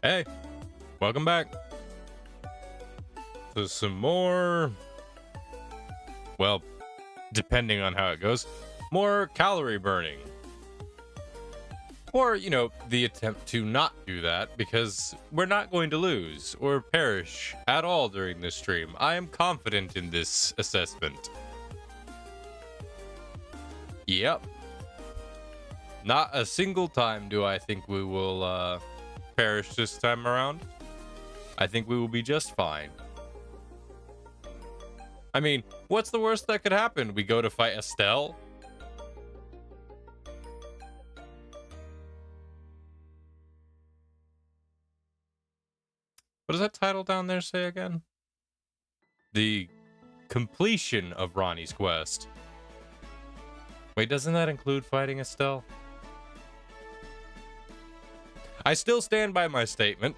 Hey, welcome back to some more, well, depending on how it goes, more calorie burning. Or, the attempt to not do that, because we're not going to lose or perish at all during this stream. I am confident in this assessment. Yep. Not a single time do I think we will perish this time around. I think we will be just fine. I mean, what's the worst that could happen? We go to fight Astel? What does that title down there say again? The completion of Ronnie's quest. Wait, doesn't that include fighting Astel? I still stand by my statement.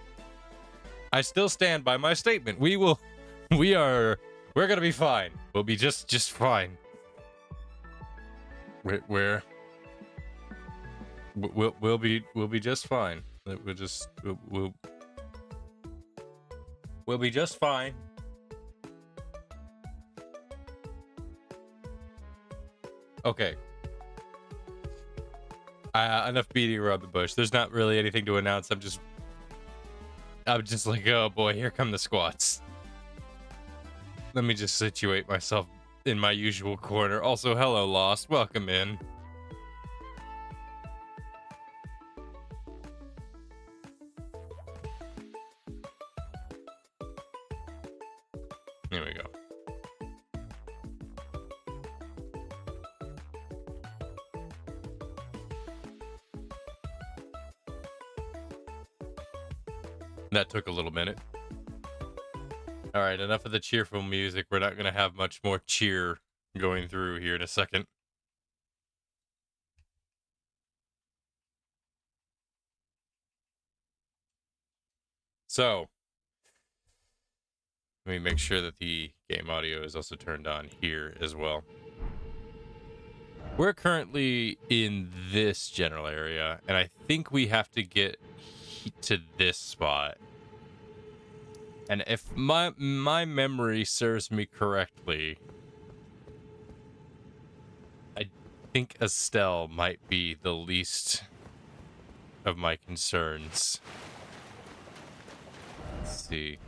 We're gonna be fine. We'll be just fine. We'll be just fine. We'll be just fine. Okay. Enough beating around the bush. There's not really anything to announce. I'm just like, oh boy, here come the squats. Let me just situate myself in my usual corner. Also, hello, Lost. Welcome in. Here we go. That took a little minute. All right, enough of the cheerful music. We're not going to have much more cheer going through here in a second. So, let me make sure that the game audio is also turned on here as well. We're currently in this general area, and I think we have to get to this spot. And if my memory serves me correctly, I think Astel might be the least of my concerns. Let's see.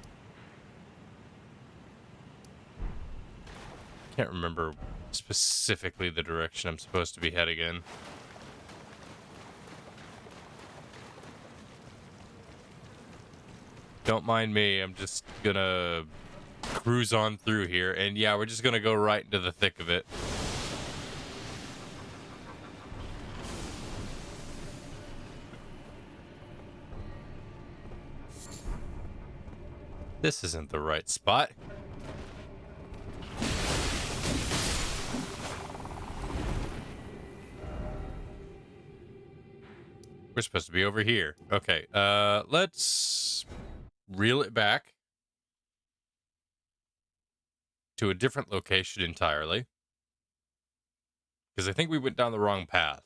Can't remember specifically the direction I'm supposed to be heading in. Don't mind me, I'm just gonna cruise on through here, and yeah, we're just gonna go right into the thick of it. This isn't the right spot. We're supposed to be over here. Okay, let's reel it back to a different location entirely, because I think we went down the wrong path.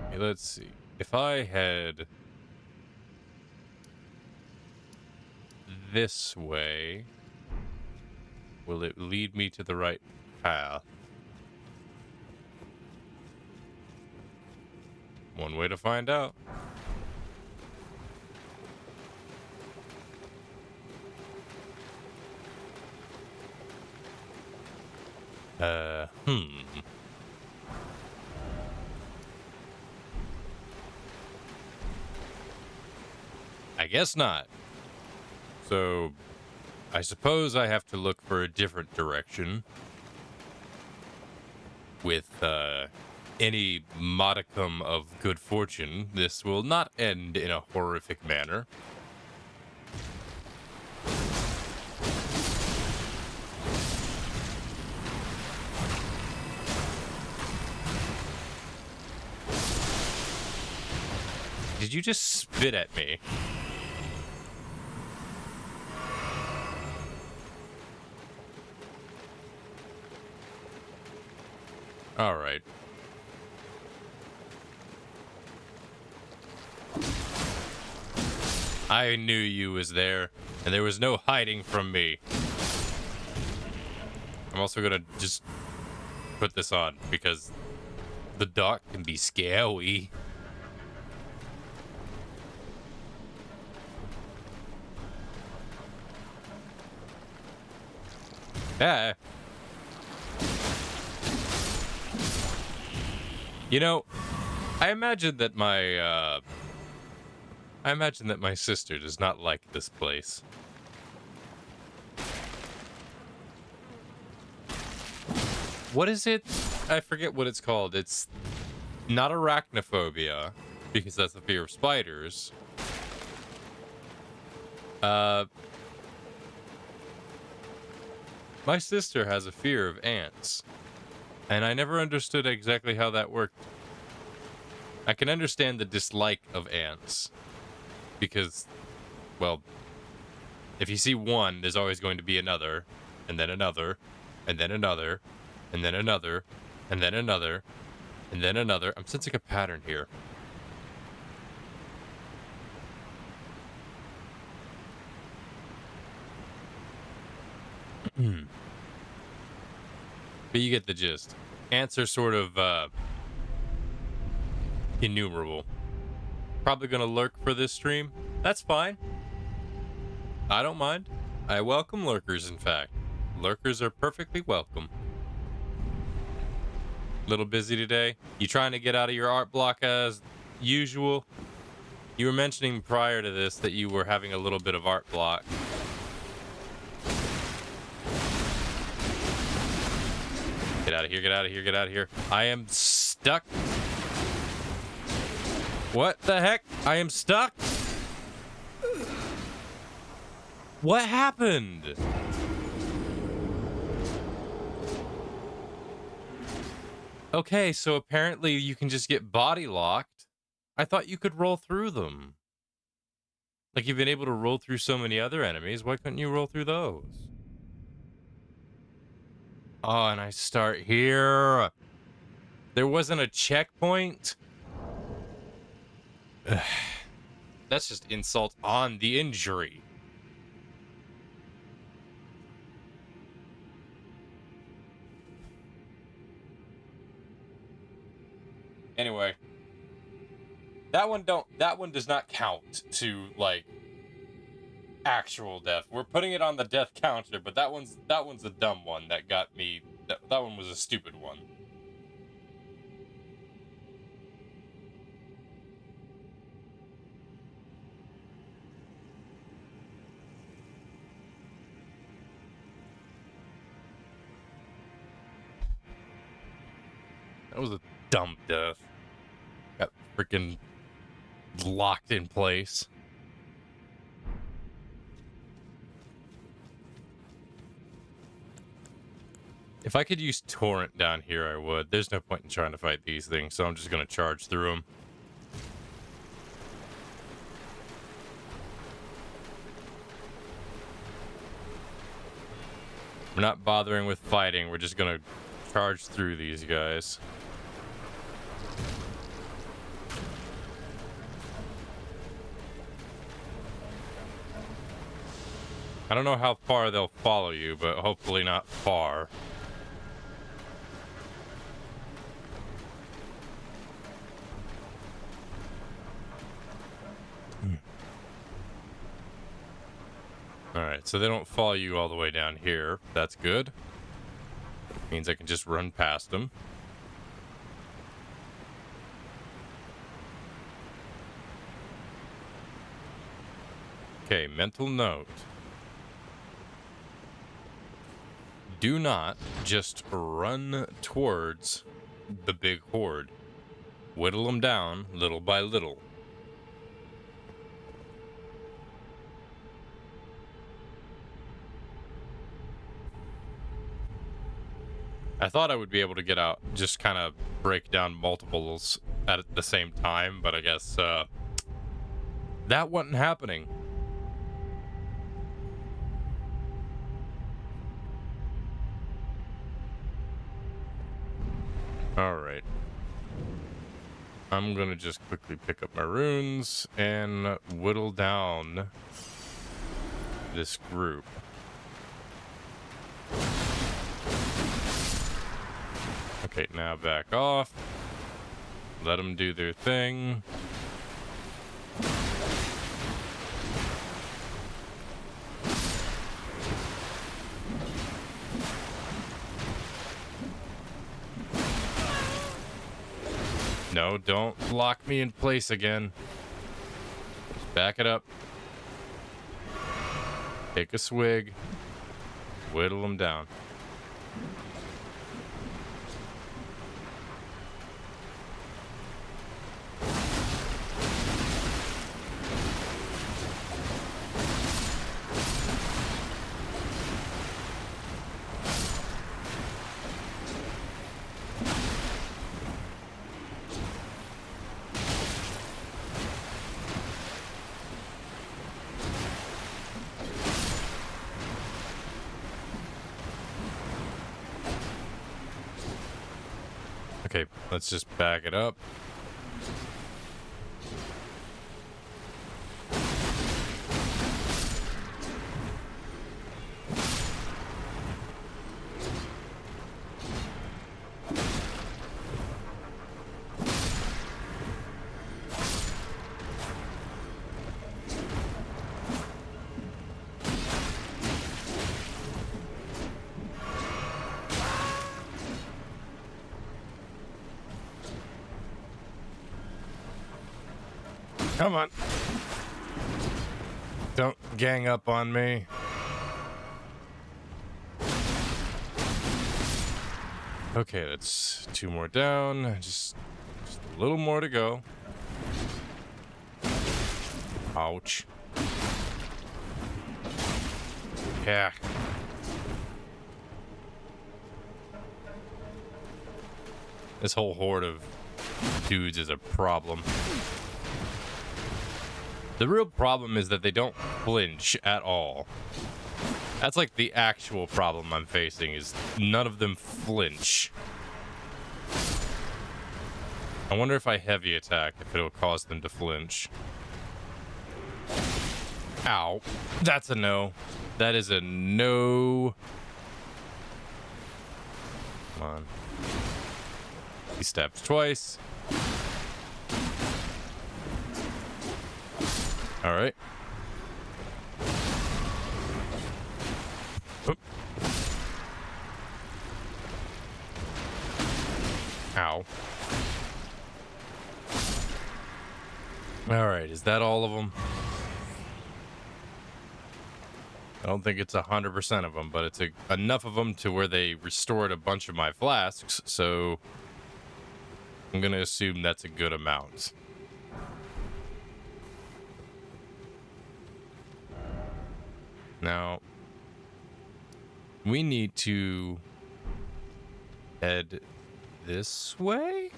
Okay, let's see. If I head this way, will it lead me to the right path? One way to find out. I guess not. So, I suppose I have to look for a different direction. With, any modicum of good fortune, this will not end in a horrific manner. Did you just spit at me? All right. I knew you was there, and there was no hiding from me. I'm also gonna just put this on because the dark can be scary. Yeah. You know, I imagine that my sister does not like this place. What is it? I forget what it's called. It's not arachnophobia, because that's the fear of spiders. My sister has a fear of ants, and I never understood exactly how that worked. I can understand the dislike of ants, because, well, if you see one, there's always going to be another, and then another, and then another, and then another, and then another, and then another. I'm sensing a pattern here. But you get the gist. Ants are sort of innumerable. Probably gonna lurk for this stream. That's fine. I don't mind. I welcome lurkers, in fact. Lurkers are perfectly welcome. Little busy today. You trying to get out of your art block as usual? You were mentioning prior to this that you were having a little bit of art block. Get out of here, get out of here, get out of here. I am stuck. What the heck? I am stuck? What happened? Okay, so apparently you can just get body locked. I thought you could roll through them. Like, you've been able to roll through so many other enemies. Why couldn't you roll through those? Oh, and I start here. There wasn't a checkpoint? That's just insult on the injury. Anyway, that one does not count to, like, actual death. We're putting it on the death counter, but that one's a dumb one that got me. That one was a stupid one. That was a dumb death. Got freaking locked in place. If I could use torrent down here, I would. There's no point in trying to fight these things, so I'm just gonna charge through them. We're not bothering with fighting. We're just gonna charge through these guys. I don't know how far they'll follow you, but hopefully not far. Alright, so they don't follow you all the way down here. That's good. Means I can just run past them. Okay, mental note. Do not just run towards the big horde. Whittle them down little by little. I thought I would be able to get out, just kind of break down multiples at the same time, but I guess that wasn't happening. All right. I'm gonna just quickly pick up my runes and whittle down this group. Okay, now back off. Let them do their thing. No, don't lock me in place again. Just back it up. Take a swig. Whittle them down. Okay, let's just back it up. Come on. Don't gang up on me. Okay, that's 2 more down. Just a little more to go. Ouch. Yeah. This whole horde of dudes is a problem. The real problem is that they don't flinch at all. That's like the actual problem I'm facing, is none of them flinch. I wonder if I heavy attack, if it'll cause them to flinch. Ow. That's a no. That is a no. Come on. He stabs twice. All right. Oop. Ow. All right, is that all of them? I don't think it's 100% of them, but it's enough of them to where they restored a bunch of my flasks, so I'm gonna assume that's a good amount. Now, we need to head this way?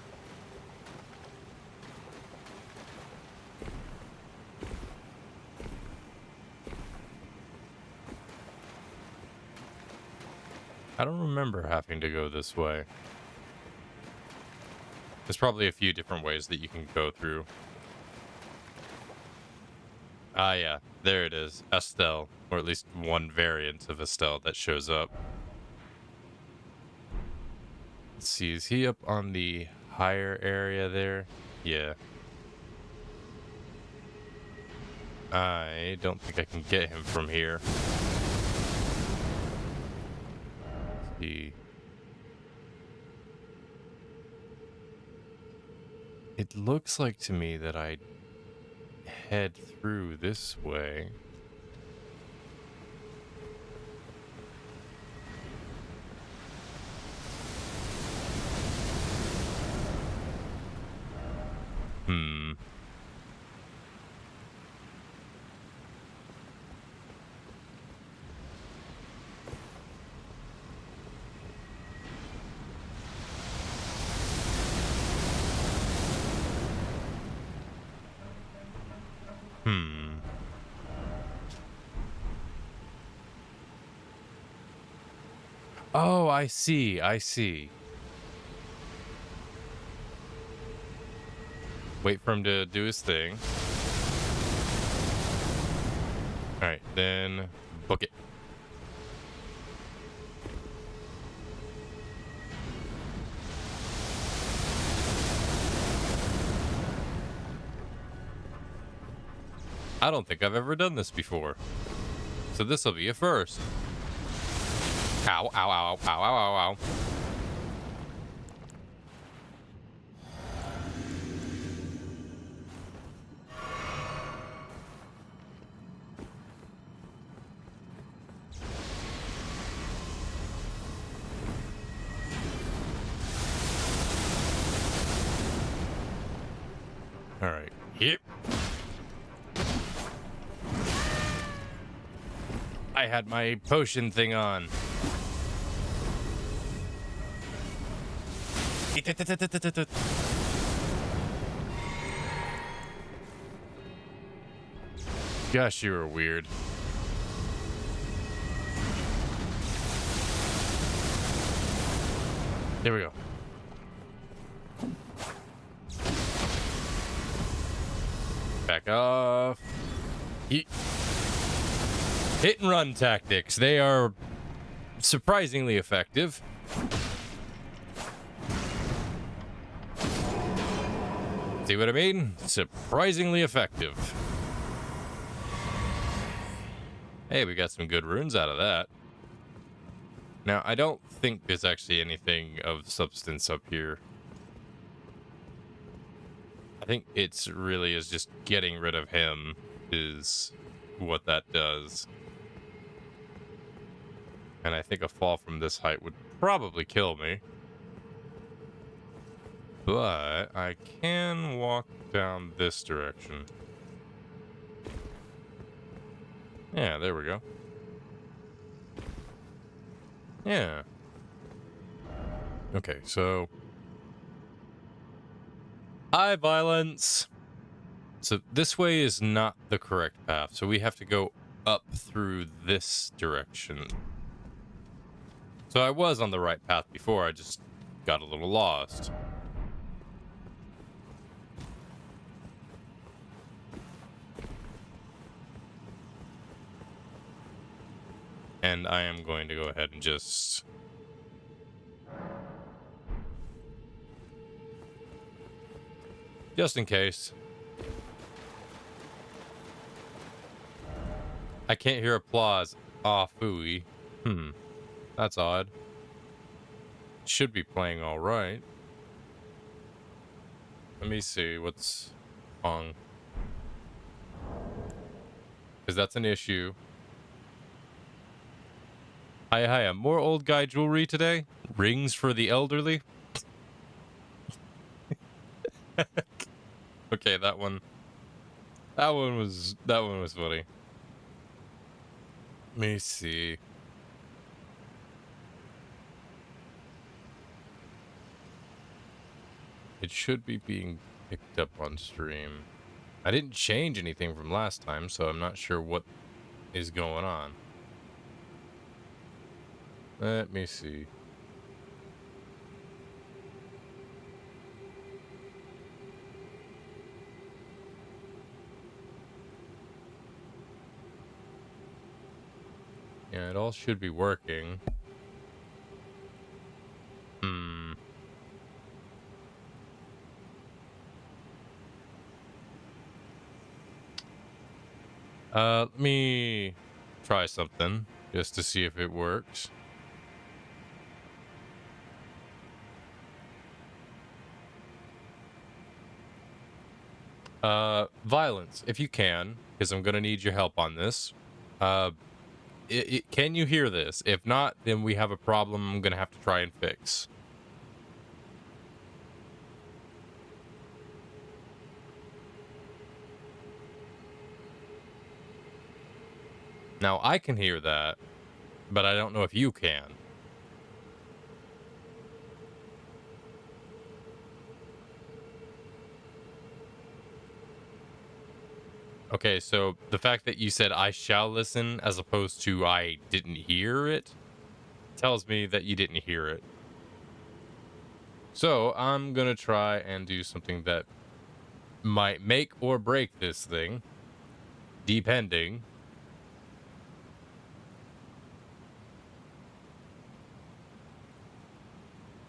I don't remember having to go this way. There's probably a few different ways that you can go through. Ah, yeah, there it is. Astel, or at least one variant of Astel that shows up. Let's see, is he up on the higher area there? Yeah. I don't think I can get him from here. Let's see. It looks like to me that I head through this way. Oh, I see. I see. Wait for him to do his thing. All right, then book it. I don't think I've ever done this before. So this will be a first. Ow, ow, ow, ow, ow, ow, ow. All right. Yep. I had my potion thing on. Gosh, you were weird. There we go. Back off. Hit and run tactics. They are surprisingly effective. See what I mean? Surprisingly effective. Hey, we got some good runes out of that. Now, I don't think there's actually anything of substance up here. I think it's really is just getting rid of him is what that does. And I think a fall from this height would probably kill me. But I can walk down this direction. Yeah, there we go. Yeah. Okay, so high violence. So this way is not the correct path. So we have to go up through this direction. So I was on the right path before. I just got a little lost. And I am going to go ahead and just... just in case. I can't hear applause. Aw, phooey. That's odd. Should be playing all right. Let me see what's wrong. Because that's an issue. Hiya. More old guy jewelry today? Rings for the elderly? Okay, that one was funny. Let me see. It should be being picked up on stream. I didn't change anything from last time, so I'm not sure what is going on. Let me see. Yeah, it all should be working. Let me try something just to see if it works. Violence, if you can, because I'm gonna need your help on this. Can you hear this? If not, then we have a problem I'm gonna have to try and fix. Now, I can hear that, but I don't know if you can. Okay, so the fact that you said I shall listen as opposed to I didn't hear it tells me that you didn't hear it. So I'm gonna try and do something that might make or break this thing, depending.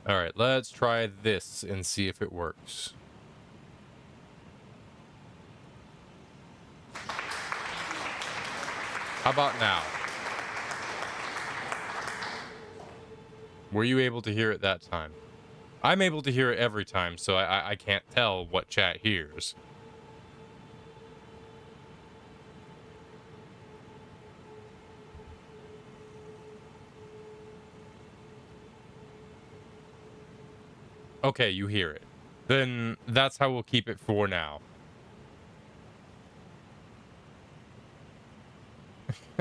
All right, let's try this and see if it works. How about now? Were you able to hear it that time? I'm able to hear it every time, so I can't tell what chat hears. Okay, you hear it. Then that's how we'll keep it for now.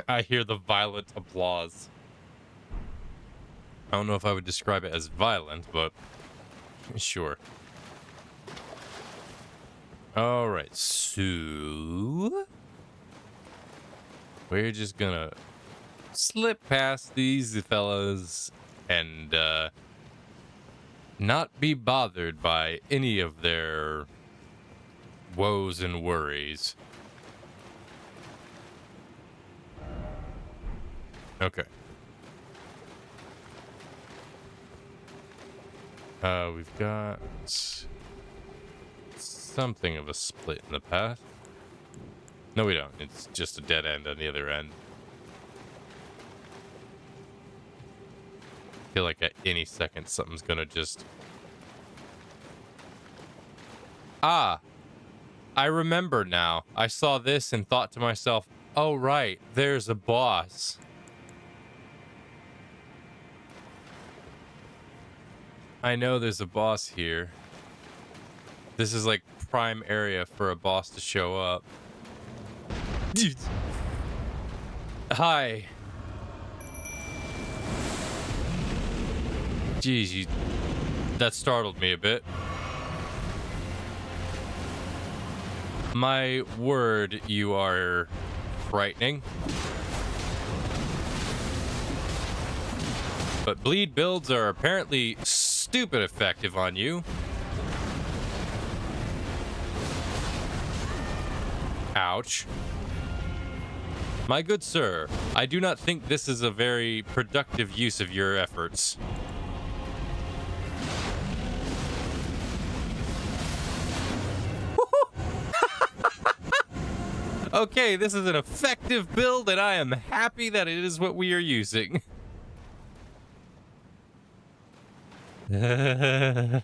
I hear the violent applause. I don't know if I would describe it as violent, but sure. All right, so we're just gonna slip past these fellas and not be bothered by any of their woes and worries. Okay. We've got something of a split in the path. No, we don't. It's just a dead end on the other end. I feel like at any second something's gonna just... Ah! I remember now. I saw this and thought to myself, oh right, there's a boss. I know there's a boss here. This is like prime area for a boss to show up. Hi. Jeez, that startled me a bit. My word, you are frightening. But bleed builds are apparently stupid effective on you. Ouch. My good sir, I do not think this is a very productive use of your efforts. Okay, this is an effective build, and I am happy that it is what we are using. I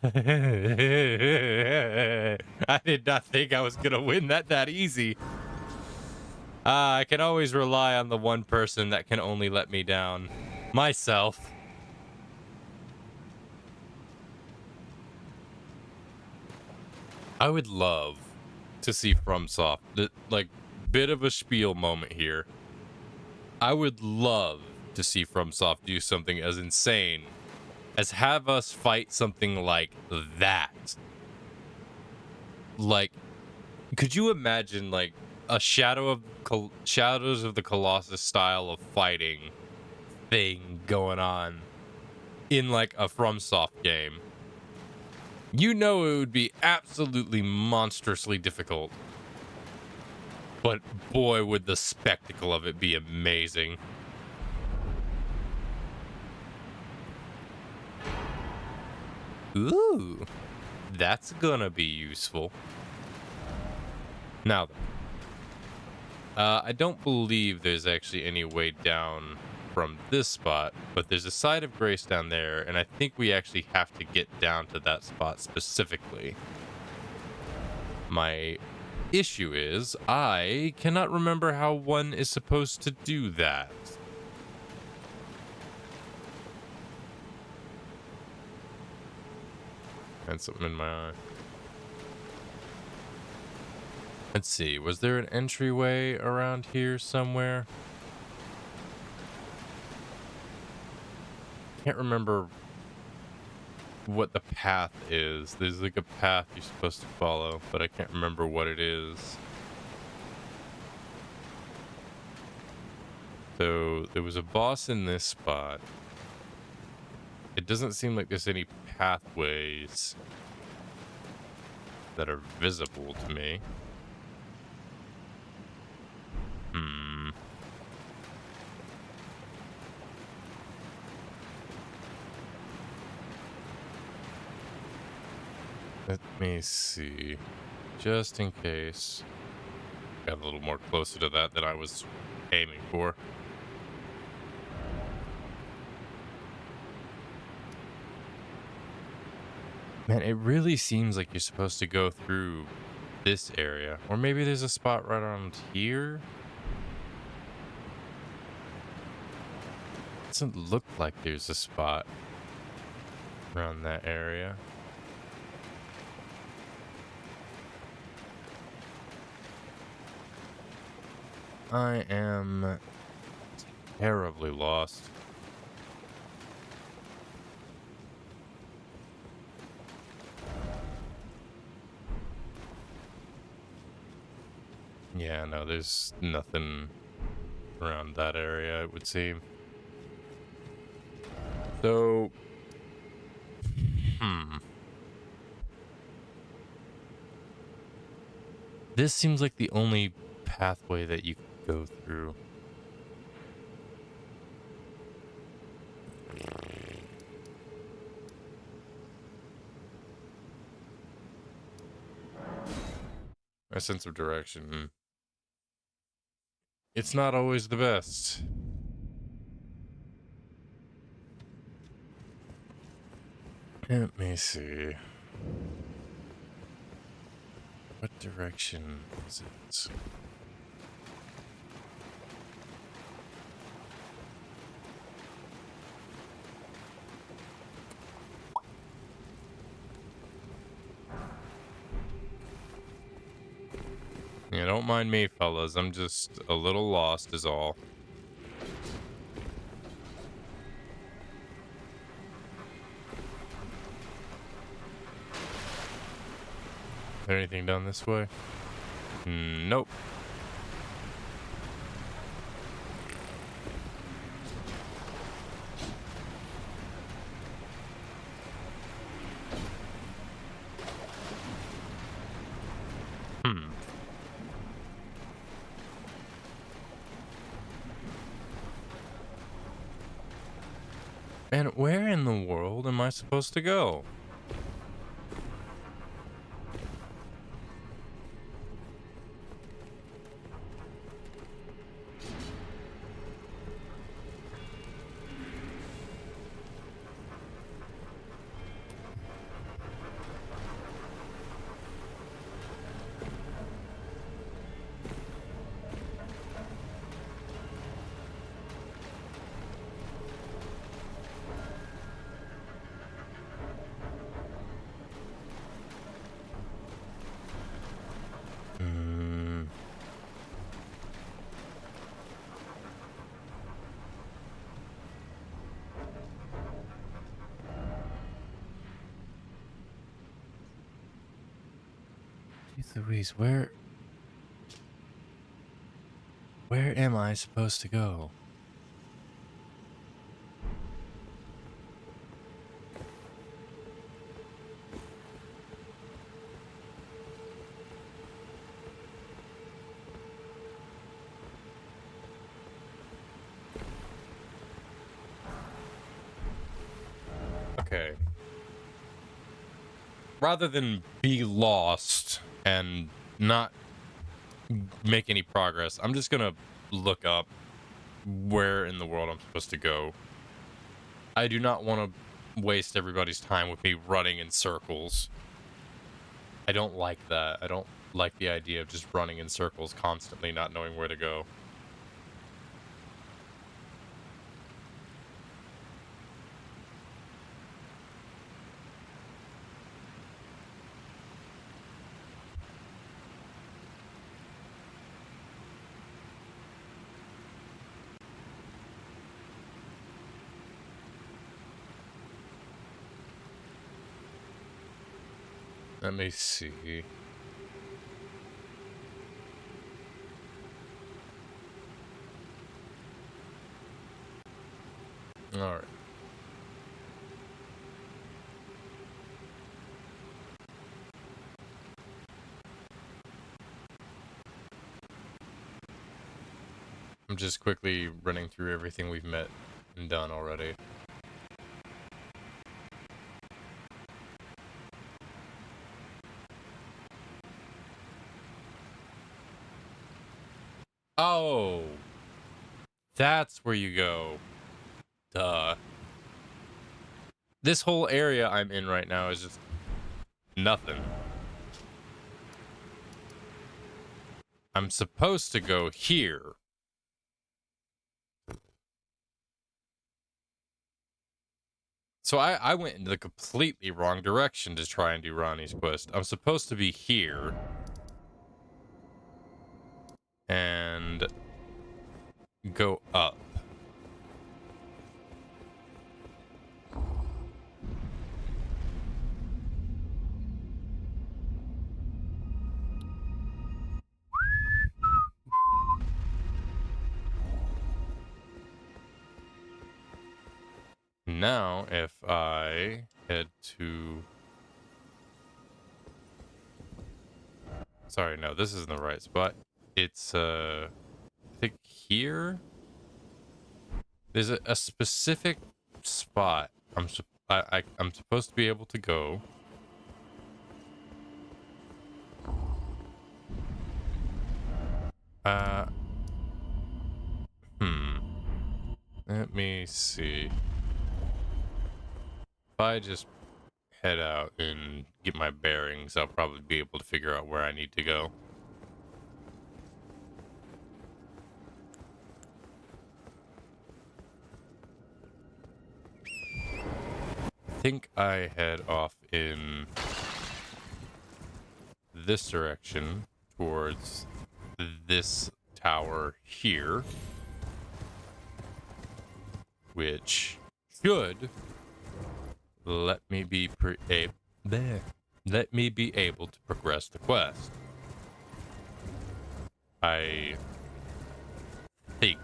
did not think I was gonna win that easy. I can always rely on the one person that can only let me down. Myself. I would love to see FromSoft, like, bit of a spiel moment here. I would love to see FromSoft do something as insane as have us fight something like that. Like, could you imagine like a Shadows of the Colossus style of fighting thing going on in like a FromSoft game? You know it would be absolutely monstrously difficult. But boy, would the spectacle of it be amazing. Ooh, that's gonna be useful. Now, I don't believe there's actually any way down from this spot, but there's a side of grace down there, and I think we actually have to get down to that spot specifically. My issue is I cannot remember how one is supposed to do that. Had something in my eye. Let's see, was there an entryway around here somewhere? Can't remember what the path is. There's like a path you're supposed to follow, but I can't remember what it is. So there was a boss in this spot. It doesn't seem like there's any pathways. that are visible to me. Hmm. Let me see. Just in case. Got a little more closer to that than I was aiming for. Man, it really seems like you're supposed to go through this area. Or maybe there's a spot right around here. Doesn't look like there's a spot around that area. I am terribly lost. Yeah, no, there's nothing around that area, it would seem. So, this seems like the only pathway that you could go through. My sense of direction. It's not always the best. Let me see. What direction is it? Yeah, don't mind me, fellas. I'm just a little lost is all. Is there anything down this way? Nope. Hmm. And where in the world am I supposed to go? Hmm. Jeez Louise, where am I supposed to go? Okay. Rather than be lost and not make any progress, I'm just gonna look up where in the world I'm supposed to go. I do not want to waste everybody's time with me running in circles. I don't like that. I don't like the idea of just running in circles constantly, not knowing where to go. Let me see. All right. I'm just quickly running through everything we've met and done already. Oh, that's where you go. Duh. This whole area I'm in right now is just nothing. I'm supposed to go here. So I went in the completely wrong direction to try and do Ronnie's quest. I'm supposed to be here. And go up. Now, if I head to... Sorry, no, this isn't the right spot. It's, I think here? There's a specific spot I'm supposed to be able to go. Let me see. If I just head out and get my bearings, I'll probably be able to figure out where I need to go. I think I head off in this direction towards this tower here, which should let me be able to progress the quest. I think.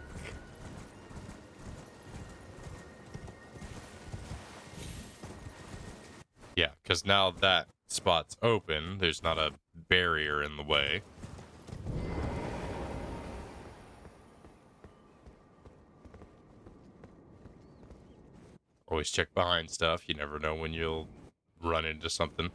Yeah, because now that spot's open, there's not a barrier in the way. Always check behind stuff. You never know when you'll run into something.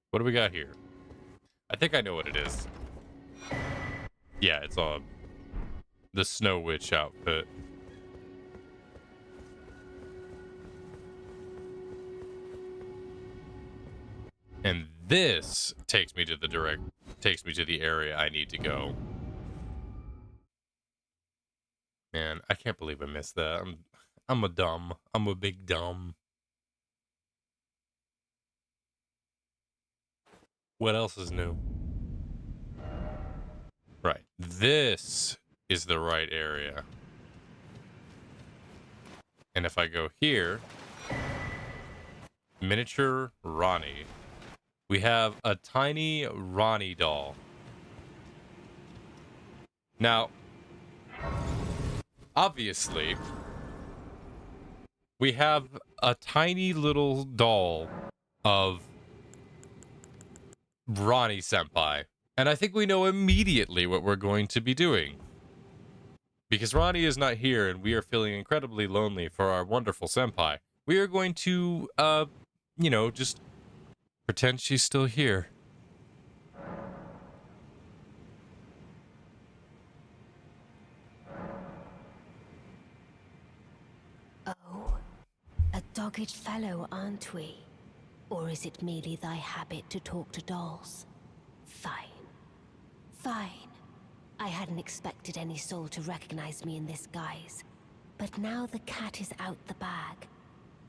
What do we got here? I think I know what it is. Yeah, it's the Snow Witch outfit. And this takes me to the area I need to go. Man, I can't believe I missed that. I'm a big dumb. What else is new? Right. This is the right area. And if I go here, miniature Ronnie. We have a tiny Ronnie doll. Now, obviously, we have a tiny little doll of Ronnie Senpai. And I think we know immediately what we're going to be doing. Because Ronnie is not here and we are feeling incredibly lonely for our wonderful senpai. We are going to, just pretend she's still here. Oh, a dogged fellow, aren't we? Or is it merely thy habit to talk to dolls? Fine. Fine. I hadn't expected any soul to recognize me in this guise. But now the cat is out the bag.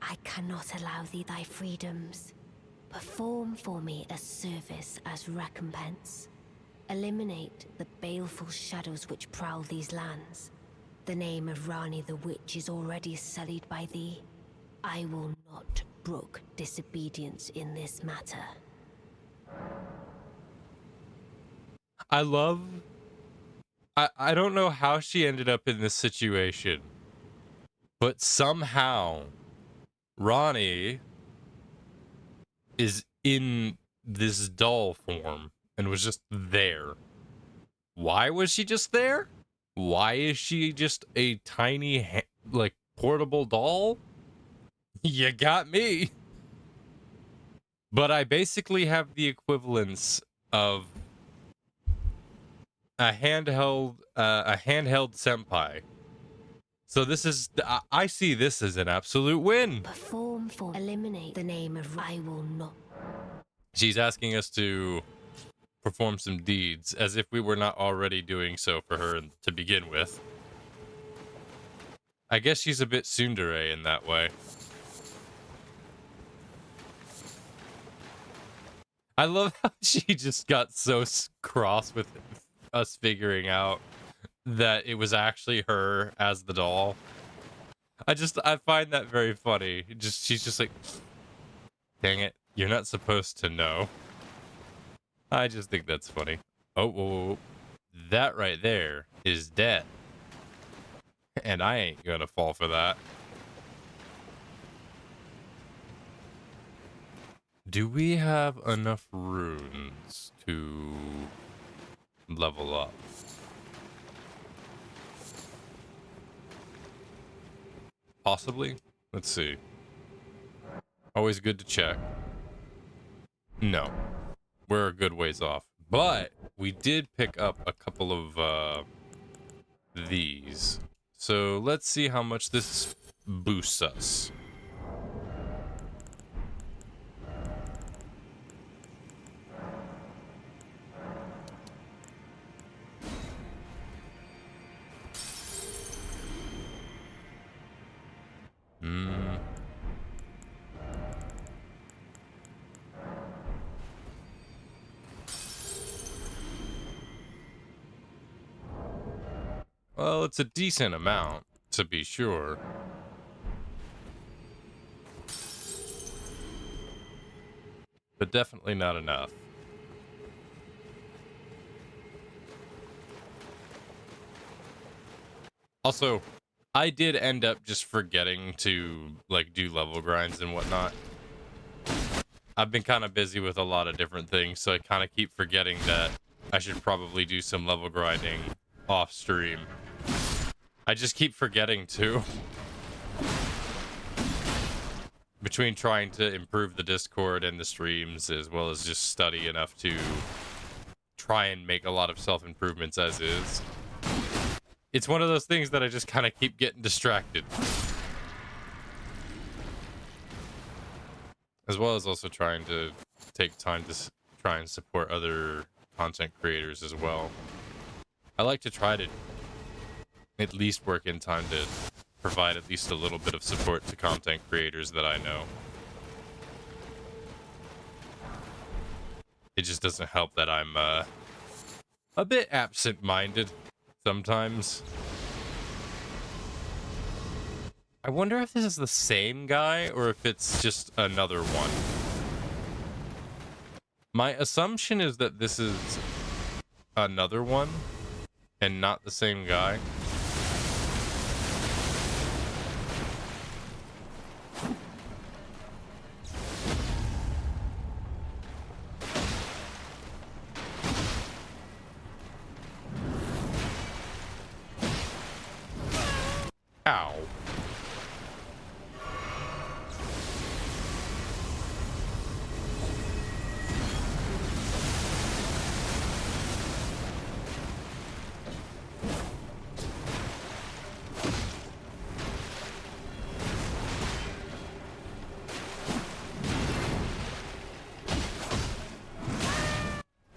I cannot allow thee thy freedoms. Perform for me a service as recompense. Eliminate the baleful shadows which prowl these lands. The name of Rani the Witch is already sullied by thee. I will not brook disobedience in this matter. I don't know how she ended up in this situation, but somehow Ronnie is in this doll form and was just there. Why was she just there? Why is she just a tiny, like, portable doll? You got me. But I basically have the equivalence of a handheld senpai. So this is, I see this as an absolute win. Perform for eliminate the name of I will not. She's asking us to perform some deeds as if we were not already doing so for her to begin with. I guess she's a bit tsundere in that way. I love how she just got so cross with us figuring out that it was actually her as the doll. I find that very funny. She's just like, dang it, you're not supposed to know. I just think that's funny. Oh, whoa, whoa, whoa. That right there is death. And I ain't gonna fall for that. Do we have enough runes to level up? Possibly. Let's see. Always good to check. No. We're a good ways off. But we did pick up a couple of these. So let's see how much this boosts us. Well, it's a decent amount, to be sure. But definitely not enough. Also, I did end up just forgetting to, like, do level grinds and whatnot. I've been kind of busy with a lot of different things, so I kind of keep forgetting that I should probably do some level grinding off stream. I just keep forgetting to. Between trying to improve the Discord and the streams, as well as just study enough to try and make a lot of self-improvements as is. It's one of those things that I just kind of keep getting distracted. As well as also trying to take time to try and support other content creators as well. I like to try to at least work in time to provide at least a little bit of support to content creators that I know. It just doesn't help that I'm a bit absent-minded sometimes. I wonder if this is the same guy or if it's just another one. My assumption is that this is another one and not the same guy. Ow.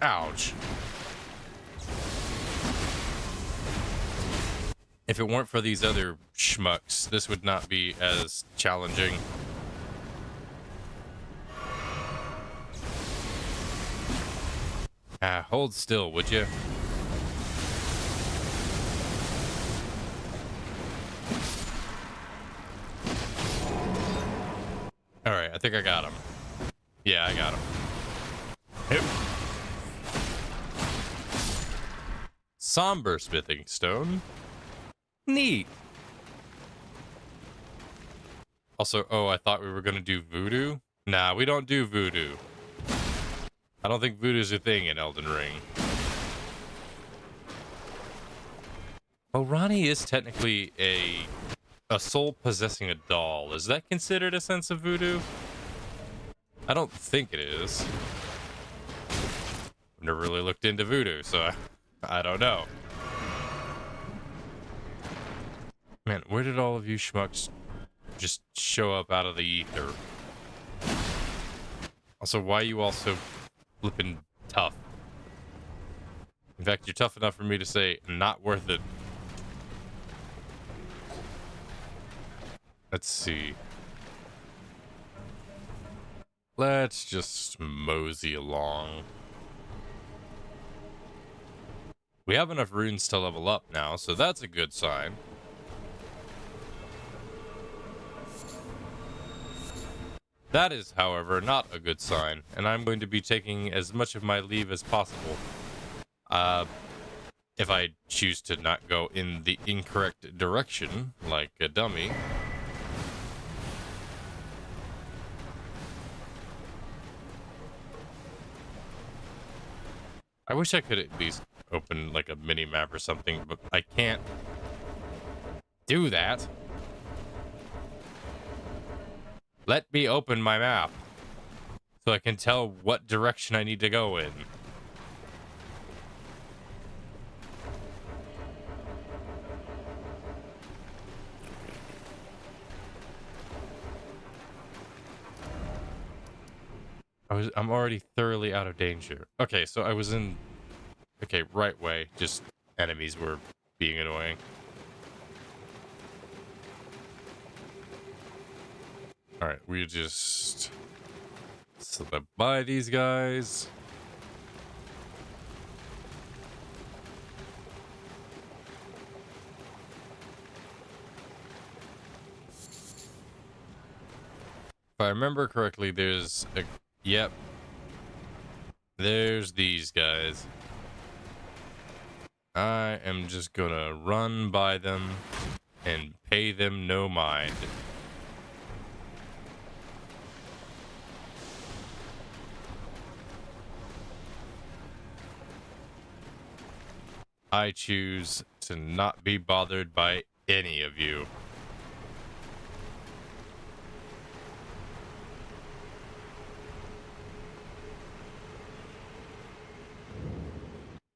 Ouch. If it weren't for these other schmucks, this would not be as challenging. Hold still, would you? Alright, I think I got him. Yeah, I got him. Yep. Somber smithing stone. Neat. Also, oh, I thought we were gonna do voodoo. Nah, we don't do voodoo. I don't think voodoo's a thing in Elden Ring. Well, Ronnie is technically a soul possessing a doll. Is that considered a sense of voodoo? I don't think it is. I've never really looked into voodoo, so I don't know. Man, where did all of you schmucks just show up out of the ether? Also, why are you all so flippin' tough? In fact, you're tough enough for me to say, not worth it. Let's see. Let's just mosey along. We have enough runes to level up now, so that's a good sign. That is, however, not a good sign, and I'm going to be taking as much of my leave as possible. If I choose to not go in the incorrect direction, like a dummy. I wish I could at least open like a mini map or something, but I can't do that. Let me open my map so I can tell what direction I need to go in. I'm already thoroughly out of danger. Okay, so I was in right way. Just enemies were being annoying. Alright, we just slip by these guys. If I remember correctly, there's a... Yep. There's these guys. I am just gonna run by them and pay them no mind. I choose to not be bothered by any of you.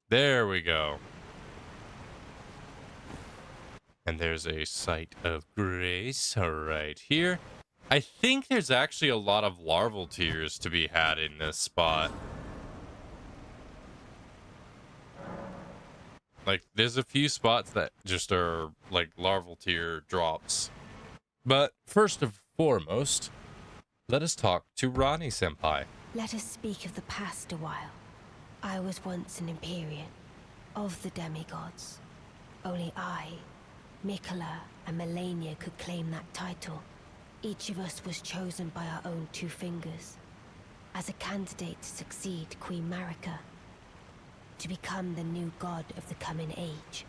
There we go. And there's a site of grace right here. I think there's actually a lot of larval tears to be had in this spot. Like, there's a few spots that just are, like, larval tear drops. But first and foremost, let us talk to Ronnie Senpai. Let us speak of the past a while. I was once an Empyrean, of the demigods. Only I, Mikola, and Melania could claim that title. Each of us was chosen by our own two fingers, as a candidate to succeed Queen Marika, to become the new god of the coming age,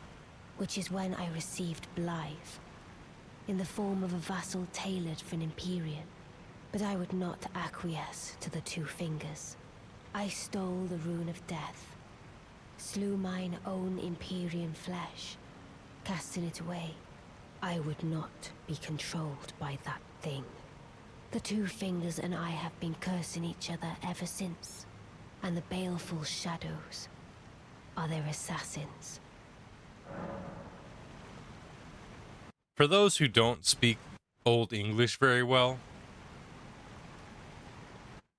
which is when I received Blythe, in the form of a vassal tailored for an Empyrean. But I would not acquiesce to the two fingers. I stole the rune of death, slew mine own Empyrean flesh, casting it away. I would not be controlled by that thing. The two fingers and I have been cursing each other ever since, and the baleful shadows are their assassins. For those who don't speak Old English very well,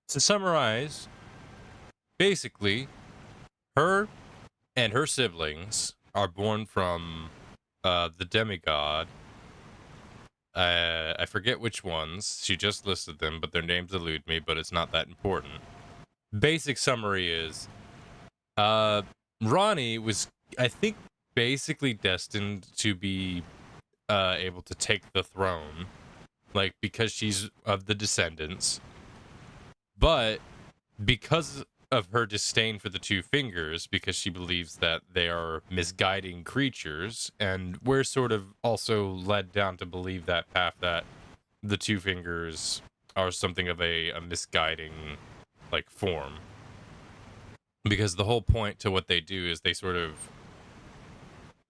to summarize, basically, her and her siblings are born from the demigod. I forget which ones. She just listed them, but their names elude me, but it's not that important. Basic summary is, Ronnie was, I think, basically destined to be able to take the throne, like, because she's of the descendants. But because of her disdain for the two fingers, because she believes that they are misguiding creatures, and we're sort of also led down to believe that path, that the two fingers are something of a misguiding like form, because the whole point to what they do is they sort of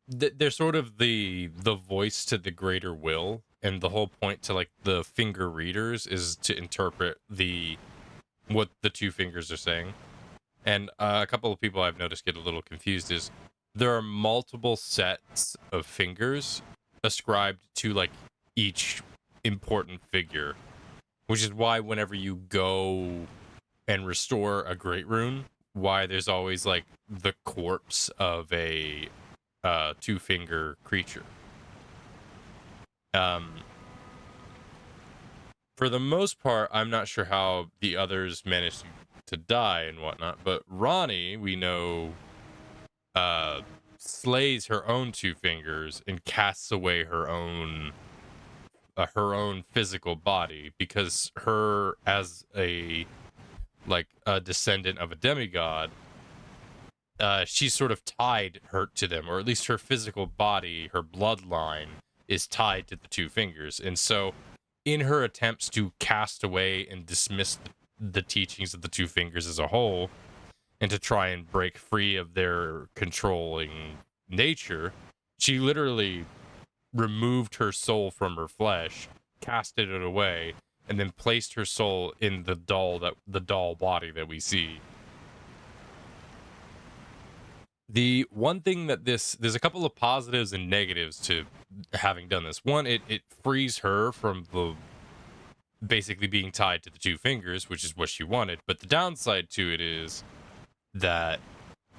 they're sort of the voice to the greater will, and the whole point to like the finger readers is to interpret what the two fingers are saying. And a couple of people I've noticed get a little confused is there are multiple sets of fingers ascribed to like each important figure, which is why whenever you go and restore a great rune, why there's always like the corpse of a two-finger creature. For the most part, I'm not sure how the others managed to die and whatnot, but Ronnie, we know, slays her own two fingers and casts away her own physical body, because her, as a descendant of a demigod, she's sort of tied her to them, or at least her physical body, her bloodline is tied to the two fingers. And so in her attempts to cast away and dismiss the teachings of the two fingers as a whole, and to try and break free of their controlling nature, she literally removed her soul from her flesh, casted it away, and then placed her soul in the doll body that we see. The one thing that there's a couple of positives and negatives to having done this. One, it frees her from the basically being tied to the two fingers, which is what she wanted. But the downside to it is that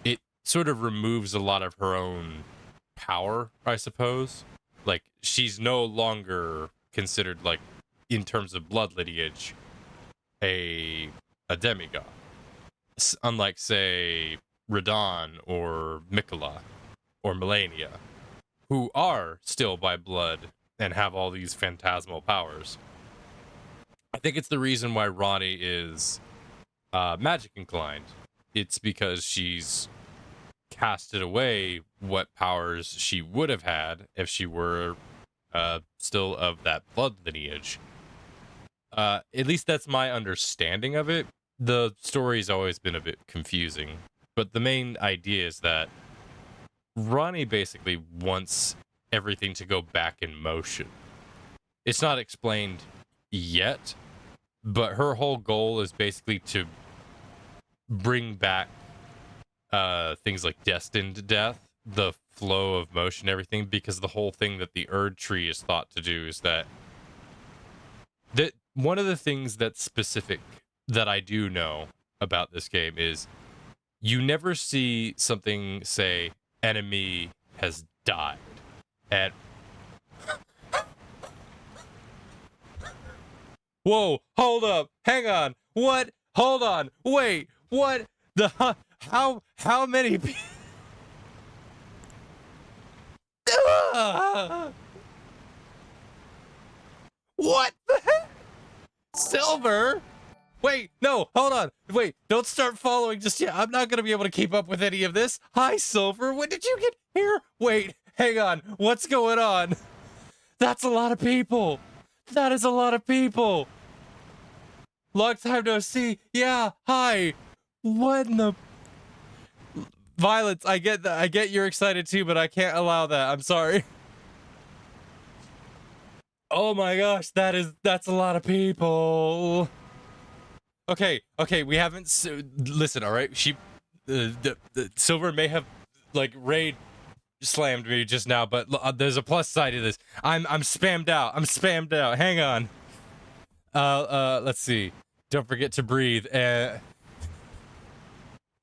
it sort of removes a lot of her own power, I suppose. Like, she's no longer considered, like, in terms of blood lineage, a demigod. Unlike, say, Radon or Mikola or Melania, who are still by blood and have all these phantasmal powers. I think it's the reason why Ronnie is magic inclined. It's because she's casted away what powers she would have had if she were still of that blood lineage. At least that's my understanding of it. The story's always been a bit confusing, but the main idea is that Ronnie basically wants everything to go back in motion. It's not explained yet, but her whole goal is basically to bring back things like destined death, the flow of motion, everything, because the whole thing that the Erd tree is thought to do is that one of the things that's specific that I do know about this game is you never see something say enemy has died at whoa, hold up, hang on, what, hold on, wait, what the how many people what the heck? Silver? Wait, no, hold on. Wait, don't start following just yet. I'm not going to be able to keep up with any of this. Hi, Silver. When did you get here? Wait, hang on. What's going on? That's a lot of people. That is a lot of people. Long time no see. Yeah, hi. What in the... Violence, I get that. I get you're excited too, but I can't allow that. I'm sorry. Oh my gosh, that's a lot of people. Okay, we haven't listen, all right? The Silver may have like raid slammed me just now, but there's a plus side to this. I'm spammed out. Hang on. Let's see. Don't forget to breathe.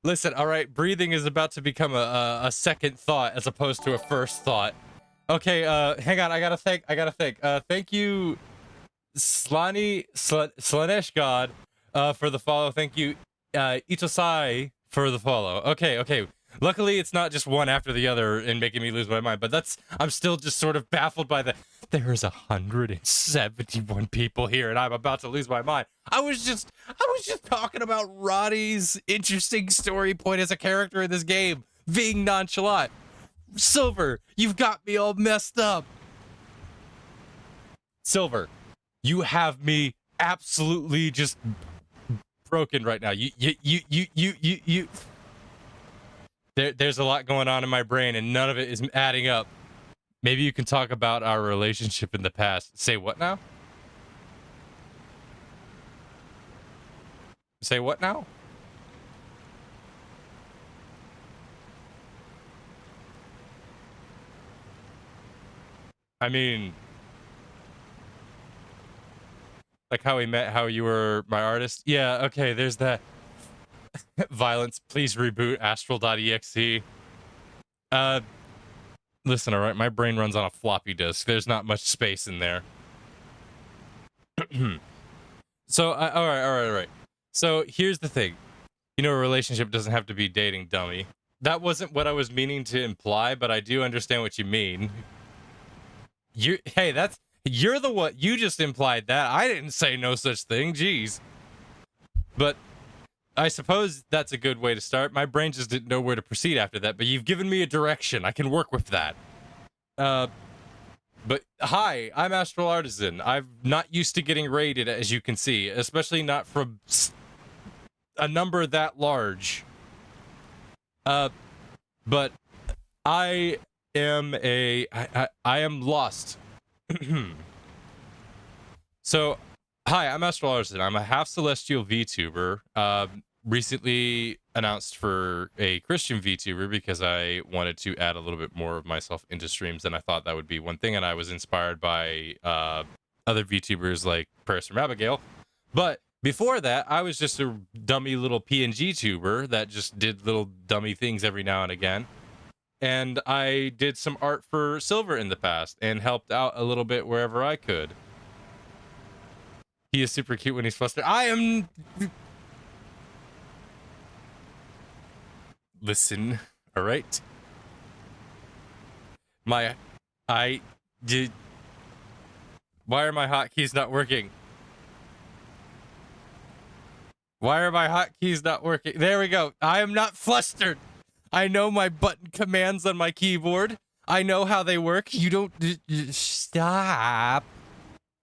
Listen, all right, breathing is about to become a second thought as opposed to a first thought. Okay, hang on, I gotta think. Thank you, Slanesh God, for the follow. Thank you, Itosai, for the follow. Okay. Luckily, it's not just one after the other and making me lose my mind, but I'm still just sort of baffled by there's 171 people here and I'm about to lose my mind. I was just talking about Roddy's interesting story point as a character in this game being nonchalant. Silver, you've got me all messed up. Silver, you have me absolutely just broken right now. You. There's a lot going on in my brain, and none of it is adding up. Maybe you can talk about our relationship in the past. Say what now? Say what now? I mean, like how we met, how you were my artist. Yeah, okay, there's that. Violence, please reboot astral.exe. Uh, listen, all right, my brain runs on a floppy disk. There's not much space in there. So, all right. So here's the thing. You know, a relationship doesn't have to be dating, dummy. That wasn't what I was meaning to imply, but I do understand what you mean. You're the one. You just implied that. I didn't say no such thing. Jeez. But I suppose that's a good way to start. My brain just didn't know where to proceed after that, but you've given me a direction. I can work with that. But hi, I'm Astral Artisan. I'm not used to getting raided, as you can see, especially not from a number that large. But I am I am lost. So, hi, I'm Astral Artisan. I'm a half celestial VTuber. Recently announced for a Christian VTuber because I wanted to add a little bit more of myself into streams, and I thought that would be one thing. And I was inspired by other VTubers like Paris from Abigail. But before that, I was just a dummy little PNG tuber that just did little dummy things every now and again. And I did some art for Silver in the past and helped out a little bit wherever I could. He is super cute when he's flustered. I am... Listen, all right? I did... Why are my hotkeys not working? Why are my hotkeys not working? There we go. I am not flustered. I know my button commands on my keyboard. I know how they work. You don't... Stop.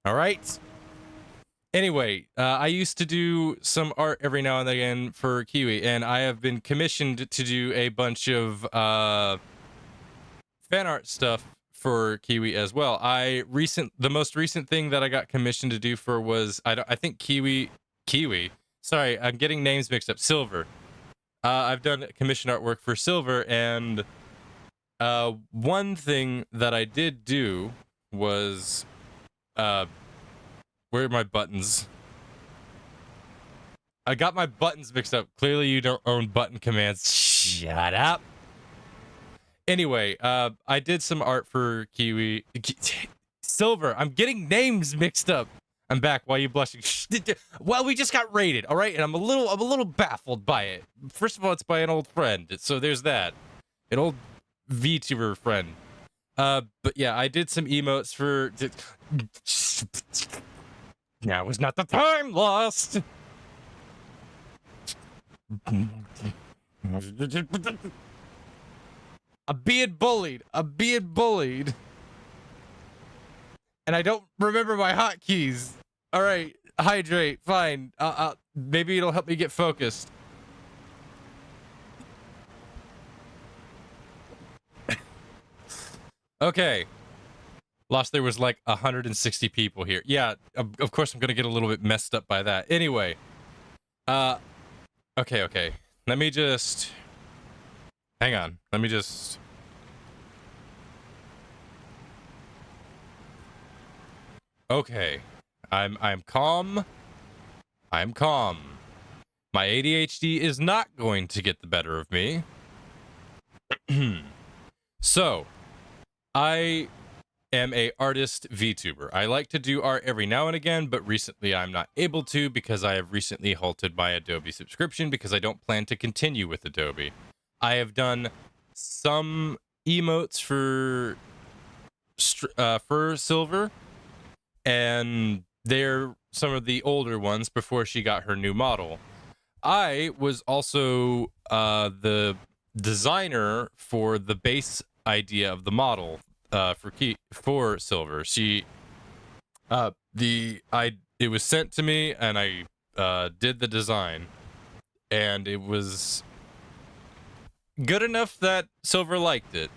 All right? Anyway, I used to do some art every now and again for Kiwi, and I have been commissioned to do a bunch of fan art stuff for Kiwi as well. The most recent thing that I got commissioned to do for was I think Kiwi. Sorry, I'm getting names mixed up. Silver. I've done commission artwork for Silver, and one thing that I did do was where are my buttons? I got my buttons mixed up. Clearly you don't own button commands. Shut up. Anyway, I did some art for Kiwi. Silver, I'm getting names mixed up. I'm back. Why are you blushing? Well, we just got raided, all right? And I'm a little baffled by it. First of all, it's by an old friend. So there's that. An old VTuber friend. But yeah, I did some emotes for... Now is not the time lost. I'm being bullied. And I don't remember my hotkeys. All right, hydrate. Fine. Maybe it'll help me get focused. Okay. Lost, there was like 160 people here. Yeah, of course I'm gonna get a little bit messed up by that. Anyway, okay. Let me just hang on. Let me just. Okay, I'm calm. I'm calm. My ADHD is not going to get the better of me. So, I am a artist VTuber. I like to do art every now and again, but recently I'm not able to because I have recently halted my Adobe subscription because I don't plan to continue with Adobe. I have done some emotes for Silver, and they're some of the older ones before she got her new model. I was also the designer for the base idea of the model for Silver. She it was sent to me, and I did the design, and it was good enough that Silver liked it,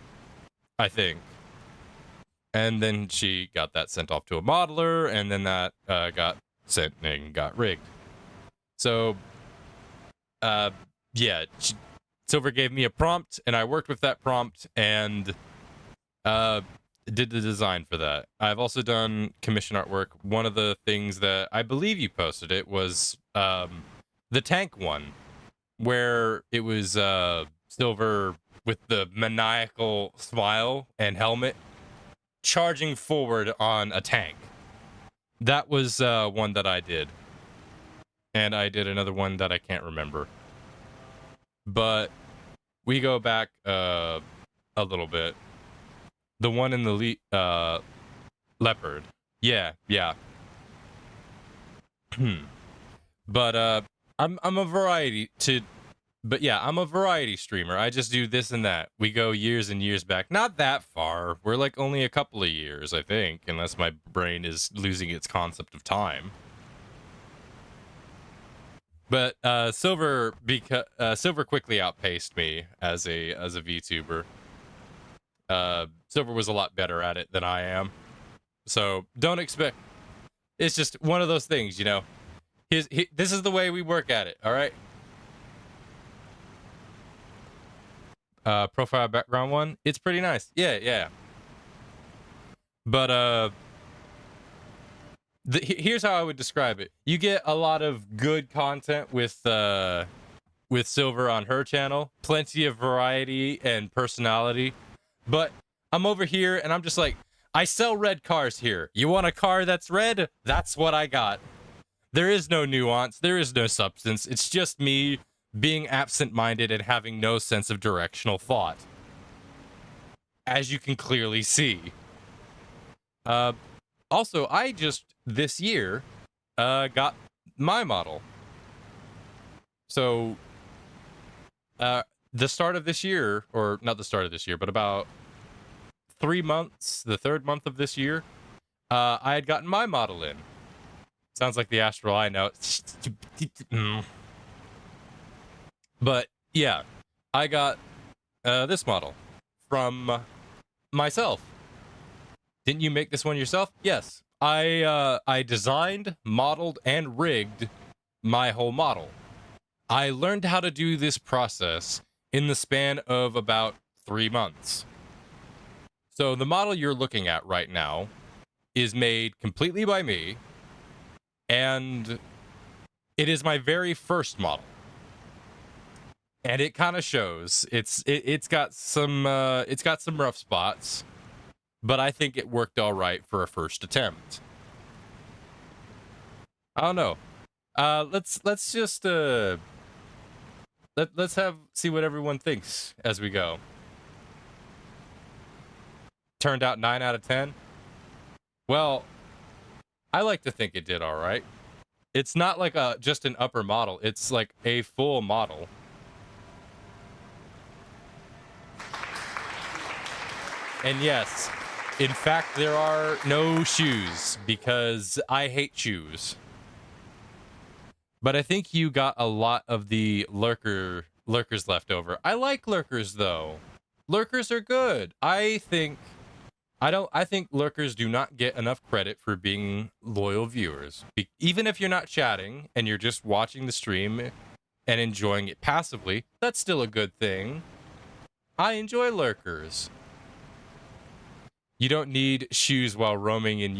I think. And then she got that sent off to a modeler, and then that got sent and got rigged. So, yeah, Silver gave me a prompt, and I worked with that prompt and did the design for that. I've also done commission artwork. One of the things that I believe you posted it was the tank one, where it was Silver with the maniacal smile and helmet charging forward on a tank. That was one that I did. And I did another one that I can't remember. But we go back a little bit. The one in the leopard. Yeah. But I'm a variety I'm a variety streamer. I just do this and that. We go years and years back. Not that far. We're like only a couple of years, I think, unless my brain is losing its concept of time. But Silver quickly outpaced me as a VTuber. Silver was a lot better at it than I am. So don't expect. It's just one of those things, you know. This is the way we work at it. All right. Profile background one. It's pretty nice. Yeah. But here's how I would describe it. You get a lot of good content with Silver on her channel. Plenty of variety and personality. But I'm over here and I'm just like, I sell red cars here. You want a car that's red? That's what I got. There is no nuance. There is no substance. It's just me being absent-minded and having no sense of directional thought. As you can clearly see. Also, I just, this year, got my model. So, the start of this year, or not the start of this year, but about 3 months, the third month of this year, I had gotten my model in. Sounds like the Astral I know. But yeah, I got this model from myself. Didn't you make this one yourself? Yes. I designed, modeled, and rigged my whole model. I learned how to do this process in the span of about 3 months. So the model you're looking at right now is made completely by me, and it is my very first model. And it kind of shows. It's got some rough spots, but I think it worked all right for a first attempt. I don't know. Let's just let's see what everyone thinks as we go. Turned out 9 out of 10. Well, I like to think it did all right. It's not like just an upper model. It's like a full model. And yes, in fact, there are no shoes because I hate shoes. But I think you got a lot of the lurkers left over. I like lurkers though. Lurkers are good. I think lurkers do not get enough credit for being loyal viewers. Even if you're not chatting and you're just watching the stream and enjoying it passively, that's still a good thing. I enjoy lurkers. You don't need shoes while roaming in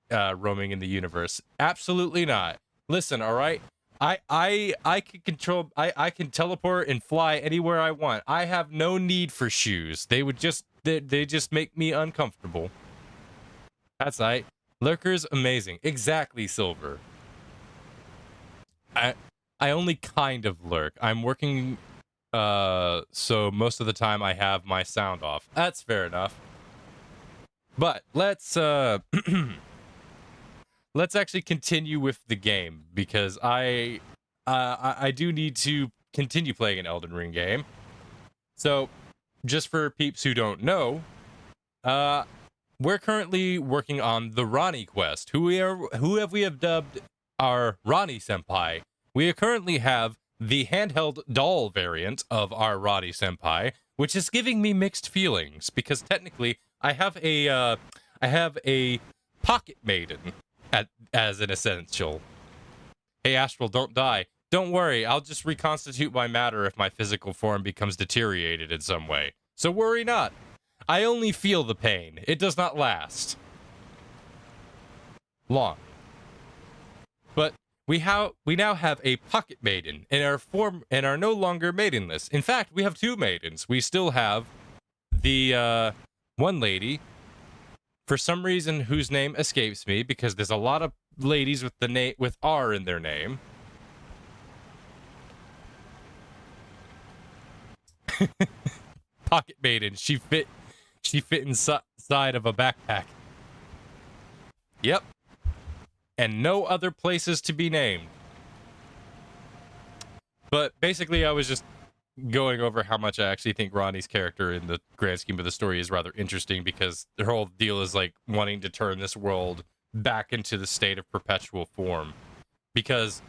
the universe. Absolutely not. Listen, all right? I can control. I can teleport and fly anywhere I want. I have no need for shoes. They just make me uncomfortable. That's right. Lurkers, amazing. Exactly, Silver. I only kind of lurk. I'm working. So most of the time I have my sound off. That's fair enough. But let's let's actually continue with the game because I do need to continue playing an Elden Ring game. So, just for peeps who don't know, we're currently working on the Ronnie quest. Who we have dubbed our Ronnie senpai. We currently have the handheld doll variant of our Ronnie senpai, which is giving me mixed feelings because technically I have a pocket maiden as an essential. Hey Astral, don't die. Don't worry, I'll just reconstitute my matter if my physical form becomes deteriorated in some way. So worry not. I only feel the pain. It does not last long. But we now have a pocket maiden in our form and are no longer maidenless. In fact, we have two maidens. We still have the one lady, for some reason whose name escapes me because there's a lot of ladies with the name with R in their name. Pocket maiden. She fit inside of a backpack. Yep. And no other places to be named. But basically, I was just going over how much I actually think Ronnie's character in the grand scheme of the story is rather interesting because their whole deal is like wanting to turn this world back into the state of perpetual form. Because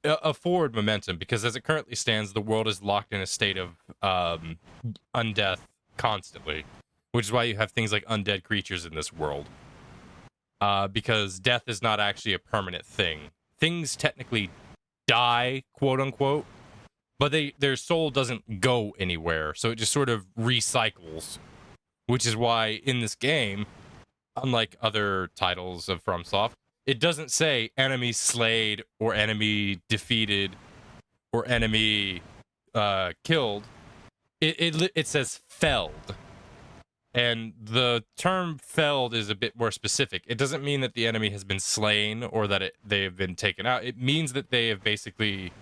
a forward momentum, because as it currently stands, the world is locked in a state of undeath constantly, which is why you have things like undead creatures in this world. Because death is not actually a permanent thing. Things technically die, quote unquote, but their soul doesn't go anywhere, so it just sort of recycles. Which is why in this game, unlike other titles of FromSoft, it doesn't say enemy slayed or enemy defeated or enemy killed. It says felled. And the term felled is a bit more specific. It doesn't mean that the enemy has been slain or that they have been taken out. It means that they have basically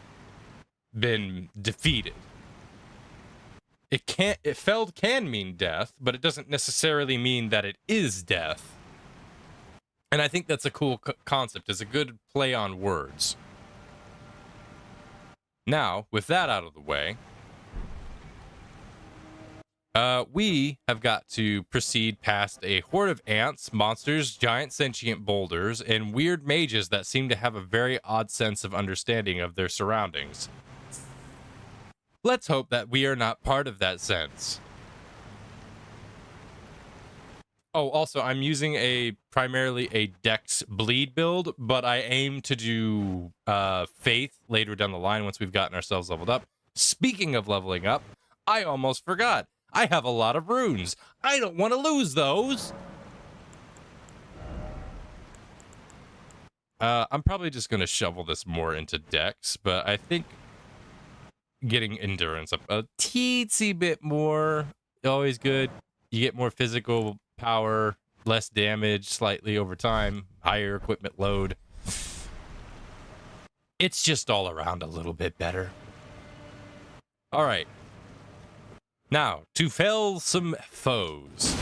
been defeated. Felled can mean death, but it doesn't necessarily mean that it is death. And I think that's a cool concept. It's a good play on words. Now, with that out of the way, we have got to proceed past a horde of ants, monsters, giant sentient boulders, and weird mages that seem to have a very odd sense of understanding of their surroundings. Let's hope that we are not part of that sense. Oh, also, I'm using primarily a Dex bleed build, but I aim to do Faith later down the line once we've gotten ourselves leveled up. Speaking of leveling up, I almost forgot. I have a lot of runes. I don't want to lose those. I'm probably just going to shovel this more into Dex, but I think getting endurance up a teensy bit more, always good. You get more physical power, less damage slightly over time, higher equipment load. It's just all around a little bit better. All right. Now, to fell some foes.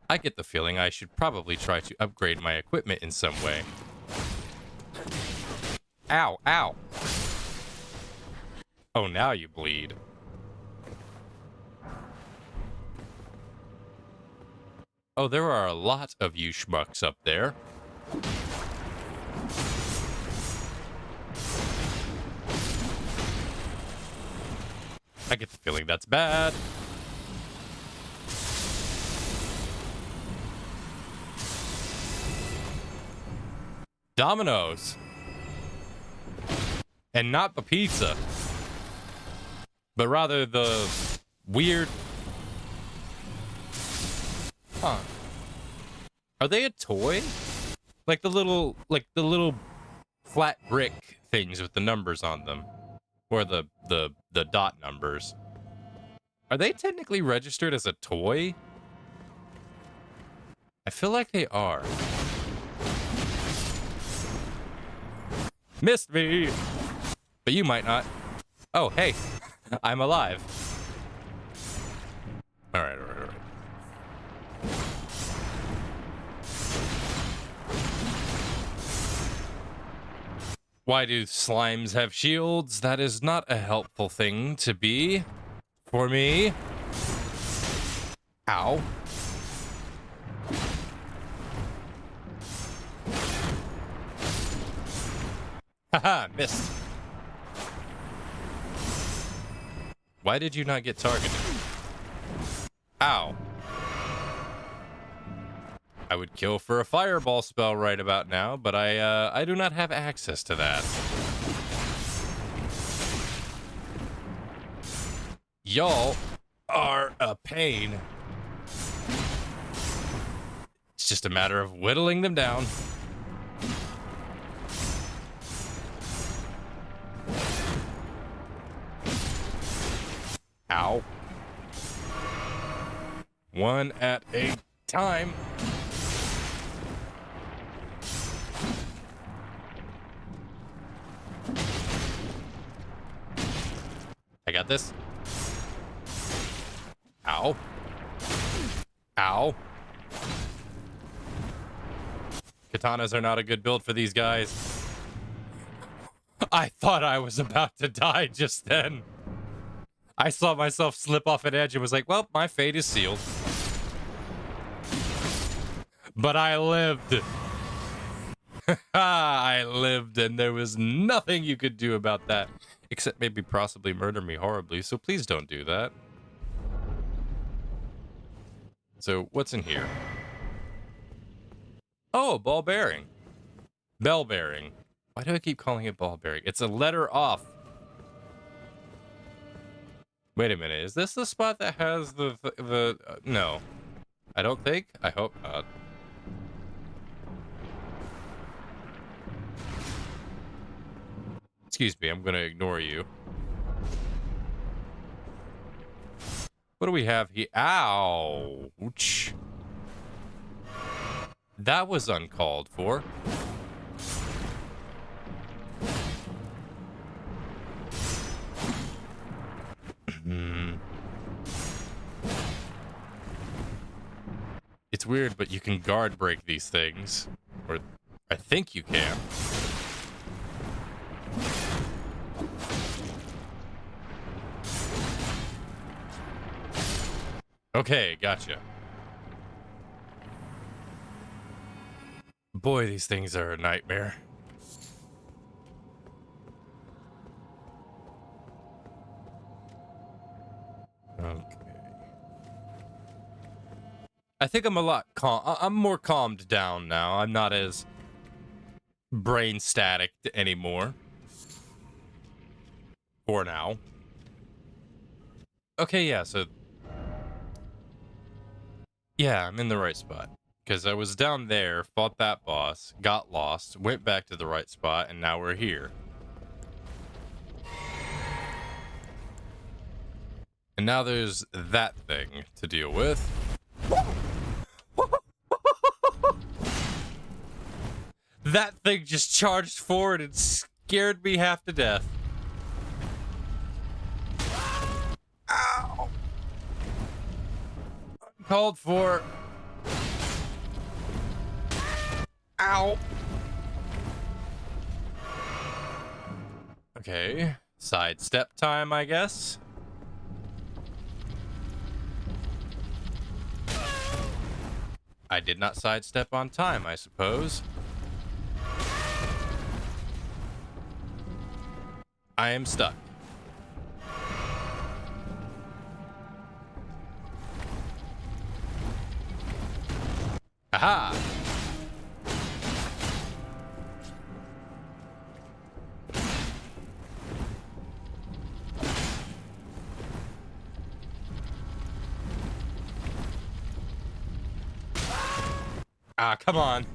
I get the feeling I should probably try to upgrade my equipment in some way. Ow, ow. Oh, now you bleed. Oh, there are a lot of you schmucks up there. I get the feeling that's bad. Dominoes. And not the pizza. But rather the weird... Huh. Are they a toy? Like the little flat brick things with the numbers on them. Or the dot numbers. Are they technically registered as a toy? I feel like they are. Missed me! But you might not. Oh, hey. I'm alive. Alright. Why do slimes have shields? That is not a helpful thing to be. For me. Ow. Haha, missed. Why did you not get targeted? Ow. I would kill for a fireball spell right about now, but I do not have access to that. Y'all are a pain. It's just a matter of whittling them down. Ow. One at a time. I got this. Ow. Ow. Katanas are not a good build for these guys. I thought I was about to die just then. I saw myself slip off an edge and was like, well, my fate is sealed. But I lived. I lived, and there was nothing you could do about that. Except maybe possibly murder me horribly, so please don't do that. So, what's in here? Oh, ball bearing. Bell bearing. Why do I keep calling it ball bearing? It's a letter off. Wait a minute. Is this the spot that has the no. I don't think. I hope not. Excuse me. I'm going to ignore you. What do we have here? Ouch. That was uncalled for. It's weird, but you can guard break these things. Or I think you can. Okay, gotcha. Boy, these things are a nightmare. Okay. I think I'm a lot I'm more calmed down now. I'm not as brain static anymore. For now. Okay, yeah, so yeah, I'm in the right spot. Because I was down there, fought that boss, got lost, went back to the right spot, and now we're here. And now there's that thing to deal with. That thing just charged forward and scared me half to death. Ow! Uncalled for. Ow! Okay, sidestep time, I guess. I did not sidestep on time, I suppose. I am stuck. Aha! Ah, come on.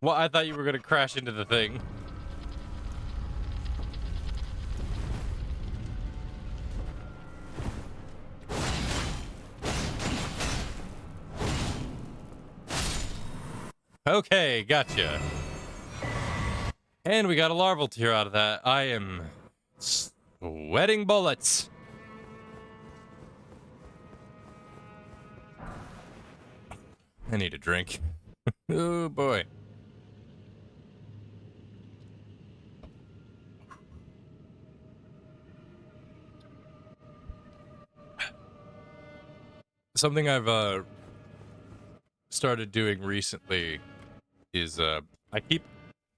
Well, I thought you were gonna crash into the thing. Okay, gotcha. And we got a larval tear out of that. I am sweating bullets. I need a drink. Oh boy. something I've started doing recently is I keep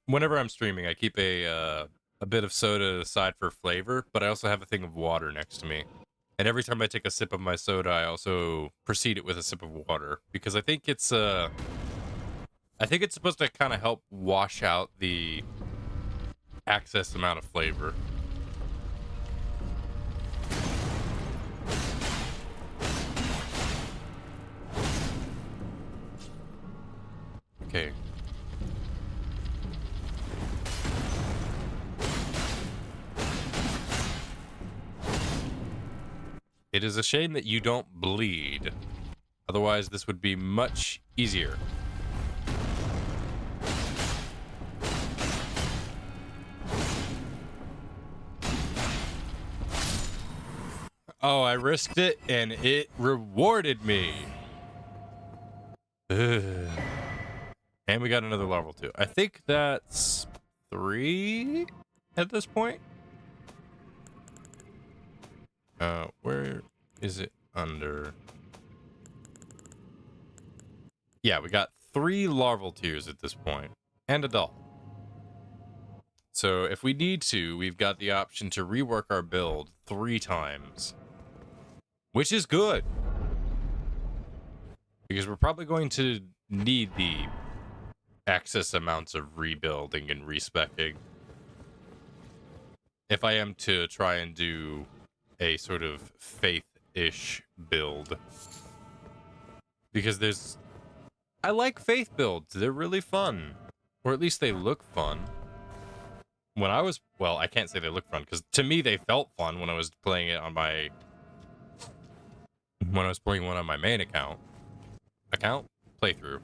whenever I'm streaming, I keep a bit of soda aside for flavor, but I also have a thing of water next to me. And every time I take a sip of my soda, I also precede it with a sip of water because I think it's supposed to kind of help wash out the excess amount of flavor. Okay. It is a shame that you don't bleed. Otherwise, this would be much easier. Oh, I risked it, and it rewarded me. Ugh. And we got another level 2. I think that's 3 at this point. Where is it under? Yeah, we got 3 larval tiers at this point, and a doll. So if we need to, we've got the option to rework our build 3 times, which is good. Because we're probably going to need the excess amounts of rebuilding and respecking if I am to try and do a sort of faith-ish build. Because I like faith builds. They're really fun. Or at least they look fun. Well, I can't say they look fun, because to me they felt fun when I was playing it on my... When I was playing one on my main account. Playthrough.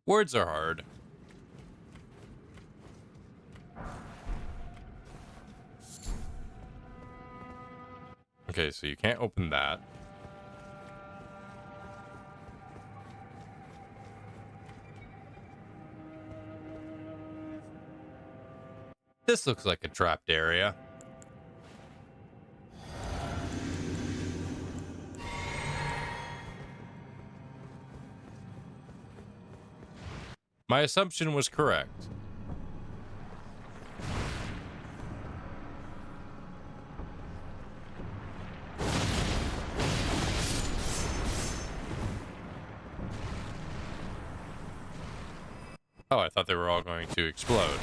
Words are hard. Okay, so you can't open that. This looks like a trapped area. My assumption was correct. Oh, I thought they were all going to explode.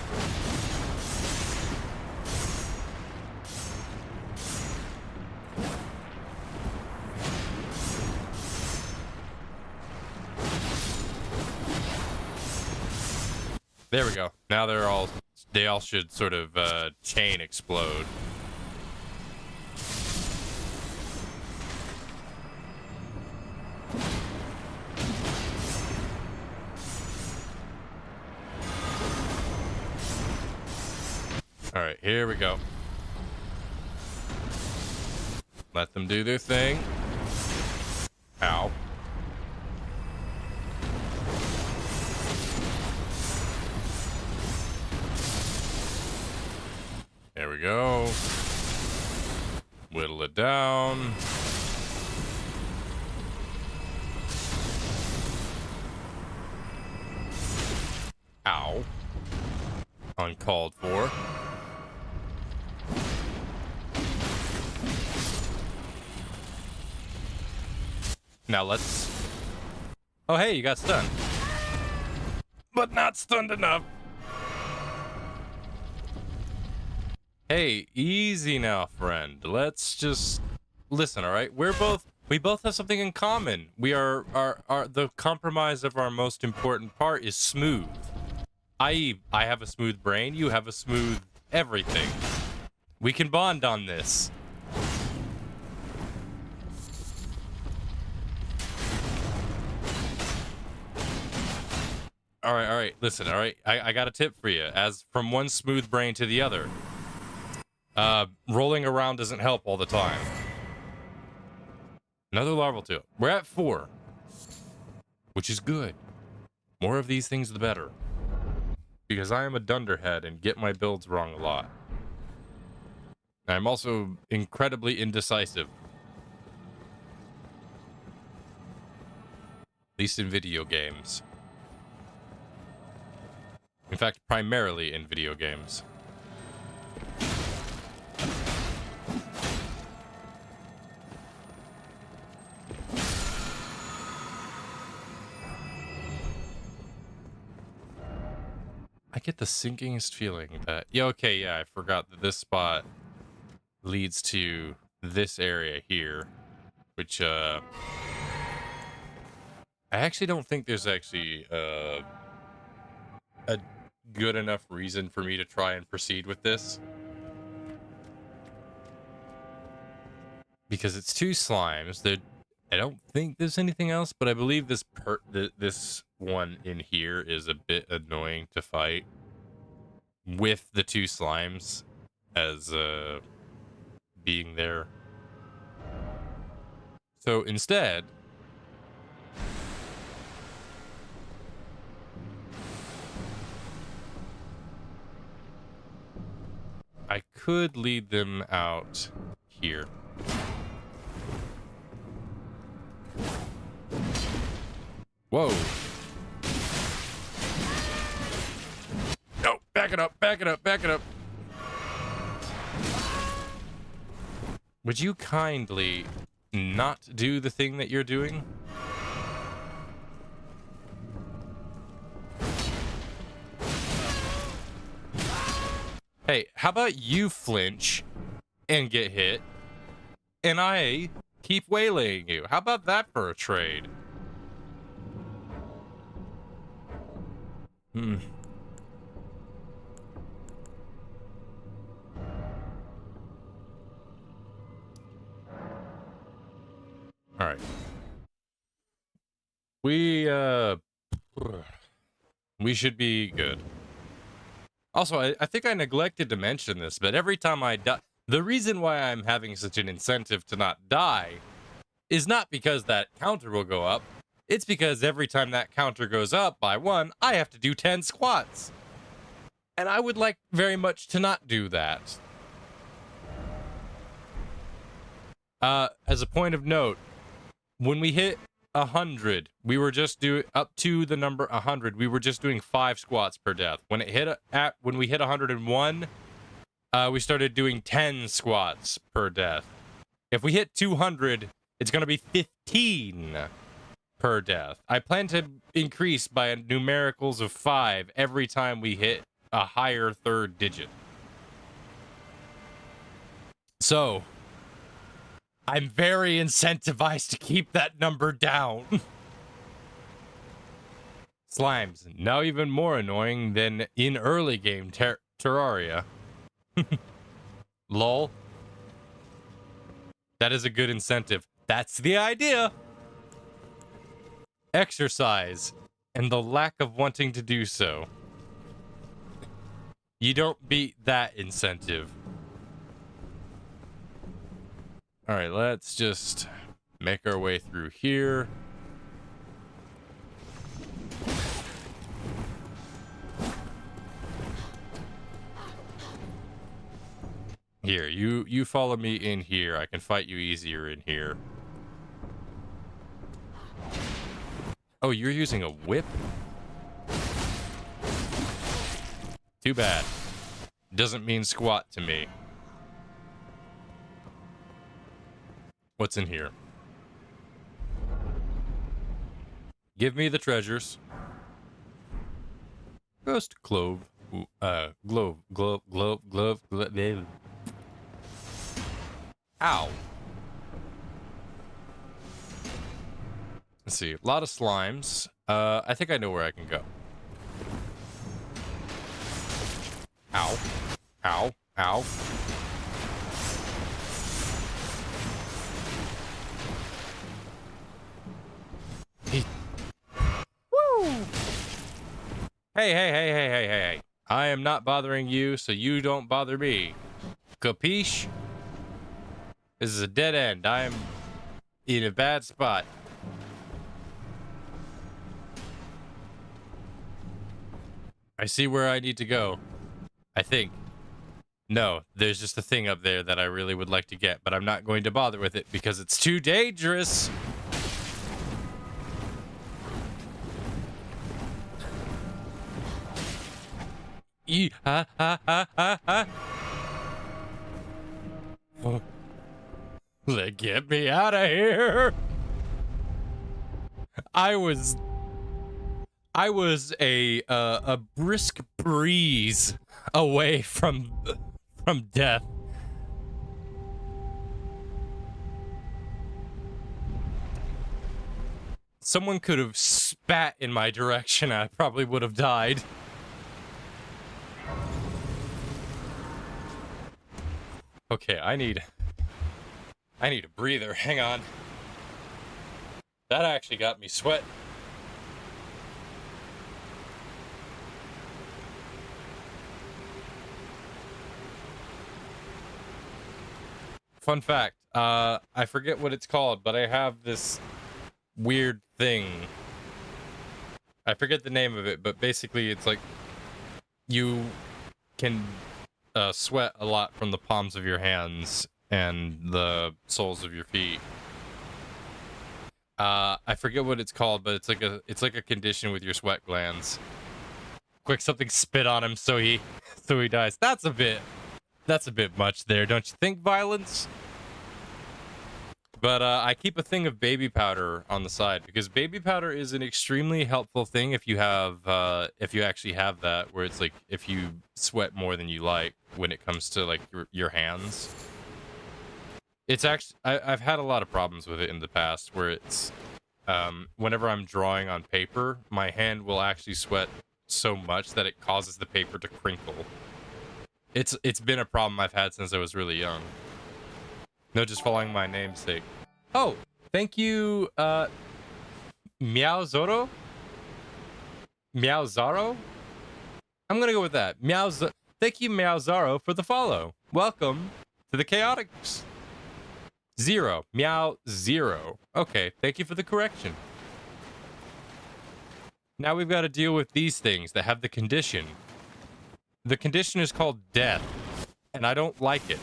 There we go. Now they all should sort of chain explode. All right, here we go. Let them do their thing. Ow. There we go. Whittle it down. Ow. Uncalled for. Now let's... Oh, hey, you got stunned. But not stunned enough. Hey, easy now, friend. Let's just listen, all right? We both have something in common. We are the compromise of our most important part is smooth. I have a smooth brain, you have a smooth everything. We can bond on this. All right, listen, all right? I got a tip for you. As from one smooth brain to the other. Rolling around doesn't help all the time. Another larval too. We're at 4. Which is good. More of these things the better. Because I am a dunderhead and get my builds wrong a lot. I'm also incredibly indecisive. least in video games. In fact, primarily in video games. I get the sinkingest feeling that... Yeah, okay, yeah, I forgot that this spot leads to this area here, which, I actually don't think there's actually, a good enough reason for me to try and proceed with this. Because it's two slimes. I don't think there's anything else, but I believe this one in here is a bit annoying to fight with the two slimes as being there. So instead, I could lead them out here. Whoa. No, back it up, back it up, back it up. Would you kindly not do the thing that you're doing? Hey, how about you flinch and get hit, and I keep waylaying you? How about that for a trade? All right. We should be good. Also, I think I neglected to mention this, but every time I die, the reason why I'm having such an incentive to not die is not because that counter will go up. It's because every time that counter goes up by 1, I have to do 10 squats. And I would like very much to not do that. As a point of note, when we hit 100, we were just doing up to the number 100. We were just doing 5 squats per death. When it hit when we hit 101, we started doing 10 squats per death. If we hit 200, it's going to be 15 per death. I plan to increase by numericals of 5 every time we hit a higher third digit. So, I'm very incentivized to keep that number down. Slimes, now even more annoying than in early game Terraria. Lol. That is a good incentive. That's the idea. Exercise and the lack of wanting to do so. You don't beat that incentive. All right, let's just make our way through here. Here, you follow me in here. I can fight you easier in here. Oh, you're using a whip? Too bad. Doesn't mean squat to me. What's in here? Give me the treasures. Ghost glove. Glove. Ow. Let's see. A lot of slimes. I think I know where I can go. Ow. Ow. Ow. Woo! Hey. I am not bothering you, so you don't bother me. Capiche? This is a dead end. I am in a bad spot. I see where I need to go. I think. No, there's just a thing up there that I really would like to get, but I'm not going to bother with it because it's too dangerous. Oh, get me out of here. I was a brisk breeze away from death. Someone could have spat in my direction, I probably would have died. Okay, I need a breather. Hang on. That actually got me sweating. Fun fact, I forget what it's called, but I have this weird thing. I forget the name of it, but basically it's like you can sweat a lot from the palms of your hands and the soles of your feet. I forget what it's called, but it's like a condition with your sweat glands. Quick, something spit on him so he dies. That's a bit much there, don't you think, Violence? But I keep a thing of baby powder on the side because baby powder is an extremely helpful thing if you have if you actually have that, where it's like if you sweat more than you like when it comes to like your hands. It's actually I've had a lot of problems with it in the past where it's whenever I'm drawing on paper, my hand will actually sweat so much that it causes the paper to crinkle. It's been a problem I've had since I was really young. No, just following my namesake. Oh, thank you, Meow Zoro? Meow Zaro? I'm gonna go with that. Thank you, Meow Zaro, for the follow. Welcome to the Chaotic Zero. Meow Zero. Okay, thank you for the correction. Now we've got to deal with these things that have the condition. The condition is called death, and I don't like it.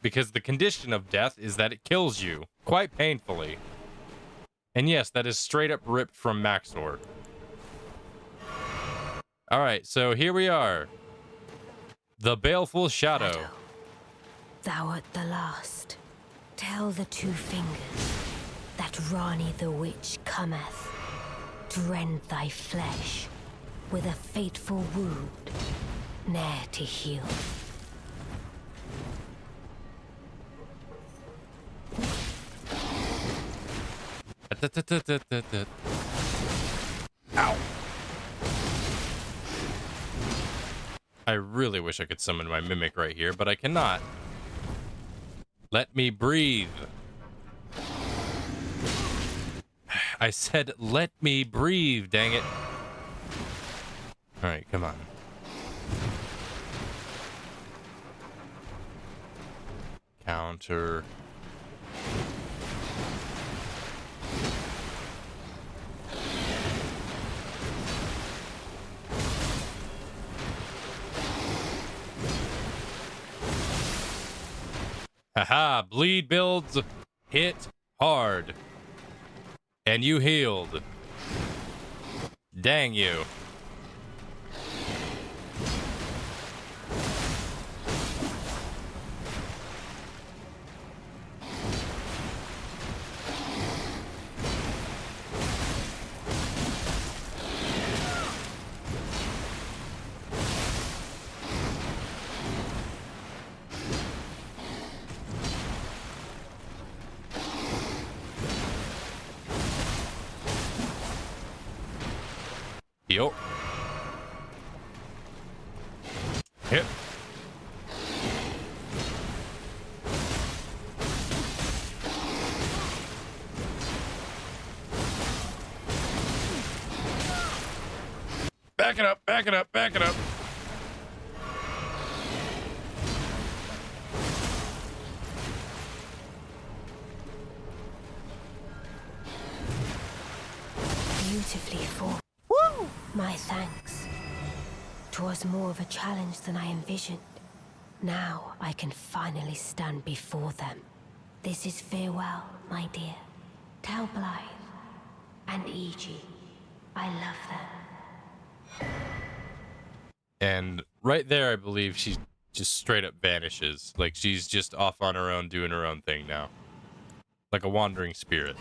Because the condition of death is that it kills you, quite painfully. And yes, that is straight up ripped from Maxor. Alright, so here we are. The Baleful Shadow. Thou art the last. Tell the two fingers that Rani the Witch cometh to rend thy flesh with a fateful wound, ne'er to heal. Ow. I really wish I could summon my mimic right here, but I cannot. Let me breathe. I said, let me breathe, dang it. Alright, come on. Counter. Haha, bleed builds, hit hard. And you healed. Dang you. Yo. Hit. Back it up, back it up, back it up. Beautifully formed. Woo! My thanks. 'Twas more of a challenge than I envisioned. Now I can finally stand before them. This is farewell, my dear. Tell Blythe and Iji I love them. And right there, I believe she just straight up vanishes. Like she's just off on her own, doing her own thing now. Like a wandering spirit.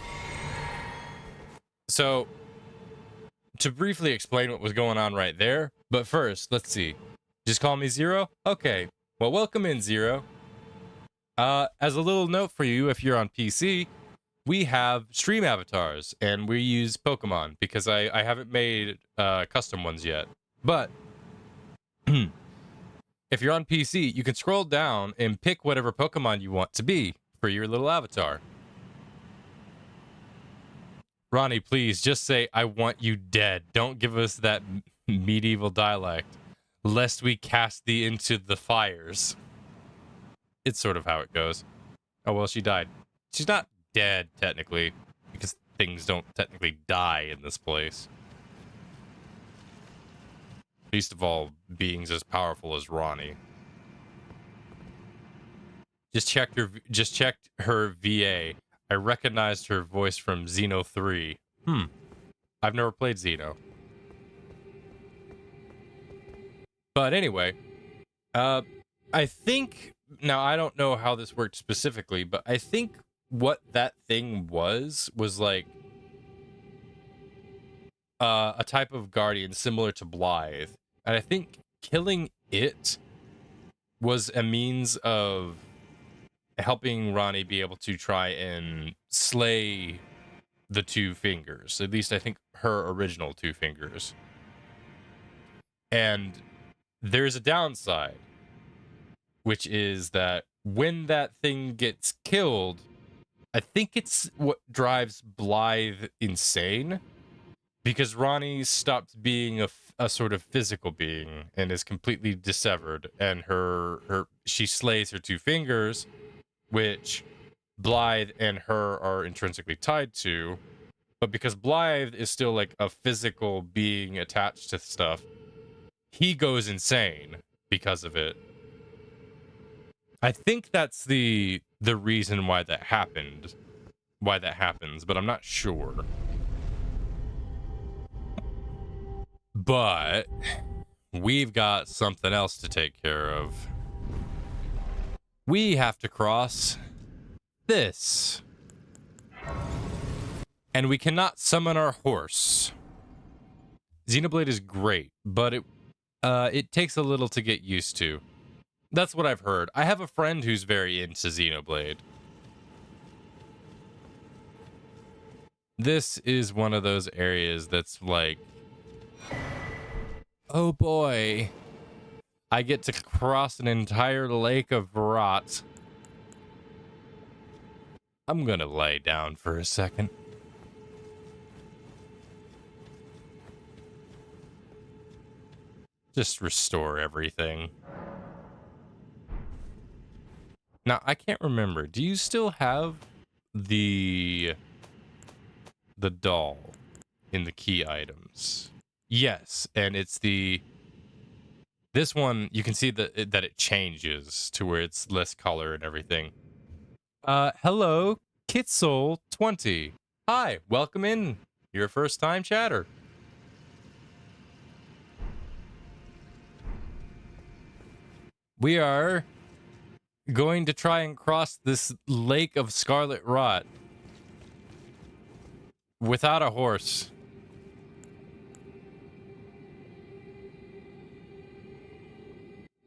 So, to briefly explain what was going on right there, but first, let's see. Just call me Zero? Okay. Well, welcome in, Zero. As a little note for you, if you're on PC, we have stream avatars, and we use Pokemon, because I haven't made custom ones yet. But, if you're on PC, you can scroll down and pick whatever Pokemon you want to be for your little avatar. Ronnie, please just say, I want you dead. Don't give us that medieval dialect, lest we cast thee into the fires. It's sort of how it goes. Oh, well, she died. She's not dead, technically, because things don't technically die in this place. Least of all, beings as powerful as Ronnie. Just checked her VA. I recognized her voice from Xeno 3. I've never played Xeno. But anyway, I think, now I don't know how this worked specifically, but I think what that thing was like a type of guardian similar to Blythe. And I think killing it was a means of helping Ronnie be able to try and slay the two fingers. At least I think her original two fingers. And there's a downside, which is that when that thing gets killed, I think it's what drives Blythe insane, because Ronnie stopped being a sort of physical being and is completely dissevered, and she slays her two fingers, which Blythe and her are intrinsically tied to. But because Blythe is still like a physical being attached to stuff, he goes insane because of it. I think that's the reason why that happens, but I'm not sure. But we've got something else to take care of. We have to cross this. And we cannot summon our horse. Xenoblade is great, but it takes a little to get used to. That's what I've heard. I have a friend who's very into Xenoblade. This is one of those areas that's like, oh boy, I get to cross an entire lake of rot. I'm gonna lay down for a second. Just restore everything. Now, I can't remember. Do you still have the doll in the key items? Yes, and it's this one, you can see that it changes to where it's less color and everything. Hello, Kitsoul20. Hi, welcome in. You're a first-time chatter. We are going to try and cross this lake of scarlet rot without a horse.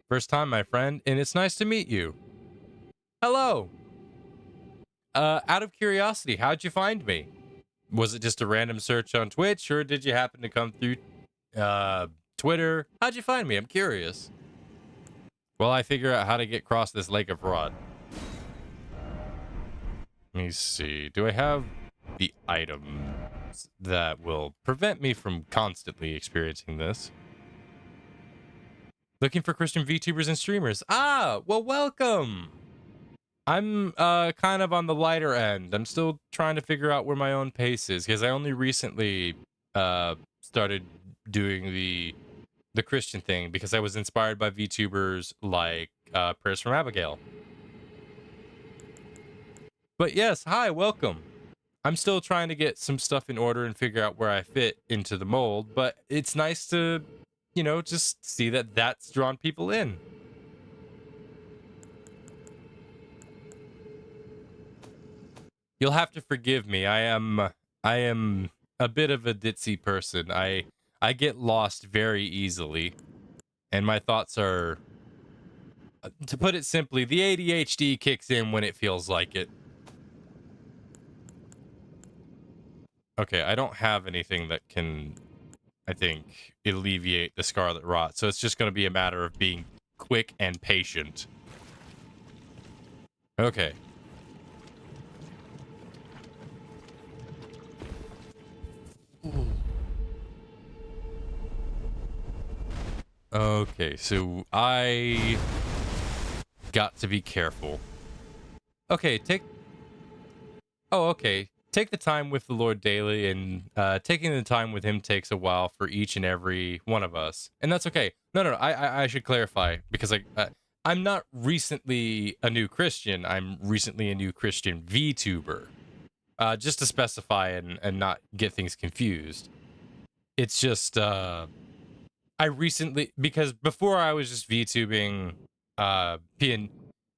First time, my friend, and it's nice to meet you. Hello. Out of curiosity, how'd you find me? Was it just a random search on Twitch, or did you happen to come through Twitter? How'd you find me? I'm curious. Well, I figure out how to get across this lake of rot. Let me see. Do I have the items that will prevent me from constantly experiencing this? Looking for Christian VTubers and streamers. Ah, well, welcome. I'm kind of on the lighter end. I'm still trying to figure out where my own pace is, because I only recently started doing the Christian thing, because I was inspired by VTubers like Prayers from Abigail. But yes, hi, welcome. I'm still trying to get some stuff in order and figure out where I fit into the mold, but it's nice to just see that that's drawn people in. You'll have to forgive me. I am a bit of a ditzy person. I get lost very easily, and my thoughts are, to put it simply, the ADHD kicks in when it feels like it. Okay, I don't have anything that can, I think, alleviate the scarlet rot, so it's just going to be a matter of being quick and patient. Okay. Okay, so I got to be careful. Okay, take the time with the Lord daily, and taking the time with him takes a while for each and every one of us, and that's okay. No, I should clarify, because I'm not recently a new Christian. I'm recently a new Christian VTuber. Just to specify and not get things confused. It's just I recently, because before I was just VTubing, being,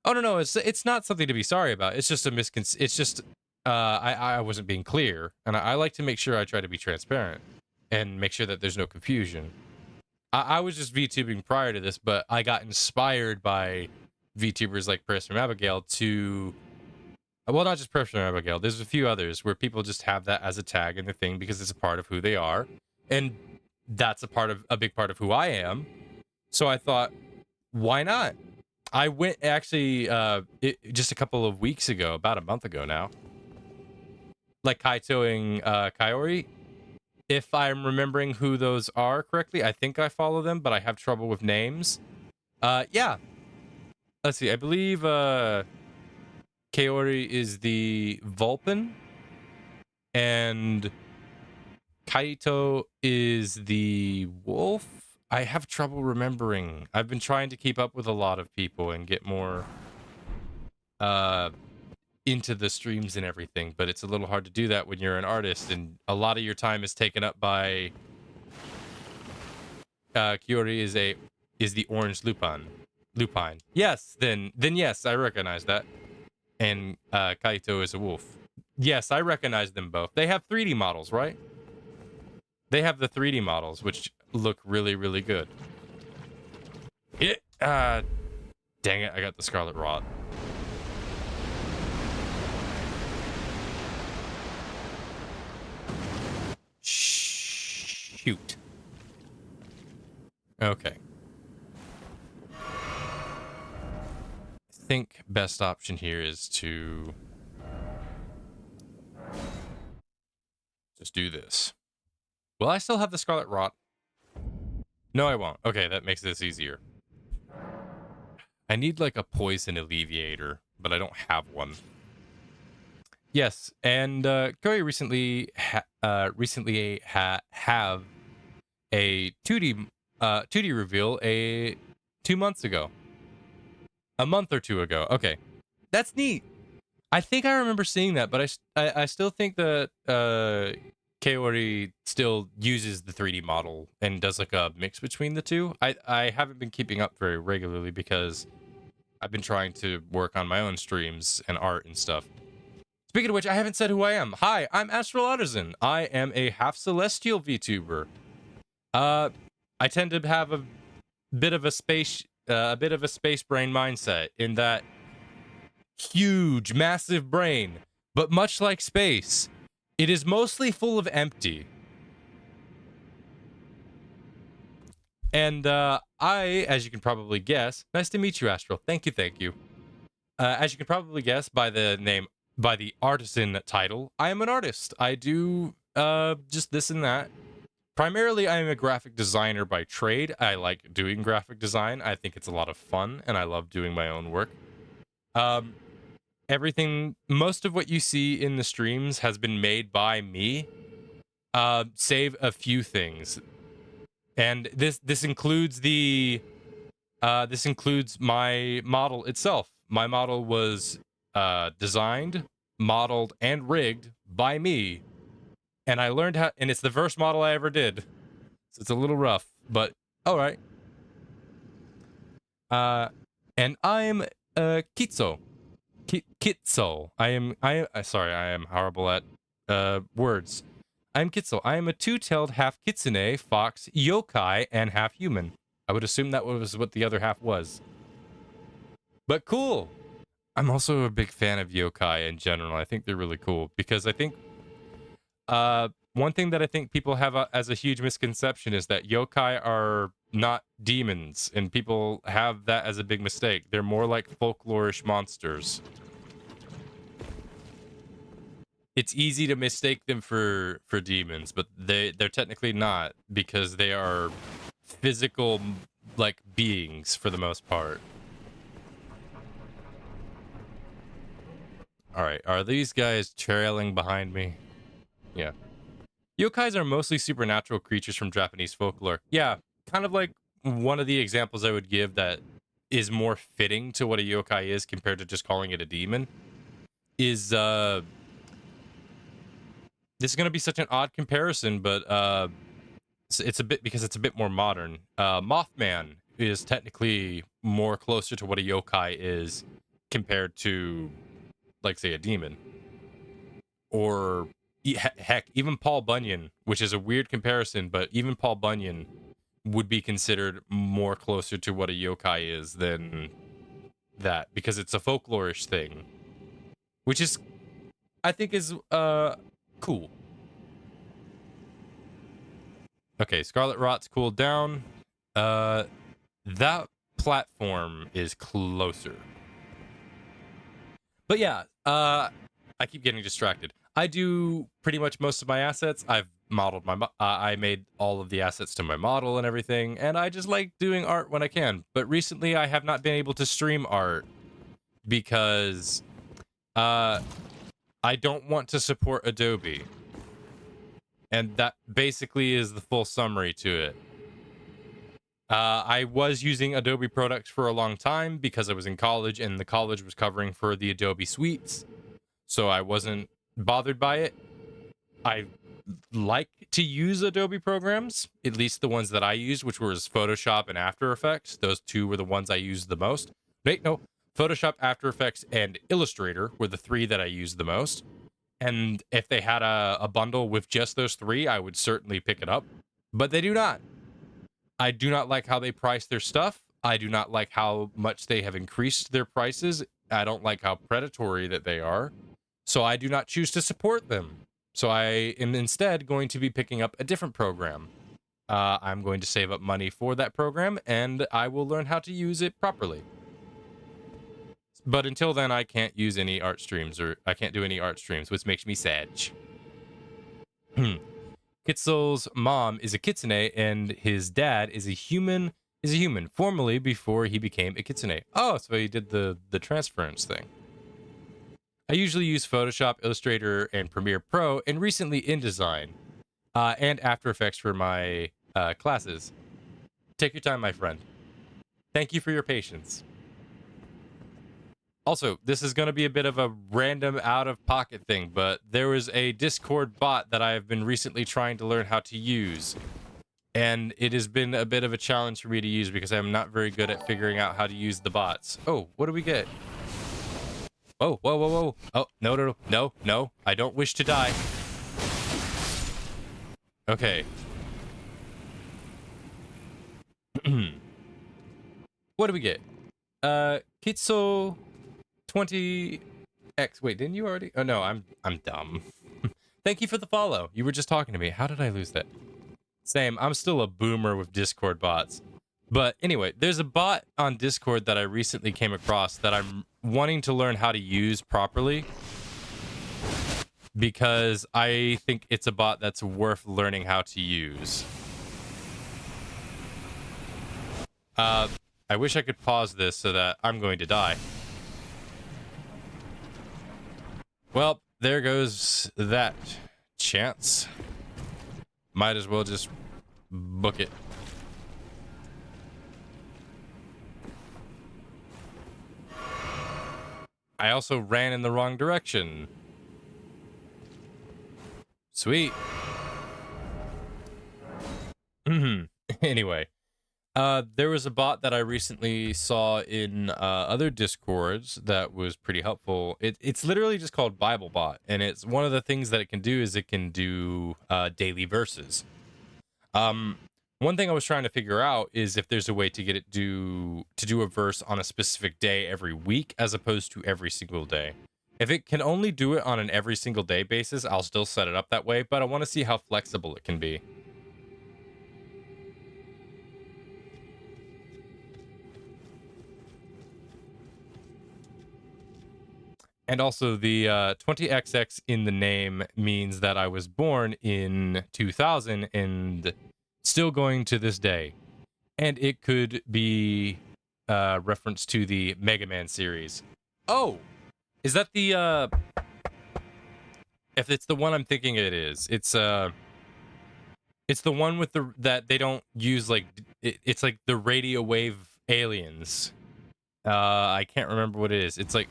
oh no, it's not something to be sorry about. It's just it's just I wasn't being clear, and I like to make sure I try to be transparent and make sure that there's no confusion. I was just VTubing prior to this, but I got inspired by VTubers like Press from Abigail to, well, not just Press from Abigail. There's a few others where people just have that as a tag in the thing because it's a part of who they are, and that's a big part of who I am. So I thought, why not? I went actually just a couple of weeks ago, about a month ago now, like Kaitoing Kaori. If I'm remembering who those are correctly, I think I follow them, but I have trouble with names. Yeah. Let's see. I believe Kaori is the Vulpin, and Kaito is the wolf. I have trouble remembering. I've been trying to keep up with a lot of people and get more into the streams and everything, but it's a little hard to do that when you're an artist, and a lot of your time is taken up by Kiori is the orange lupine. Yes, then yes, I recognize that. And Kaito is a wolf. Yes, I recognize them both. They have 3D models, right? They have the 3D models, which look really, really good. Dang it, I got the scarlet rot. Shoot. Okay. I think best option here is to just do this. Will I still have the scarlet rot? No, I won't. Okay, that makes this easier. I need like a poison alleviator, but I don't have one. Yes, and Curry recently have a 2D reveal 2 months ago. A month or two ago. Okay. That's neat. I think I remember seeing that, but I still think that Kaori still uses the 3D model and does like a mix between the two. I haven't been keeping up very regularly because I've been trying to work on my own streams and art and stuff. Speaking of which, I haven't said who I am. Hi, I'm Astral Artisan. I am a half celestial VTuber. I tend to have a bit of a space brain mindset, in that huge, massive brain, but much like space, it is mostly full of empty. And as you can probably guess, nice to meet you, Astral. Thank you. As you can probably guess by the artisan title, I am an artist. I do just this and that. Primarily, I am a graphic designer by trade. I like doing graphic design. I think it's a lot of fun, and I love doing my own work. Most of what you see in the streams has been made by me, save a few things. And this includes my model itself. My model was designed, modeled, and rigged by me. And I learned how, and it's the first model I ever did. So it's a little rough, but All right. And I'm Kitso. Kitso. Sorry, I am horrible at words. I'm Kitso. I am a two-tailed half kitsune, fox, yokai, and half human. I would assume that was what the other half was. But cool. I'm also a big fan of yokai in general. I think they're really cool because I think one thing that I think people have as a huge misconception is that yokai are not demons, and people have that as a big mistake. They're more like folklorish monsters. It's easy to mistake them for demons, but they're technically not because they are physical like beings for the most part. All right, are these guys trailing behind me? Yeah. Yokais are mostly supernatural creatures from Japanese folklore. Yeah, kind of like one of the examples I would give that is more fitting to what a yokai is compared to just calling it a demon is this is going to be such an odd comparison, but it's a bit because it's a bit more modern. Mothman is technically more closer to what a yokai is compared to, like, say, a demon. Or heck, even Paul Bunyan, which is a weird comparison, but even Paul Bunyan would be considered more closer to what a yokai is than that because it's a folklorish thing, which is, I think, is cool. Okay, Scarlet Rot's cooled down. That platform is closer. But yeah, I keep getting distracted. I do pretty much most of my assets. I've modeled I made all of the assets to my model and everything, and I just like doing art when I can. But recently I have not been able to stream art because I don't want to support Adobe. And that basically is the full summary to it. I was using Adobe products for a long time because I was in college and the college was covering for the Adobe suites. So I wasn't bothered by it. I like to use Adobe programs, at least the ones that I used, which was Photoshop and After Effects. Those two were the ones I used the most. Wait, no, Photoshop, After Effects, and Illustrator were the three that I used the most. And if they had a bundle with just those three, I would certainly pick it up. But they do not. I do not like how they price their stuff. I do not like how much they have increased their prices. I don't like how predatory that they are. So I do not choose to support them. So I am instead going to be picking up a different program. I'm going to save up money for that program, and I will learn how to use it properly. But until then, I can't use any art streams, or I can't do any art streams, which makes me sad. Kitsu's mom is a kitsune, and his dad is a human. Formerly before he became a kitsune. Oh, so he did the transference thing. I usually use Photoshop, Illustrator, and Premiere Pro, and recently InDesign, and After Effects for my classes. Take your time, my friend. Thank you for your patience. Also, this is going to be a bit of a random out-of-pocket thing, but there was a Discord bot that I have been recently trying to learn how to use. And it has been a bit of a challenge for me to use because I'm not very good at figuring out how to use the bots. Oh, what do we get? Oh, whoa, whoa, whoa. Oh, no. I don't wish to die. Okay. What do we get? Kitso 20X. Wait, didn't you already? Oh, no, I'm dumb. Thank you for the follow. You were just talking to me. How did I lose that? Same. I'm still a boomer with Discord bots. But anyway, there's a bot on Discord that I recently came across that I'm wanting to learn how to use properly because I think it's a bot that's worth learning how to use. I wish I could pause this so that I'm going to die. Well, there goes that chance. Might as well just book it. I also ran in the wrong direction. Sweet. Anyway, There was a bot that I recently saw in other discords that was pretty helpful. It's literally just called Bible Bot, and it's one of the things that it can do is it can do daily verses. One thing I was trying to figure out is if there's a way to get it to do a verse on a specific day every week as opposed to every single day. If it can only do it on an every single day basis, I'll still set it up that way, but I want to see how flexible it can be. And also, the 20XX in the name means that I was born in 2000 and still going to this day. And it could be reference to the Mega Man series. Oh, is that the if it's the one I'm thinking it is, it's the one with the that they don't use like it's like the radio wave aliens. I can't remember what it is. It's like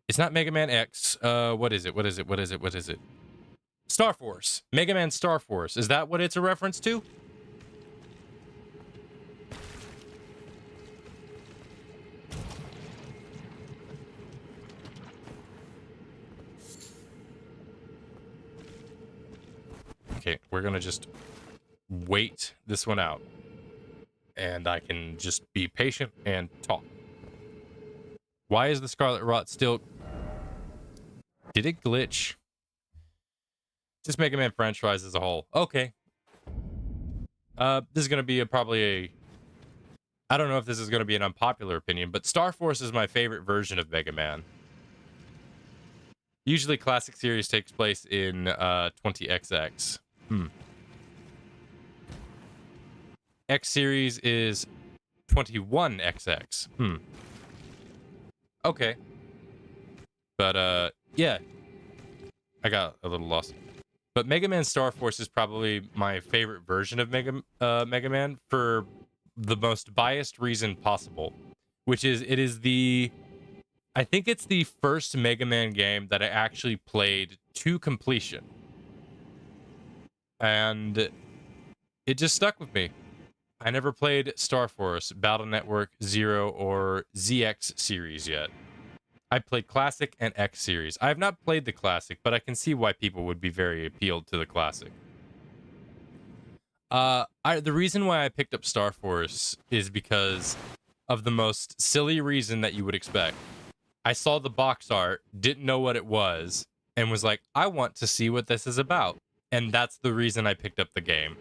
it's not Mega Man X. What is it? What is it? What is it? What is it? Star Force. Mega Man Star Force. Is that what it's a reference to? Okay, we're gonna just wait this one out. And I can just be patient and talk. Why is the Scarlet Rot still... Did it glitch? Just Mega Man franchise as a whole. Okay. This is gonna be probably a... I don't know if this is gonna be an unpopular opinion, but Star Force is my favorite version of Mega Man. Usually Classic Series takes place in 20XX. X Series is 21XX. Okay. But yeah. I got a little lost. But Mega Man Star Force is probably my favorite version of Mega Man for the most biased reason possible, which is it is the I think it's the first Mega Man game that I actually played to completion. And it just stuck with me. I never played Star Force, Battle Network, Zero, or ZX series yet. I played Classic and X series. I have not played the Classic, but I can see why people would be very appealed to the Classic. The reason why I picked up Star Force is because of the most silly reason that you would expect. I saw the box art, didn't know what it was, and was like, I want to see what this is about. And that's the reason I picked up the game.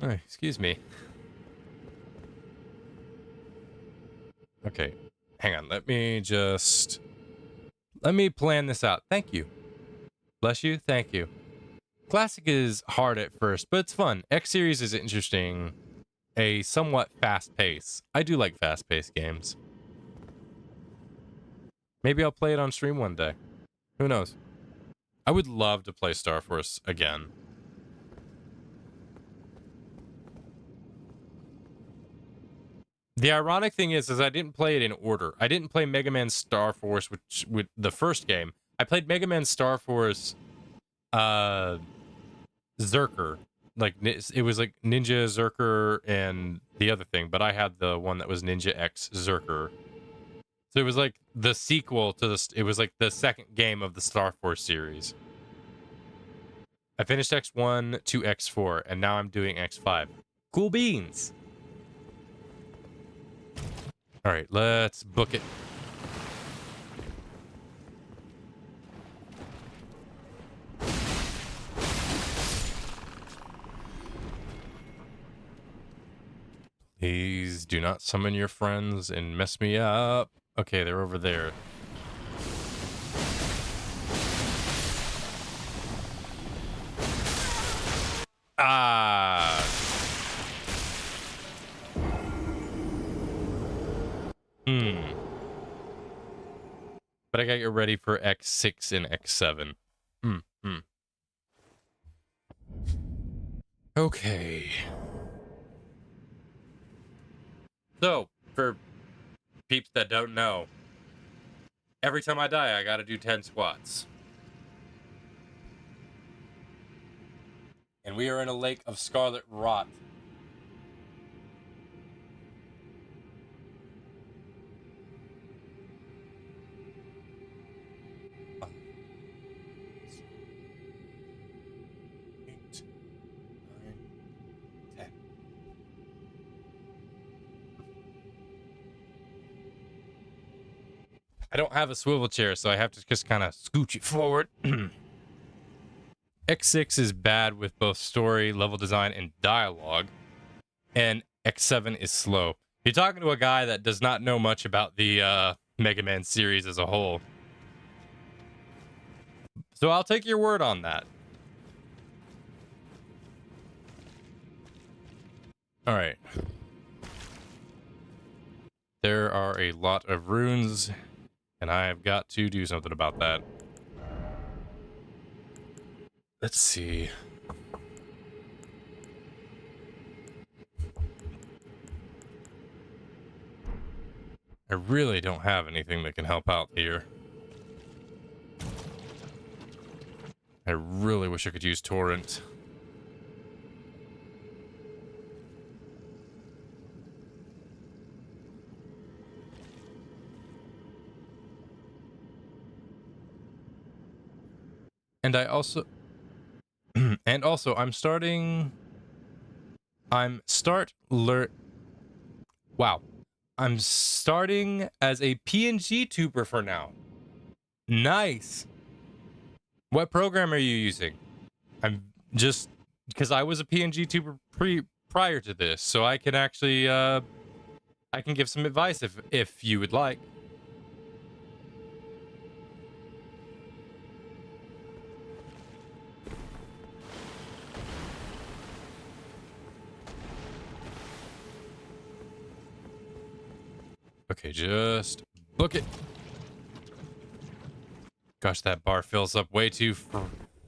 Oh, excuse me. Okay, hang on. Let me plan this out. Thank you. Bless you. Thank you. Classic is hard at first, but it's fun. X series is interesting. A somewhat fast pace. I do like fast paced games. Maybe I'll play it on stream one day. Who knows? I would love to play Star Force again. The ironic thing is I didn't play it in order. I didn't play Mega Man Star Force, which with the first game. I played Mega Man Star Force, Zerker. Like it was like Ninja Zerker and the other thing, but I had the one that was Ninja X Zerker. So it was like the sequel to this. It was like the second game of the Star Force series. I finished X1 to X4, and now I'm doing X5. Cool beans. All right, let's book it. Please do not summon your friends and mess me up. Okay, they're over there. Ah. But I gotta get ready for X6 and X7. Okay. So, for peeps that don't know, every time I die, I gotta do 10 squats. And we are in a lake of scarlet rot. Eight, 9, 10. I don't have a swivel chair, so I have to just kind of scooch it forward. X6 is bad with both story, level design, and dialogue, and X7 is slow. You're talking to a guy that does not know much about the Mega Man series as a whole. So I'll take your word on that. All right. There are a lot of runes, and I've got to do something about that. Let's see. I really don't have anything that can help out here. I really wish I could use Torrent. And I also... and also, I'm start wow. I'm starting as a PNG tuber for now. Nice. What program are you using? I'm just because I was a PNG tuber prior to this, so I can actually I can give some advice if you would like. Okay, just book it. Gosh, that bar fills up way too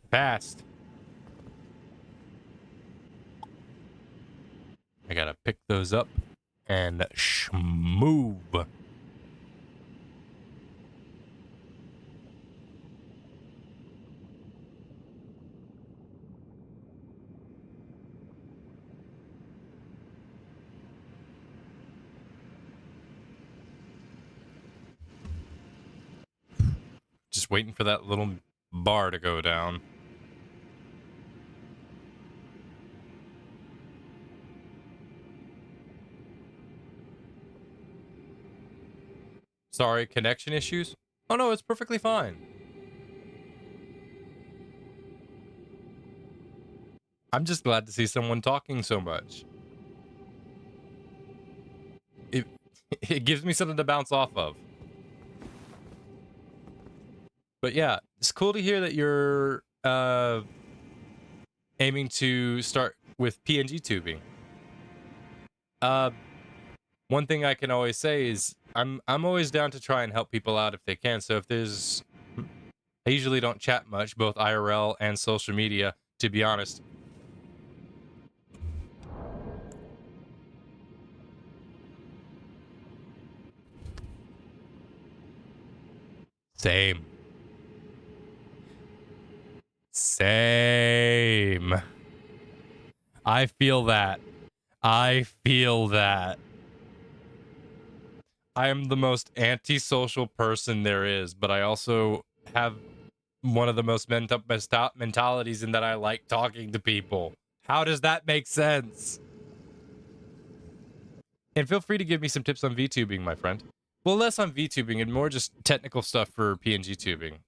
fast. I gotta pick those up and move. Just waiting for that little bar to go down. Sorry, connection issues? Oh no, it's perfectly fine. I'm just glad to see someone talking so much. It it gives me something to bounce off of. But yeah, it's cool to hear that you're aiming to start with PNG tubing. One thing I can always say is I'm always down to try and help people out if they can. So if there's I usually don't chat much, both IRL and social media, to be honest. Same. Same. I feel that. I feel that. I am the most antisocial person there is, but I also have one of the most mentalities in that I like talking to people. How does that make sense? And feel free to give me some tips on VTubing, my friend. Well, less on VTubing and more just technical stuff for PNG tubing.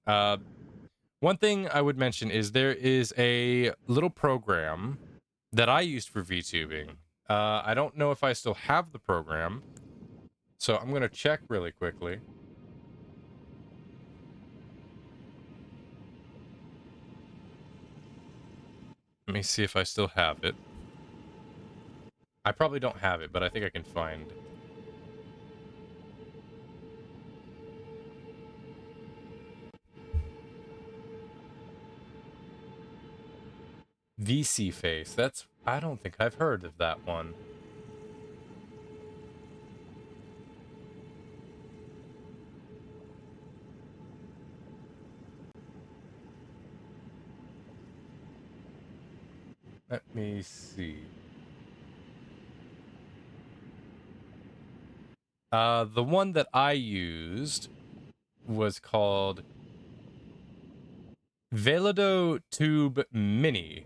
One thing I would mention is there is a little program that I used for VTubing. I don't know if I still have the program, so I'm going to check really quickly. Let me see if I still have it. I probably don't have it, but I think I can find. VC Face. I don't think I've heard of that one. Let me see. The one that I used was called Velado Tube Mini.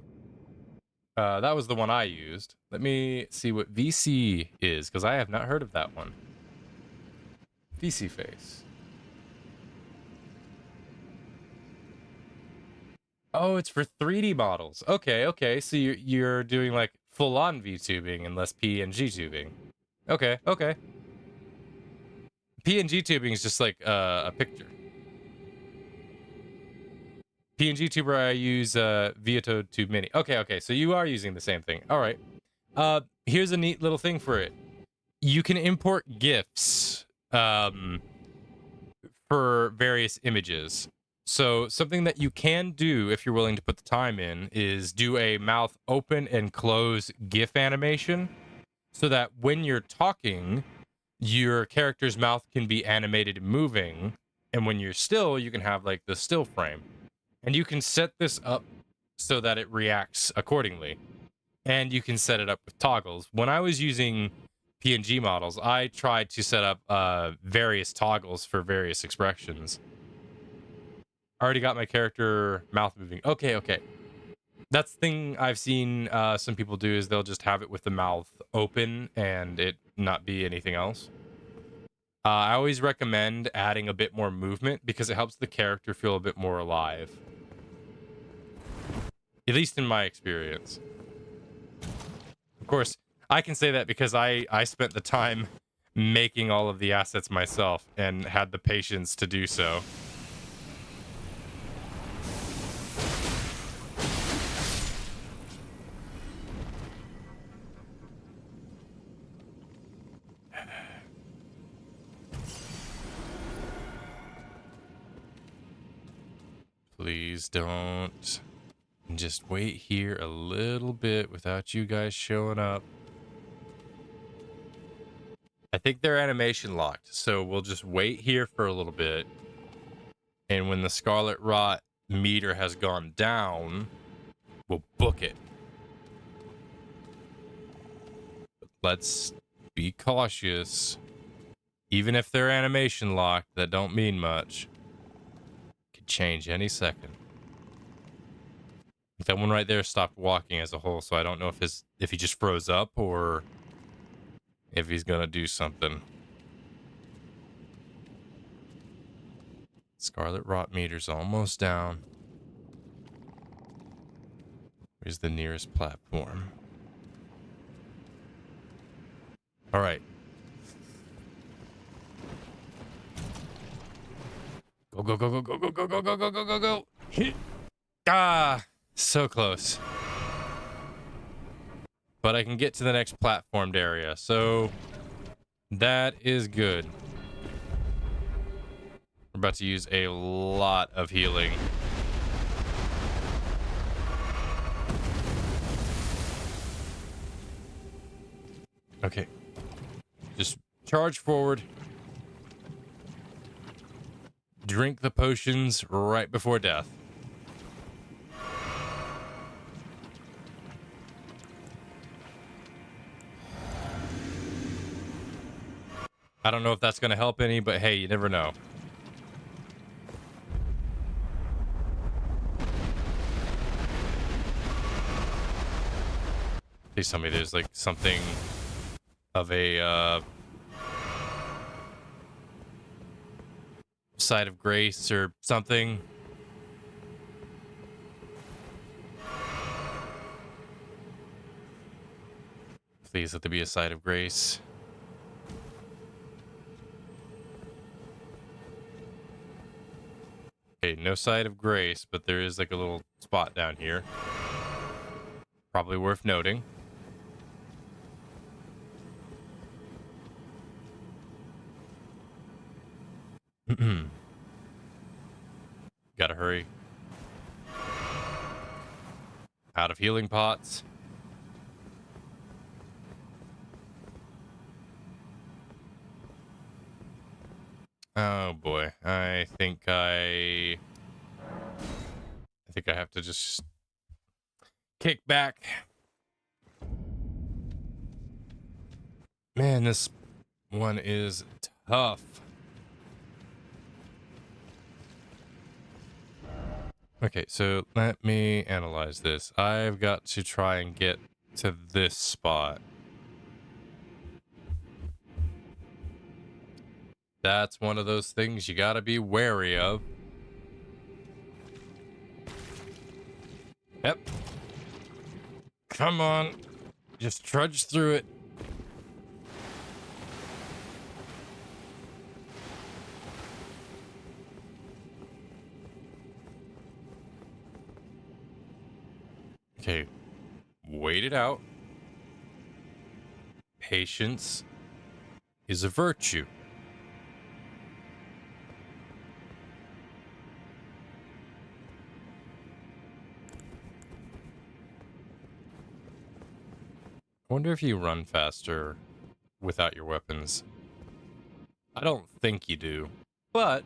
That was the one I used. Let me see what VC is, because I have not heard of that one. VC face. Oh, it's for 3D models. Okay. So you're doing like full-on V-tubing and less PNG tubing. Okay. PNG tubing is just like a picture. PNG tuber I use Viato Tube Mini. Okay. So you are using the same thing. All right. Here's a neat little thing for it. You can import GIFs for various images. So something that you can do if you're willing to put the time in is do a mouth open and close GIF animation so that when you're talking, your character's mouth can be animated and moving. And when you're still, you can have like the still frame. And you can set this up so that it reacts accordingly. And you can set it up with toggles. When I was using PNG models, I tried to set up various toggles for various expressions. I already got my character mouth moving. Okay. That's the thing I've seen some people do is they'll just have it with the mouth open and it not be anything else. I always recommend adding a bit more movement because it helps the character feel a bit more alive. At least in my experience. Of course, I can say that because I spent the time making all of the assets myself and had the patience to do so. Please don't. Just wait here a little bit without you guys showing up. I think they're animation locked, so we'll just wait here for a little bit. And when the Scarlet Rot meter has gone down, we'll book it. But let's be cautious. Even if they're animation locked, that don't mean much. Could change any second. That one right there stopped walking as a whole, so I don't know if he just froze up or if he's gonna do something. Scarlet Rot meter's almost down. Where's the nearest platform? All right. Go. Ah, so close. But I can get to the next platformed area, so that is good. We're about to use a lot of healing. Okay. Just charge forward. Drink the potions right before death. I don't know if that's going to help any, but hey, you never know. Please tell me there's like something of a side of grace or something. Please let there be a side of grace. Okay, no side of grace, but there is like a little spot down here. Probably worth noting. Gotta hurry. Out of healing pots. Oh boy, I think I have to just kick back Man, this one is tough. Okay, so let me analyze this. I've got to try and get to this spot. That's one of those things you gotta be wary of. Yep. Come on. Just trudge through it. Okay. Wait it out. Patience is a virtue. I wonder if you run faster without your weapons. I don't think you do, but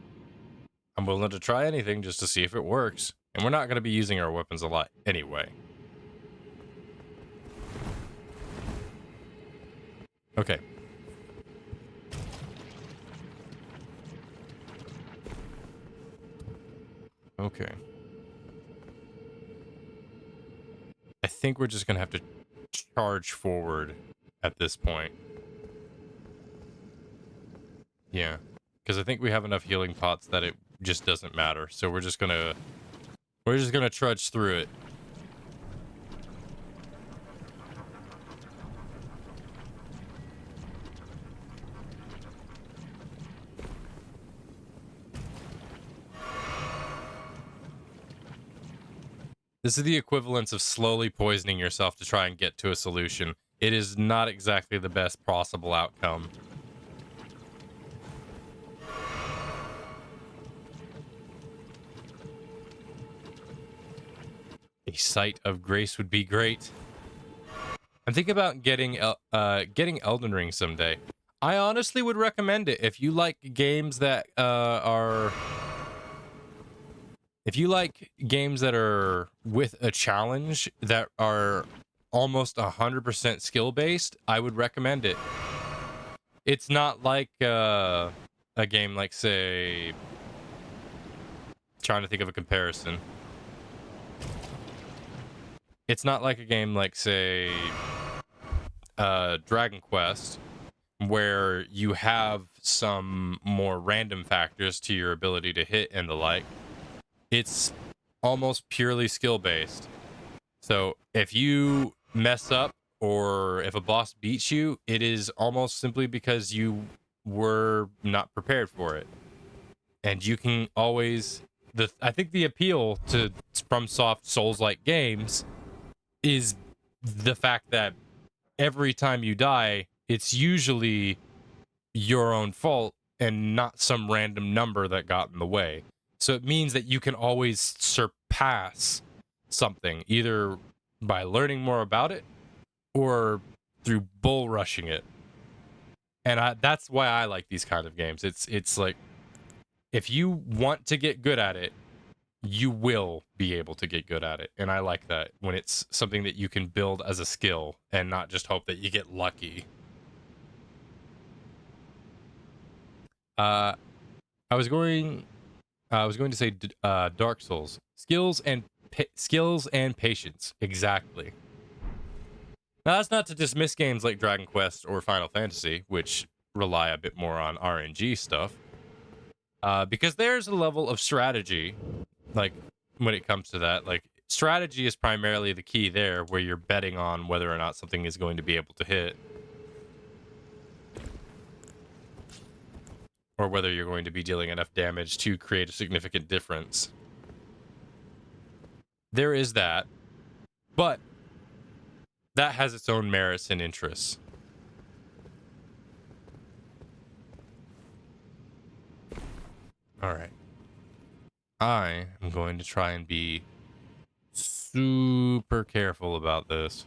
I'm willing to try anything just to see if it works. And we're not going to be using our weapons a lot anyway. Okay. Okay. I think we're just going to have to charge forward at this point. Yeah. Because I think we have enough healing pots that it just doesn't matter. So we're just going to trudge through it. This is the equivalence of slowly poisoning yourself to try and get to a solution. It is not exactly the best possible outcome. A sight of grace would be great. I'm thinking about getting Elden Ring someday. I honestly would recommend it if you like games that if you like games that are with a challenge that are almost 100% skill based. I would recommend it. It's not like a game like, say, trying to think of a comparison. It's not like a game like, say, Dragon Quest, where you have some more random factors to your ability to hit and the like. It's almost purely skill based. So if you mess up or if a boss beats you, it is almost simply because you were not prepared for it. And you can always I think the appeal to FromSoft Souls-like games is the fact that every time you die, it's usually your own fault and not some random number that got in the way. So it means that you can always surpass something, either by learning more about it or through bull rushing it. And that's why I like these kind of games. It's like, if you want to get good at it, you will be able to get good at it. And I like that when it's something that you can build as a skill and not just hope that you get lucky. I was going to say Dark Souls. Skills and patience. Exactly. Now, that's not to dismiss games like Dragon Quest or Final Fantasy, which rely a bit more on RNG stuff. Because there's a level of strategy, like, when it comes to that. Like, strategy is primarily the key there, where you're betting on whether or not something is going to be able to hit. Or whether you're going to be dealing enough damage to create a significant difference. There is that. But that has its own merits and interests. All right. I am going to try and be super careful about this.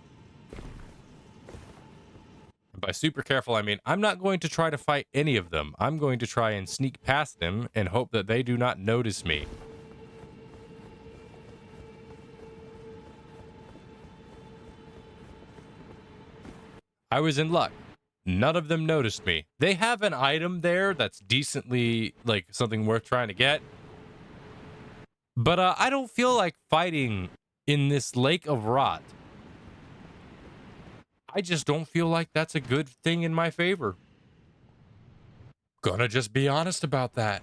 And by super careful, I mean I'm not going to try to fight any of them. I'm going to try and sneak past them and hope that they do not notice me. I was in luck. None of them noticed me. They have an item there that's decently, like, something worth trying to get. But I don't feel like fighting in this lake of rot. I just don't feel like that's a good thing in my favor. Gonna just be honest about that.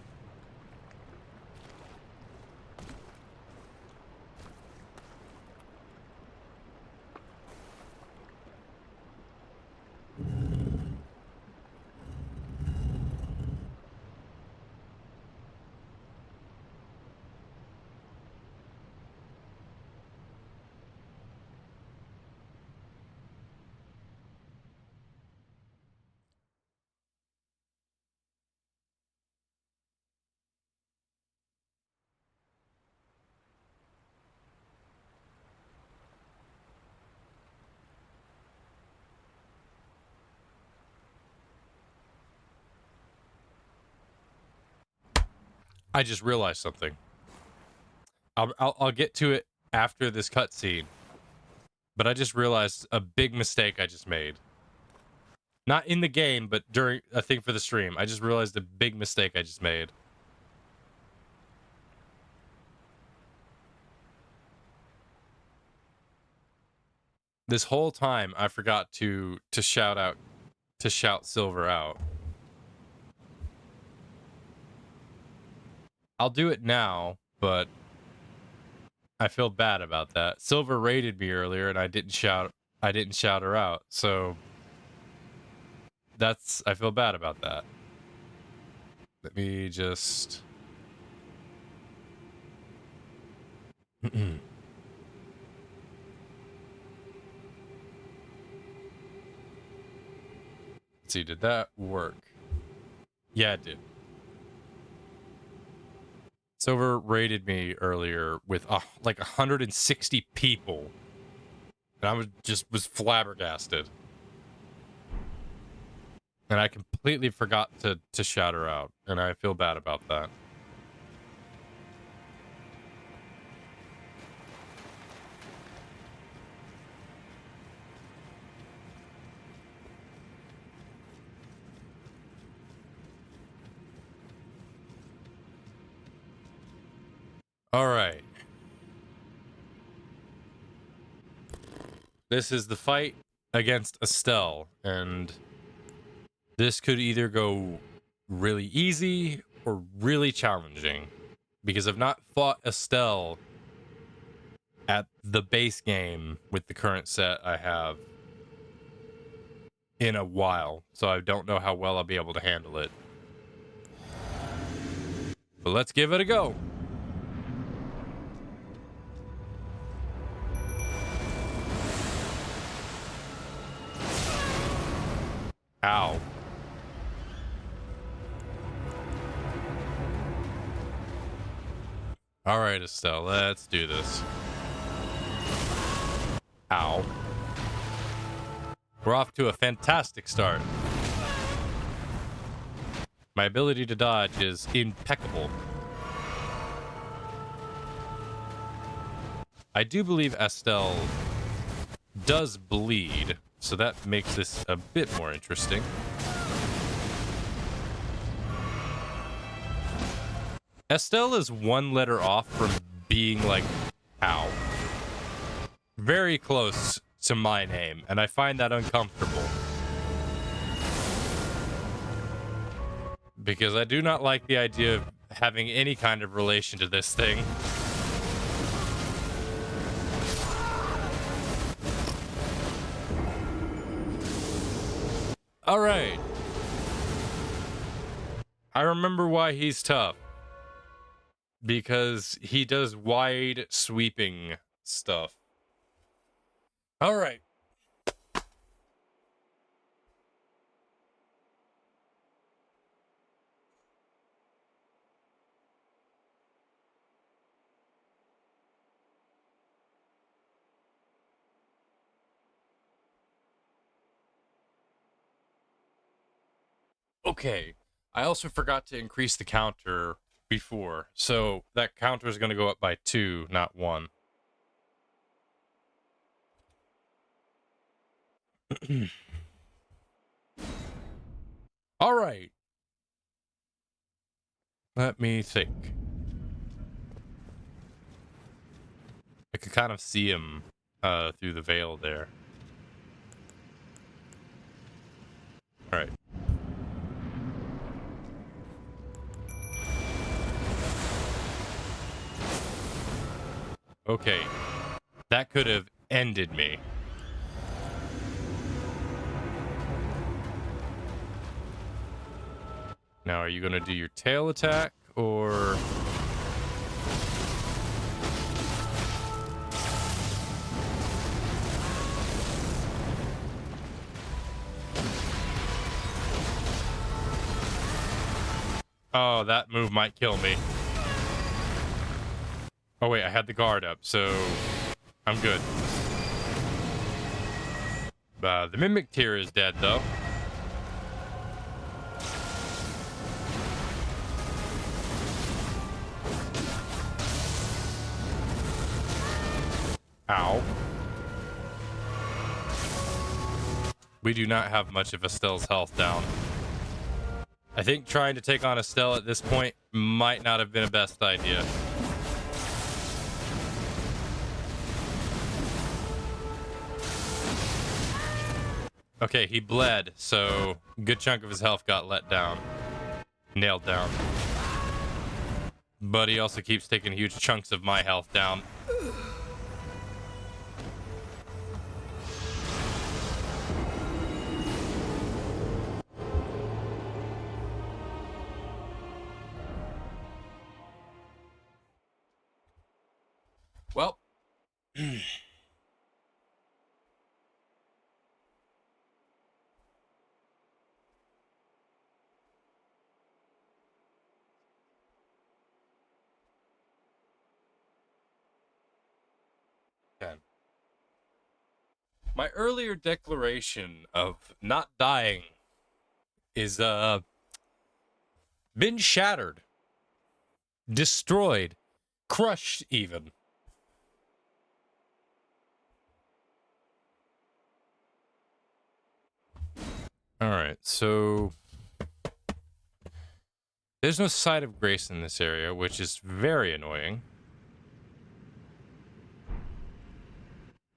I just realized something. I'll get to it after this cutscene. But I just realized a big mistake I just made. Not in the game, but during a thing for the stream. I just realized a big mistake I just made. This whole time I forgot to shout Silver out. I'll do it now, but I feel bad about that. Silver raided me earlier and I didn't shout her out. So I feel bad about that. Let me just Let's see, did that work? Yeah, it did. Silver raided me earlier with like 160 people. And I was flabbergasted. And I completely forgot to shout her out. And I feel bad about that. All right. This is the fight against Astel, and this could either go really easy or really challenging, because I've not fought Astel at the base game with the current set I have in a while, so I don't know how well I'll be able to handle it. But let's give it a go. Ow. All right, Estelle, let's do this. Ow. We're off to a fantastic start. My ability to dodge is impeccable. I do believe Astel does bleed, so that makes this a bit more interesting. Astel is one letter off from being like, ow. Very close to my name, and I find that uncomfortable. Because I do not like the idea of having any kind of relation to this thing. Alright. I remember why he's tough. Because he does wide sweeping stuff. Alright. Okay. I also forgot to increase the counter before, so that counter is going to go up by 2, not 1. All right. Let me think. I could kind of see him through the veil there. All right. Okay. That could have ended me. Now, are you going to do your tail attack or... Oh, that move might kill me. Oh, wait, I had the guard up, so I'm good. The Mimic Tier is dead, though. Ow. We do not have much of Astel's health down. I think trying to take on Astel at this point might not have been a best idea. Okay, he bled, so a good chunk of his health got let down. Nailed down. But he also keeps taking huge chunks of my health down. Well. My earlier declaration of not dying is been shattered, destroyed, crushed even. All right, so there's no site of grace in this area, which is very annoying.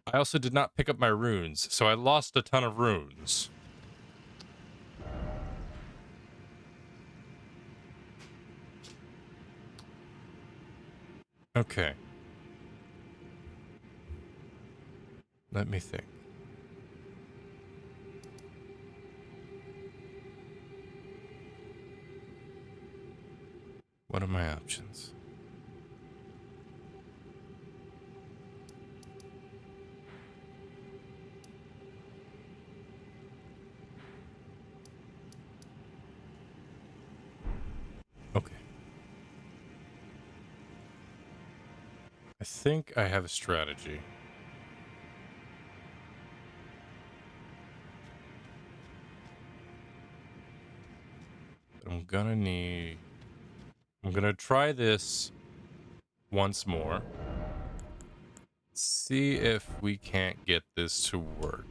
I also did not pick up my runes, so I lost a ton of runes. Okay. Let me think. What are my options? Okay. I think I have a strategy. I'm gonna try this once more. See if we can't get this to work.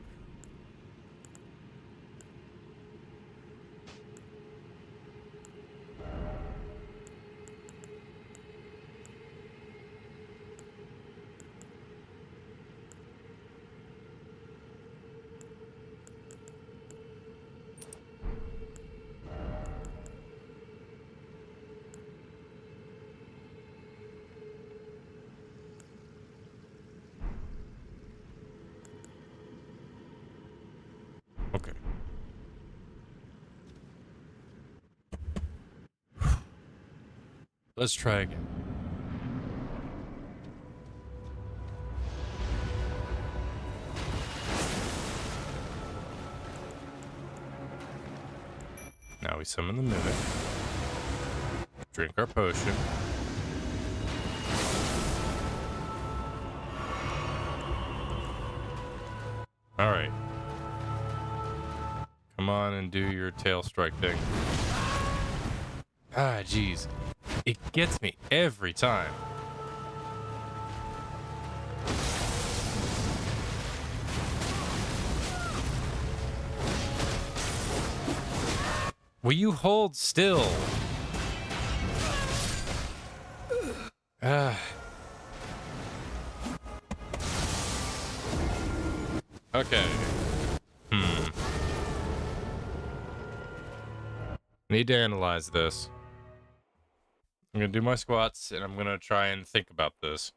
Okay. Let's try again. Now we summon the Mimic. Drink our potion. Alright. Come on and do your tail strike thing. Ah, jeez. It gets me every time. Will you hold still? Okay. Need to analyze this. I'm gonna do my squats, and I'm gonna try and think about this.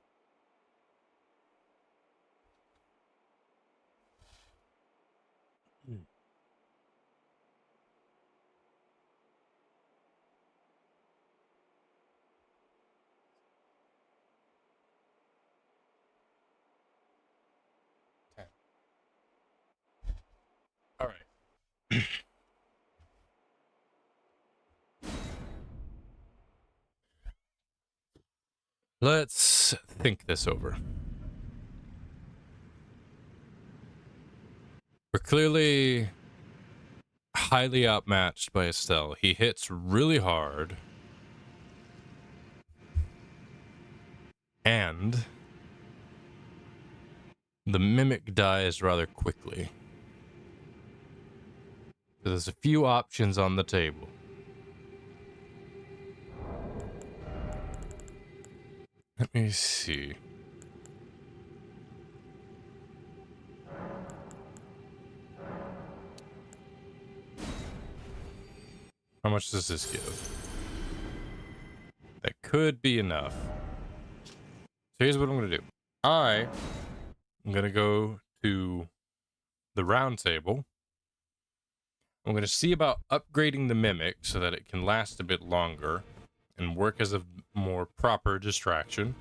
All right. Let's think this over. We're clearly highly outmatched by Astel. He hits really hard. And the mimic dies rather quickly. So there's a few options on the table. Let me see. How much does this give? That could be enough. So here's what I'm going to do. I'm going to go to the round table. I'm going to see about upgrading the mimic so that it can last a bit longer and work as a more proper distraction.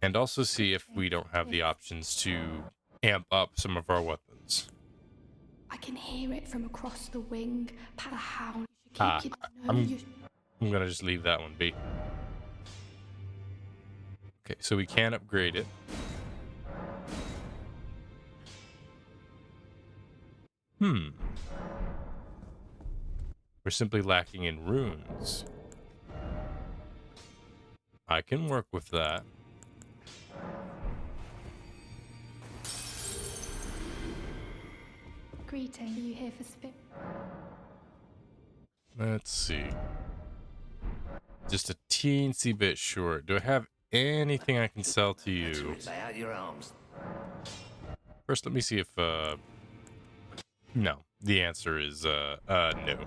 And also see if we don't have the options to amp up some of our weapons. I can hear it from across the wing. Pat a hound. I'm gonna just leave that one be. Okay, so we can upgrade it. We're simply lacking in runes. I can work with that. Greeting. Are you here for spit? Let's see. Just a teensy bit short. Do I have anything I can sell to you? Lay out your arms. First, let me see if, no. The answer is, no.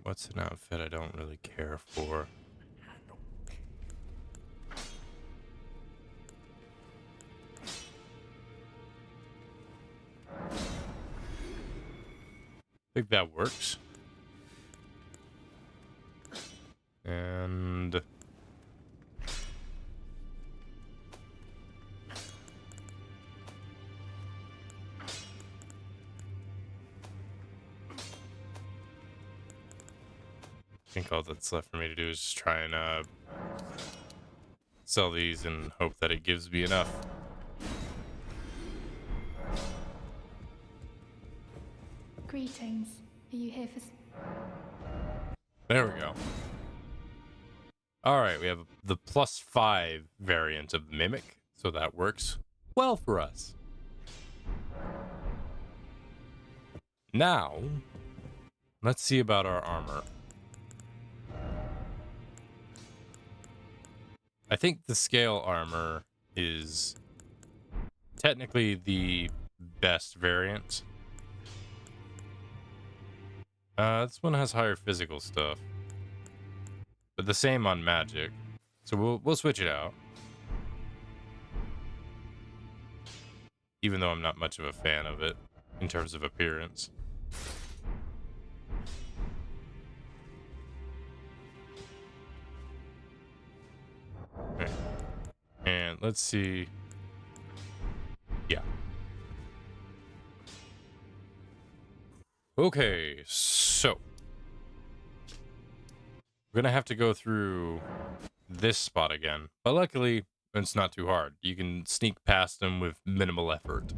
What's an outfit I don't really care for? I think that works. And I think all that's left for me to do is just try and sell these and hope that it gives me enough. Greetings. Are you here for? There we go. All right, we have the +5 variant of Mimic, so that works well for us. Now, let's see about our armor. I think the scale armor is technically the best variant. This one has higher physical stuff, but the same on magic. So we'll switch it out. Even though I'm not much of a fan of it in terms of appearance. Okay. And let's see. Yeah. Okay, so we're gonna have to go through this spot again, but luckily it's not too hard. You can sneak past them with minimal effort.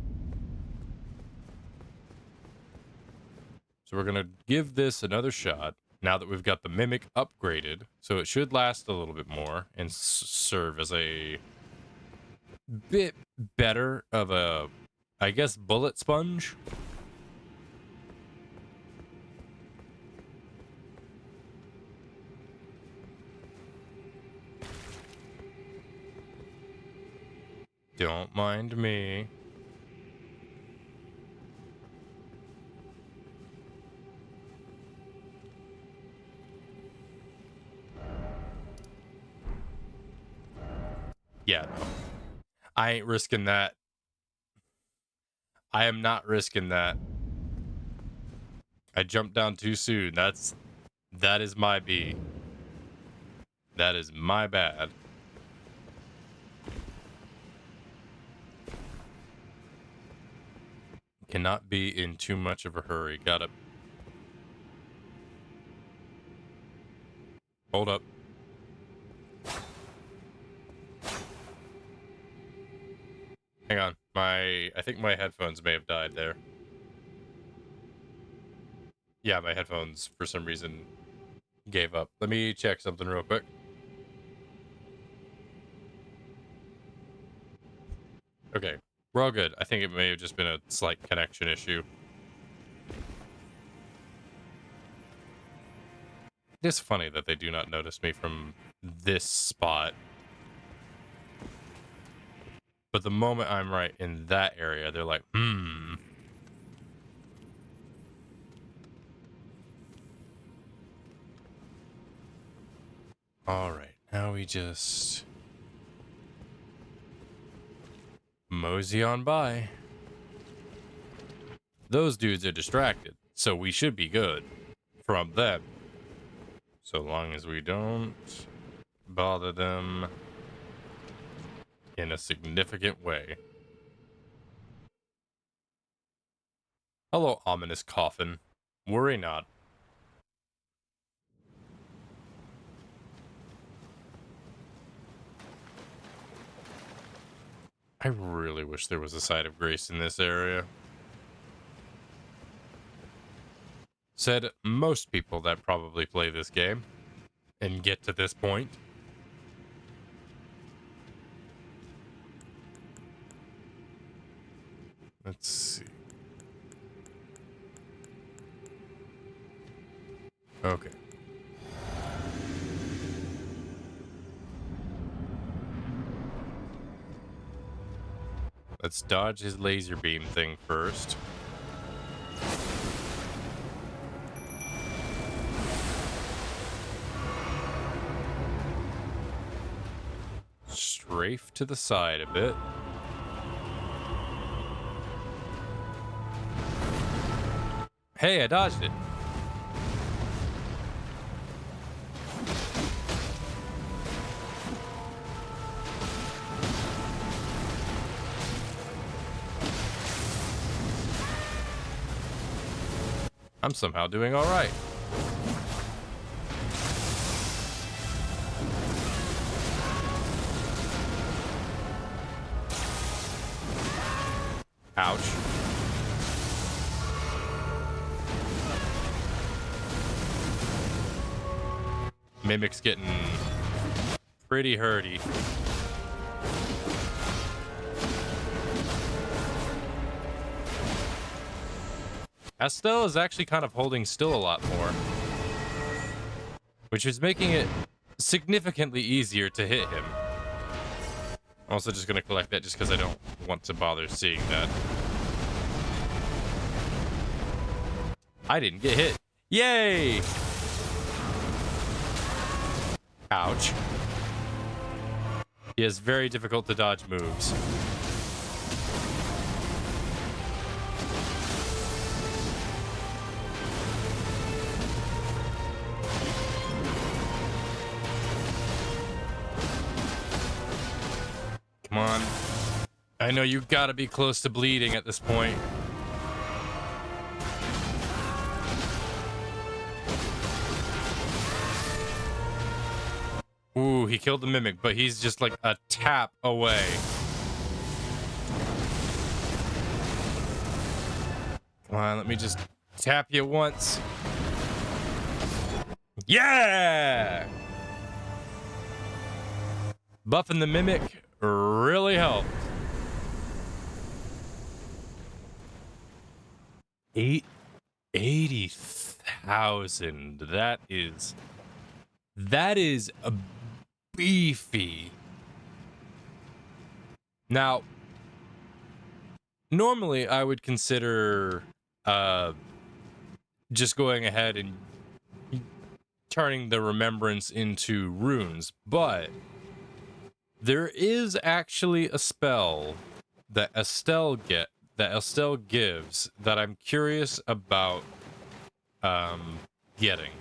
So we're gonna give this another shot now that we've got the mimic upgraded, so it should last a little bit more and serve as a bit better of a, I guess, bullet sponge. Don't mind me. Yeah, no. I ain't risking that. I am not risking that. I jumped down too soon. That is my B. That is my bad. Cannot be in too much of a hurry. Gotta hold up. Hang on. I think my headphones may have died there. Yeah, my headphones for some reason gave up. Let me check something real quick. Okay, we're all good. I think it may have just been a slight connection issue. It's funny that they do not notice me from this spot. But the moment I'm right in that area, they're like, All right, now we just mosey on by. Those dudes are distracted, so we should be good from them. So long as we don't bother them in a significant way. Hello, ominous coffin. Worry not. I really wish there was a side of grace in this area. Said most people that probably play this game and get to this point. Let's see. Okay. Let's dodge his laser beam thing first. Strafe to the side a bit. Hey, I dodged it. I'm somehow doing all right. Ouch. Mimic's getting pretty hurty. Astel is actually kind of holding still a lot more, which is making it significantly easier to hit him. I'm also just gonna collect that just because I don't want to bother seeing that. I didn't get hit. Yay! Ouch. He has very difficult to dodge moves. Come on. I know you gotta be close to bleeding at this point. Ooh, he killed the mimic, but he's just like a tap away. Come on, let me just tap you once. Yeah! Buffing the mimic really helped. 80,000. That is a beefy. Now, normally I would consider just going ahead and turning the remembrance into runes, but there is actually a spell that Astel gives that I'm curious about getting.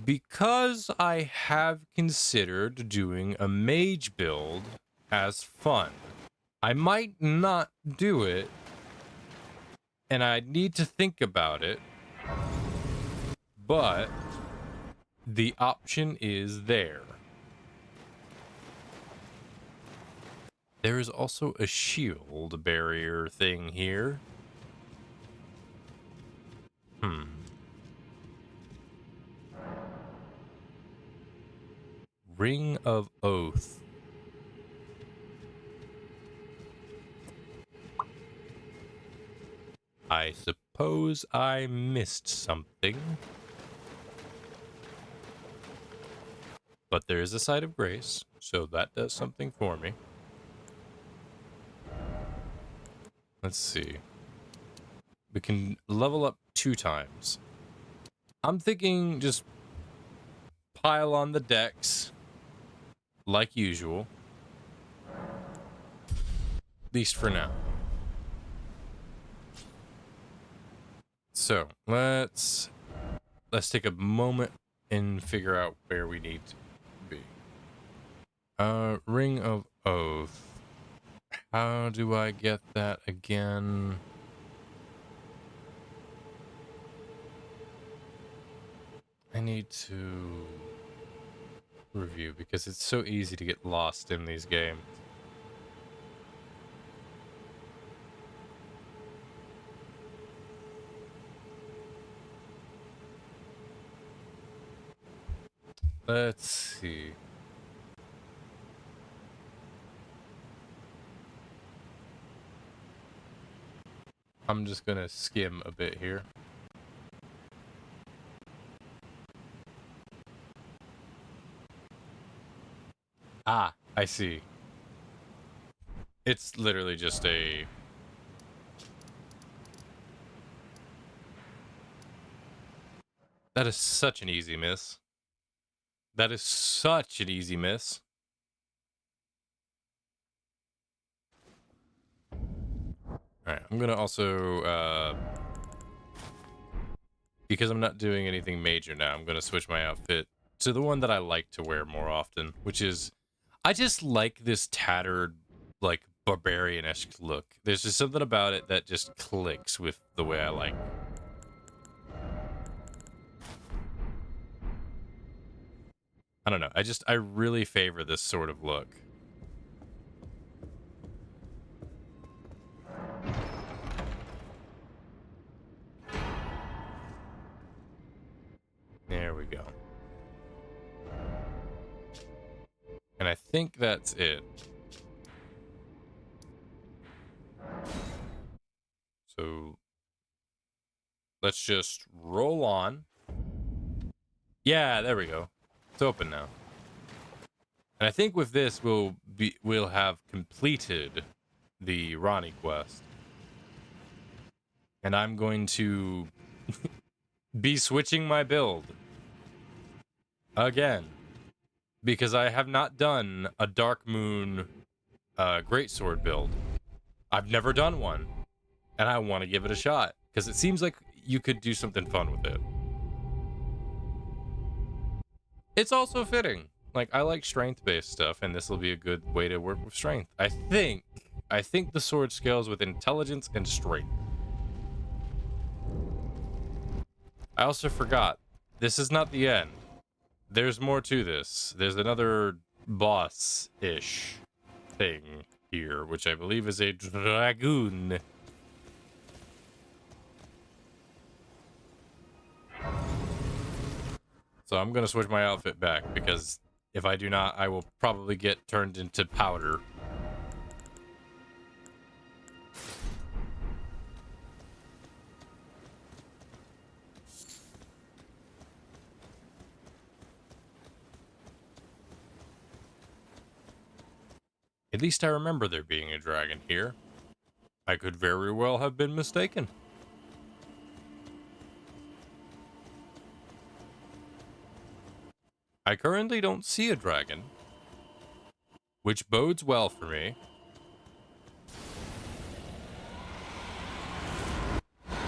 Because I have considered doing a mage build as fun. I might not do it, and I need to think about it, but the option is there. There is also a shield barrier thing here. Ring of Oath. I suppose I missed something. But there is a site of grace, so that does something for me. Let's see. We can level up 2 times. I'm thinking just pile on the decks like usual. At least for now. So let's take a moment and figure out where we need to be. Ring of Oath. How do I get that again? I need to review because it's so easy to get lost in these games. Let's see. I'm just gonna skim a bit here. Ah, I see. It's literally just a... That is such an easy miss. That is such an easy miss. Alright, I'm gonna also, because I'm not doing anything major now, I'm gonna switch my outfit to the one that I like to wear more often, which is... I just like this tattered, like, barbarian-esque look. There's just something about it that just clicks with the way I like. I don't know. I really favor this sort of look. There we go. And I think that's it. So let's just roll on. Yeah, there we go. It's open now. And I think with this we'll have completed the Ronnie quest. And I'm going to be switching my build again, because I have not done a Dark Moon greatsword build. I've never done one, and I want to give it a shot because it seems like you could do something fun with it. It's also fitting. Like, I like strength-based stuff, and this will be a good way to work with strength. I think the sword scales with intelligence and strength. I also forgot, this is not the end. There's more to this. There's another boss-ish thing here, which I believe is a dragoon. So I'm gonna switch my outfit back, because if I do not, I will probably get turned into powder. At least I remember there being a dragon here. I could very well have been mistaken. I currently don't see a dragon, which bodes well for me.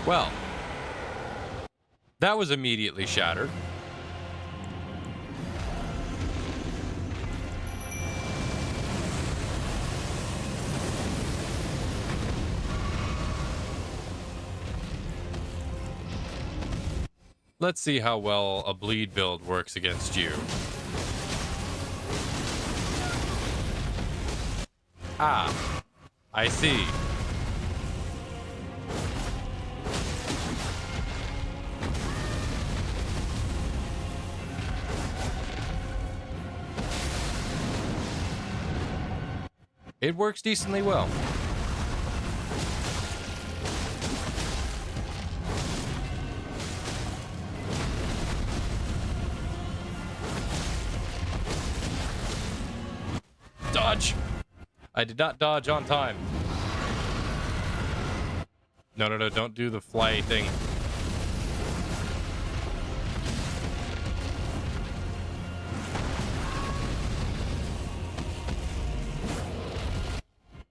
Well, that was immediately shattered. Let's see how well a bleed build works against you. Ah, I see. It works decently well. Dodge! I did not dodge on time. No, no, no, don't do the fly thing.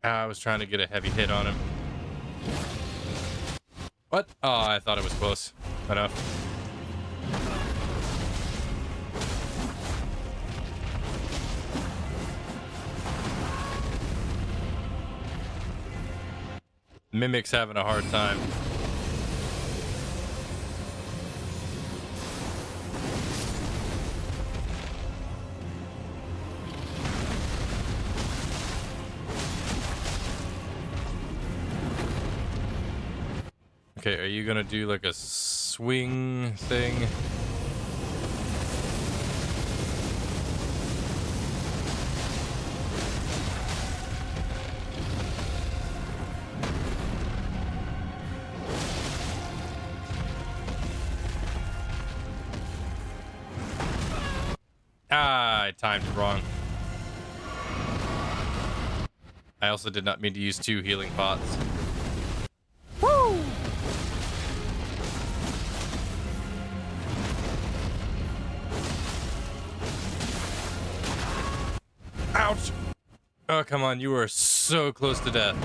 I was trying to get a heavy hit on him. What? Oh, I thought it was close enough. Mimic's having a hard time. Okay, are you gonna do like a swing thing? Ah, I timed it wrong. I also did not mean to use 2 healing pots. Woo! Ouch! Oh, come on, you are so close to death.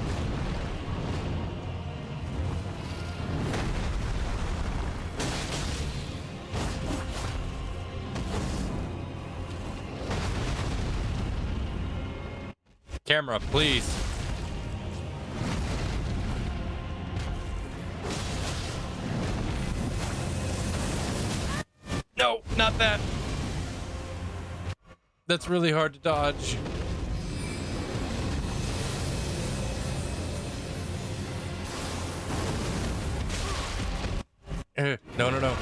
Camera, please. No, not that. That's really hard to dodge. No, no, no.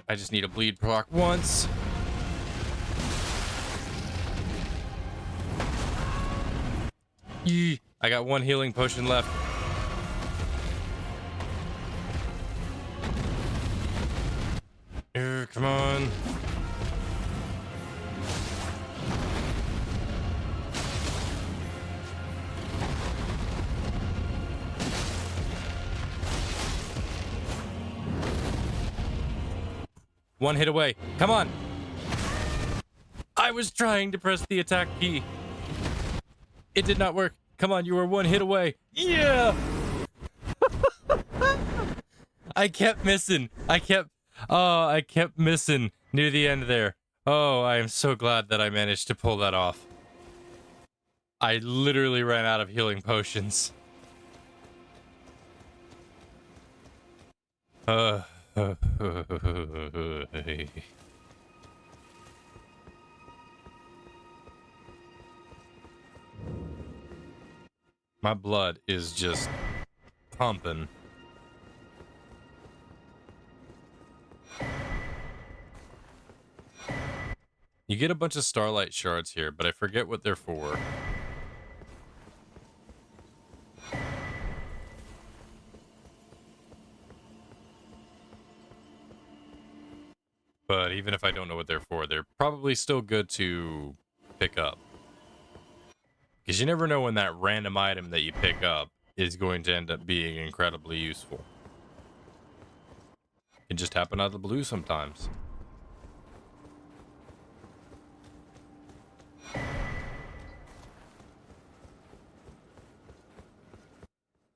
I just need a bleed proc once. Yee. I got one healing potion left. Come on. One hit away. Come on. I was trying to press the attack key. It did not work. Come on, you were one hit away. Yeah. I kept missing. I kept missing near the end there. Oh, I am so glad that I managed to pull that off. I literally ran out of healing potions. My blood is just pumping. You get a bunch of starlight shards here, but I forget what they're for. But even if I don't know what they're for, they're probably still good to pick up. Because you never know when that random item that you pick up is going to end up being incredibly useful. It just happen out of the blue sometimes.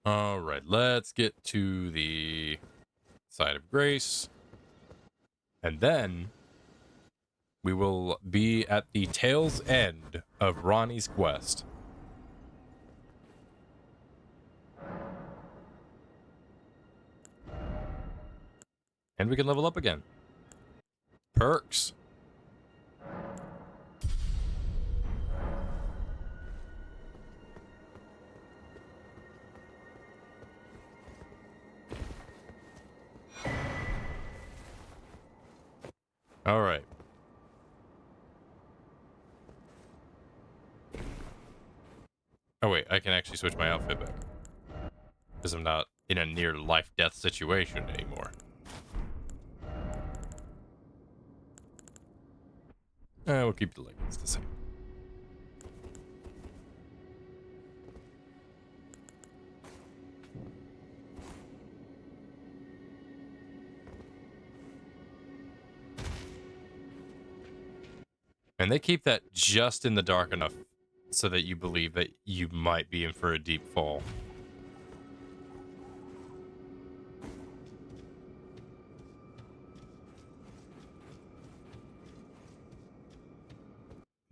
All right, let's get to the side of grace. And then we will be at the tail's end of Ronnie's quest. And we can level up again. Perks. All right. Oh, wait, I can actually switch my outfit back. Because I'm not in a near life-death situation anymore. We'll keep the leggings the same. And they keep that just in the dark enough so that you believe that you might be in for a deep fall.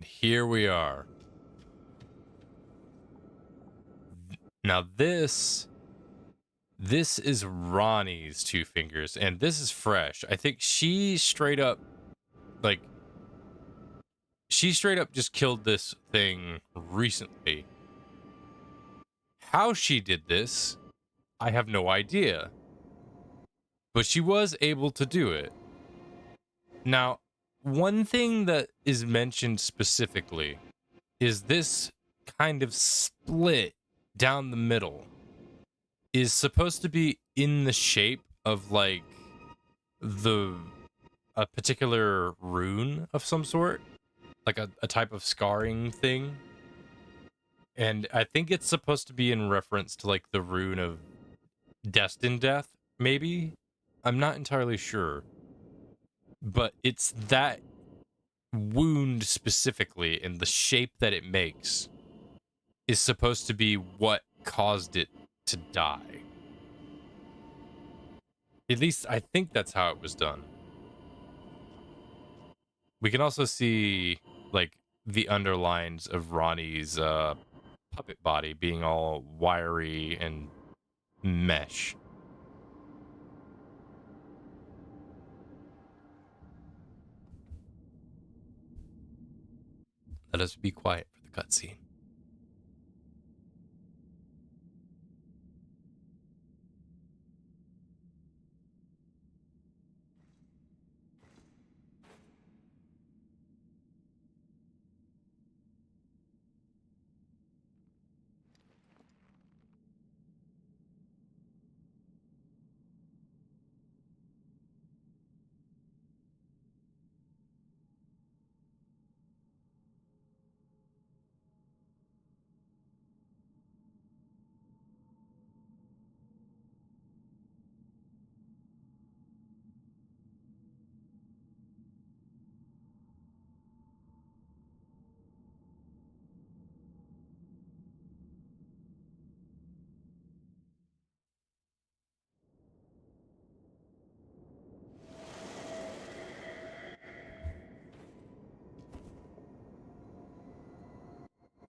Here we are. Now this is Ronnie's two fingers, and this is fresh. I think she straight up just killed this thing recently. How she did this, I have no idea. But she was able to do it. Now, one thing that is mentioned specifically is this kind of split down the middle is supposed to be in the shape of like a particular rune of some sort, like a type of scarring thing. And I think it's supposed to be in reference to like the rune of destined death, maybe. I'm not entirely sure. But it's that wound specifically, and the shape that it makes is supposed to be what caused it to die. At least I think that's how it was done. We can also see like the underlines of Ronnie's puppet body being all wiry and mesh. Let us be quiet for the cutscene.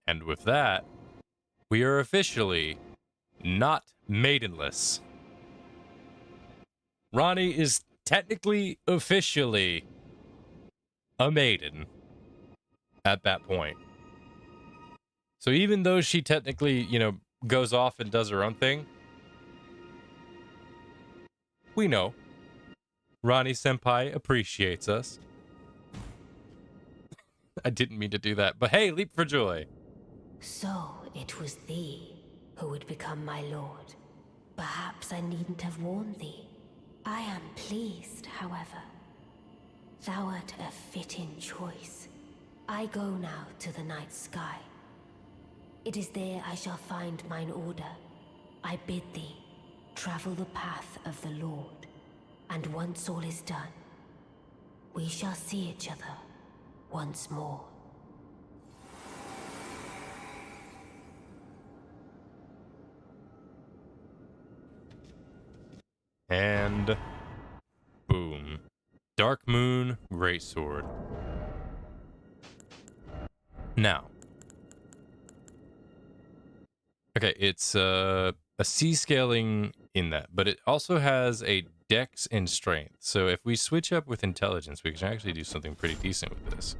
And with that, we are officially not maidenless. Ronnie is technically, officially a maiden at that point. So even though she technically, goes off and does her own thing, we know Ronnie Senpai appreciates us. I didn't mean to do that, but hey, leap for joy. So it was thee who would become my lord. Perhaps I needn't have warned thee. I am pleased, however. Thou art a fitting choice. I go now to the night sky. It is there I shall find mine order. I bid thee travel the path of the Lord, and once all is done, we shall see each other once more. And boom. Dark Moon Greatsword. Now. Okay, it's a C scaling in that, but it also has a dex and strength. So if we switch up with intelligence, we can actually do something pretty decent with this.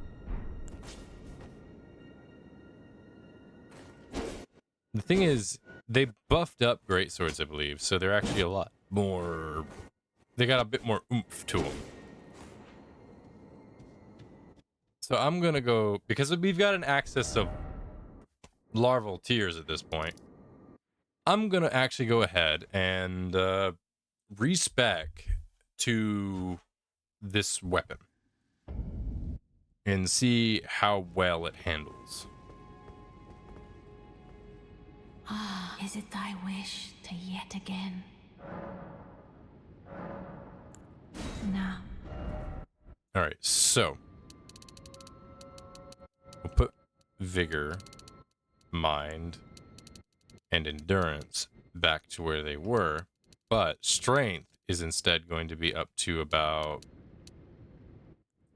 The thing is, they buffed up greatswords, I believe, so they're actually a lot more... They got a bit more oomph to them. So I'm gonna go, because we've got an access of larval tiers at this point, I'm gonna actually go ahead and respec to this weapon and see how well it handles. Ah, is it thy wish to yet again? Now. All right, so we'll put vigor, mind, and endurance back to where they were, but strength is instead going to be up to about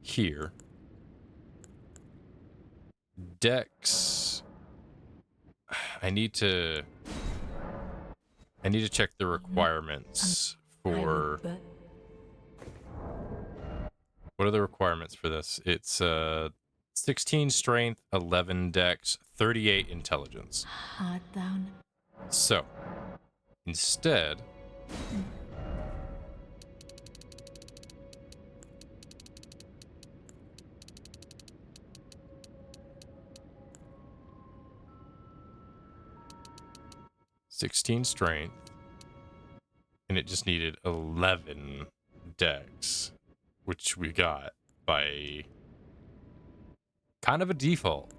here. Dex, I need to check the requirements for... What are the requirements for this? It's 16 strength, 11 dex, 38 intelligence. Hard down. So, instead, ...16 strength, and it just needed 11 dex, which we got by kind of a default.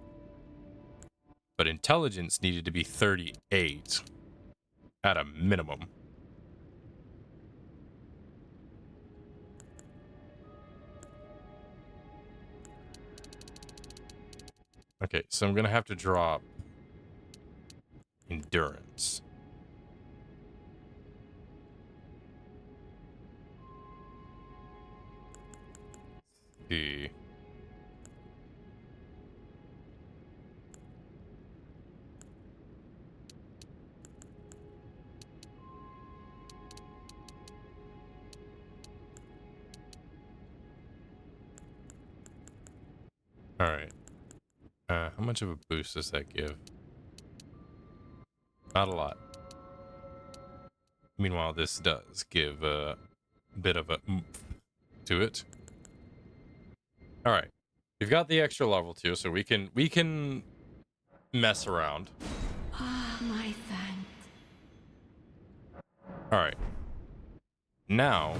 But intelligence needed to be 38 at a minimum. Okay, so I'm gonna have to drop endurance. See. All right. How much of a boost does that give? Not a lot. Meanwhile, this does give a bit of a oomph to it. All right. We've got the extra level too, so we can mess around. Ah, my thanks. All right. Now,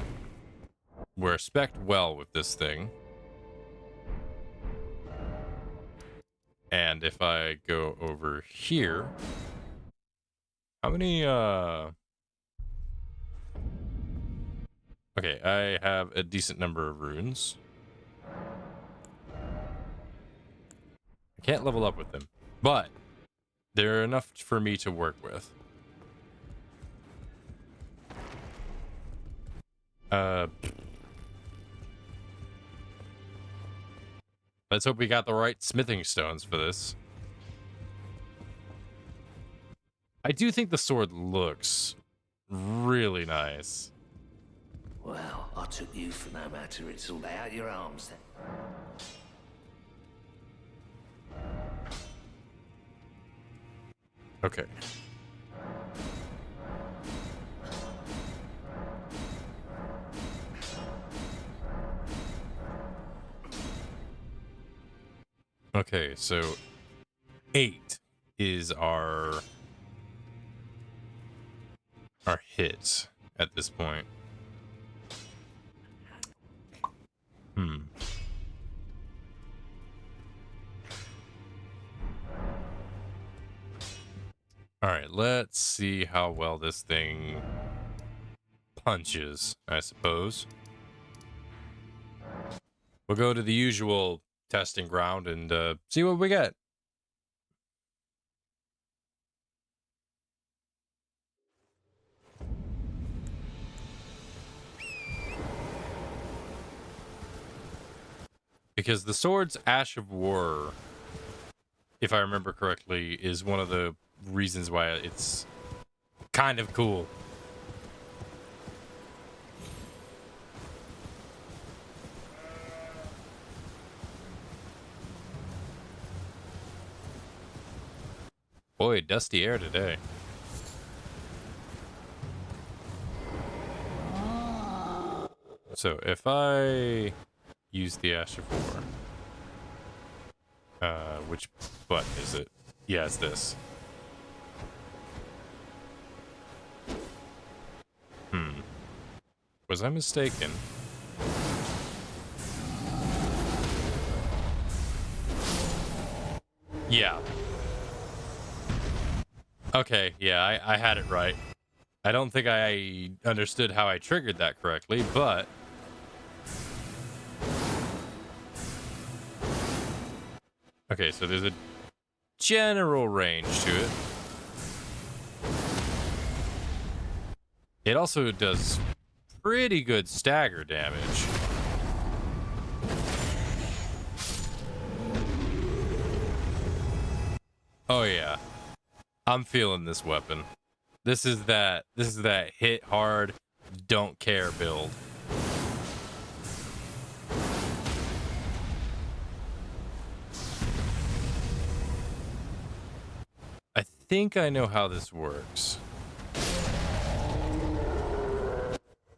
we're spec'd well with this thing. And if I go over here, how many, okay, I have a decent number of runes. I can't level up with them, but they're enough for me to work with. Let's hope we got the right smithing stones for this. do think the sword looks really nice. Well, I took you for no matter. It's all out your arms then. Okay. Okay, so 8 is our hit at this point. All right, let's see how well this thing punches, I suppose. We'll go to the usual testing ground and see what we get. Because the sword's Ash of War, if I remember correctly, is one of the reasons why it's kind of cool. Boy, dusty air today. So if I use the Ash of War, which button is it? Yeah, it's this. Was I mistaken? Yeah. Okay, yeah, I had it right. I don't think I understood how I triggered that correctly, but... Okay, so there's a general range to it. It also does pretty good stagger damage. Oh yeah. I'm feeling this weapon. This is that hit hard, don't care build. I think I know how this works.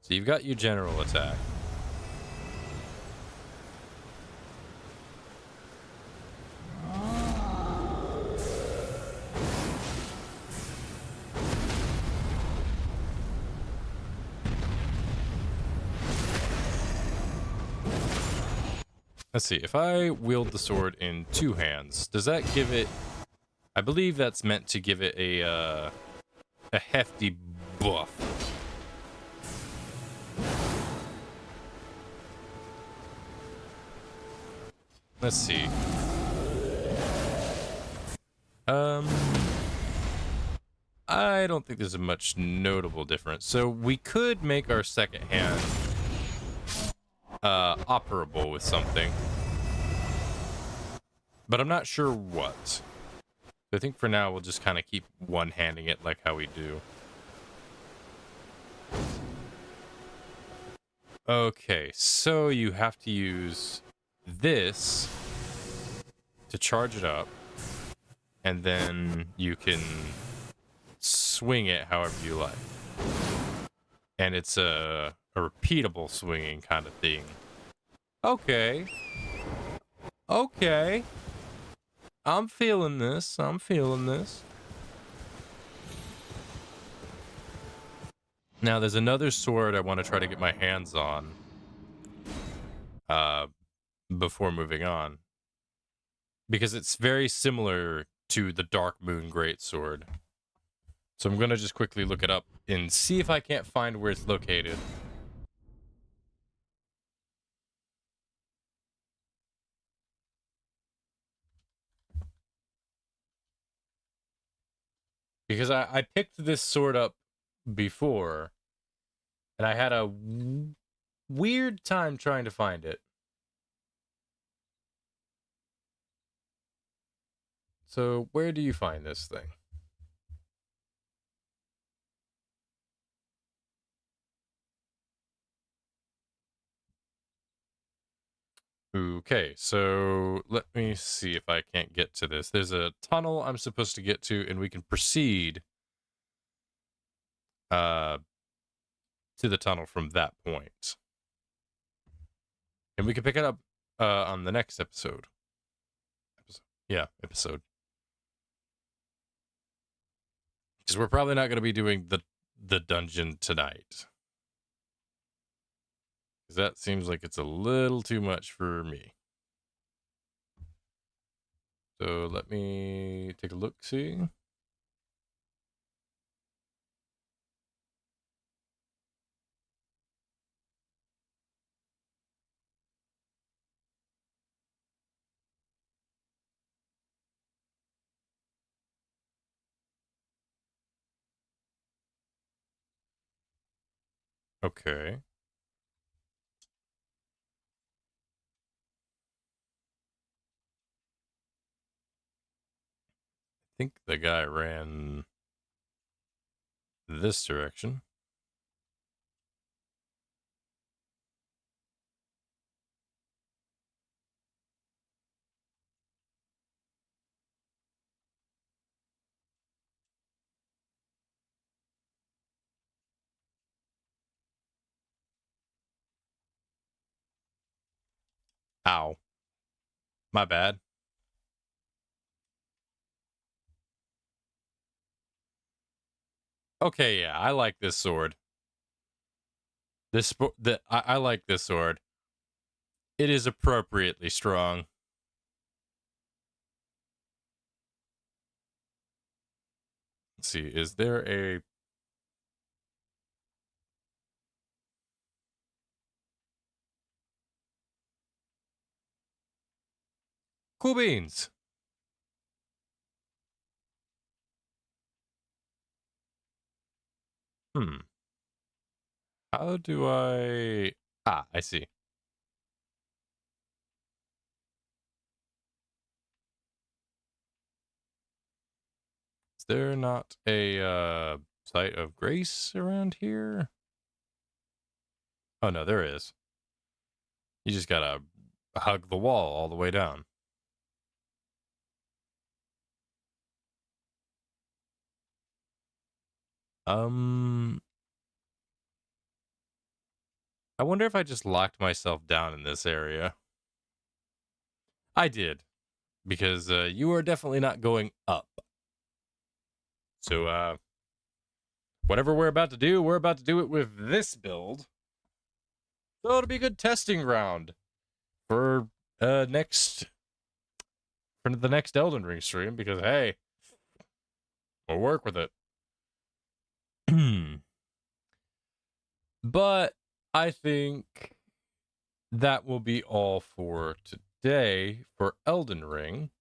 So you've got your general attack. Let's see, if I wield the sword in 2 hands, does that give it... I believe that's meant to give it a hefty buff. Let's see. I don't think there's a much notable difference. So we could make our second hand operable with something. But I'm not sure what. I think for now we'll just kind of keep one-handing it like how we do. Okay, so you have to use this to charge it up, and then you can swing it however you like. And it's a repeatable swinging kind of thing. Okay. Okay. I'm feeling this. I'm feeling this. Now, there's another sword I want to try to get my hands on before moving on. Because it's very similar to the Dark Moon Greatsword. So I'm going to just quickly look it up and see if I can't find where it's located. Because I picked this sword up before, and I had a weird time trying to find it. So where do you find this thing? Okay, so let me see if I can't get to this. There's a tunnel I'm supposed to get to, and we can proceed to the tunnel from that point. And we can pick it up on the next episode. Yeah, episode. Because we're probably not going to be doing the dungeon tonight. Because that seems like it's a little too much for me. So let me take a look, see. Okay. I think the guy ran this direction. Ow. My bad. Okay, yeah, I like this sword. I like this sword. It is appropriately strong. Let's see, is there a... Cool beans! Hmm. How do I... Ah, I see. Is there not a site of grace around here? Oh, no, there is. You just gotta hug the wall all the way down. Um... I wonder if I just locked myself down in this area. I did. Because you are definitely not going up. So, whatever we're about to do, we're about to do it with this build. So it'll be a good testing ground for next for the next Elden Ring stream, because hey, we'll work with it. But I think that will be all for today for Elden Ring.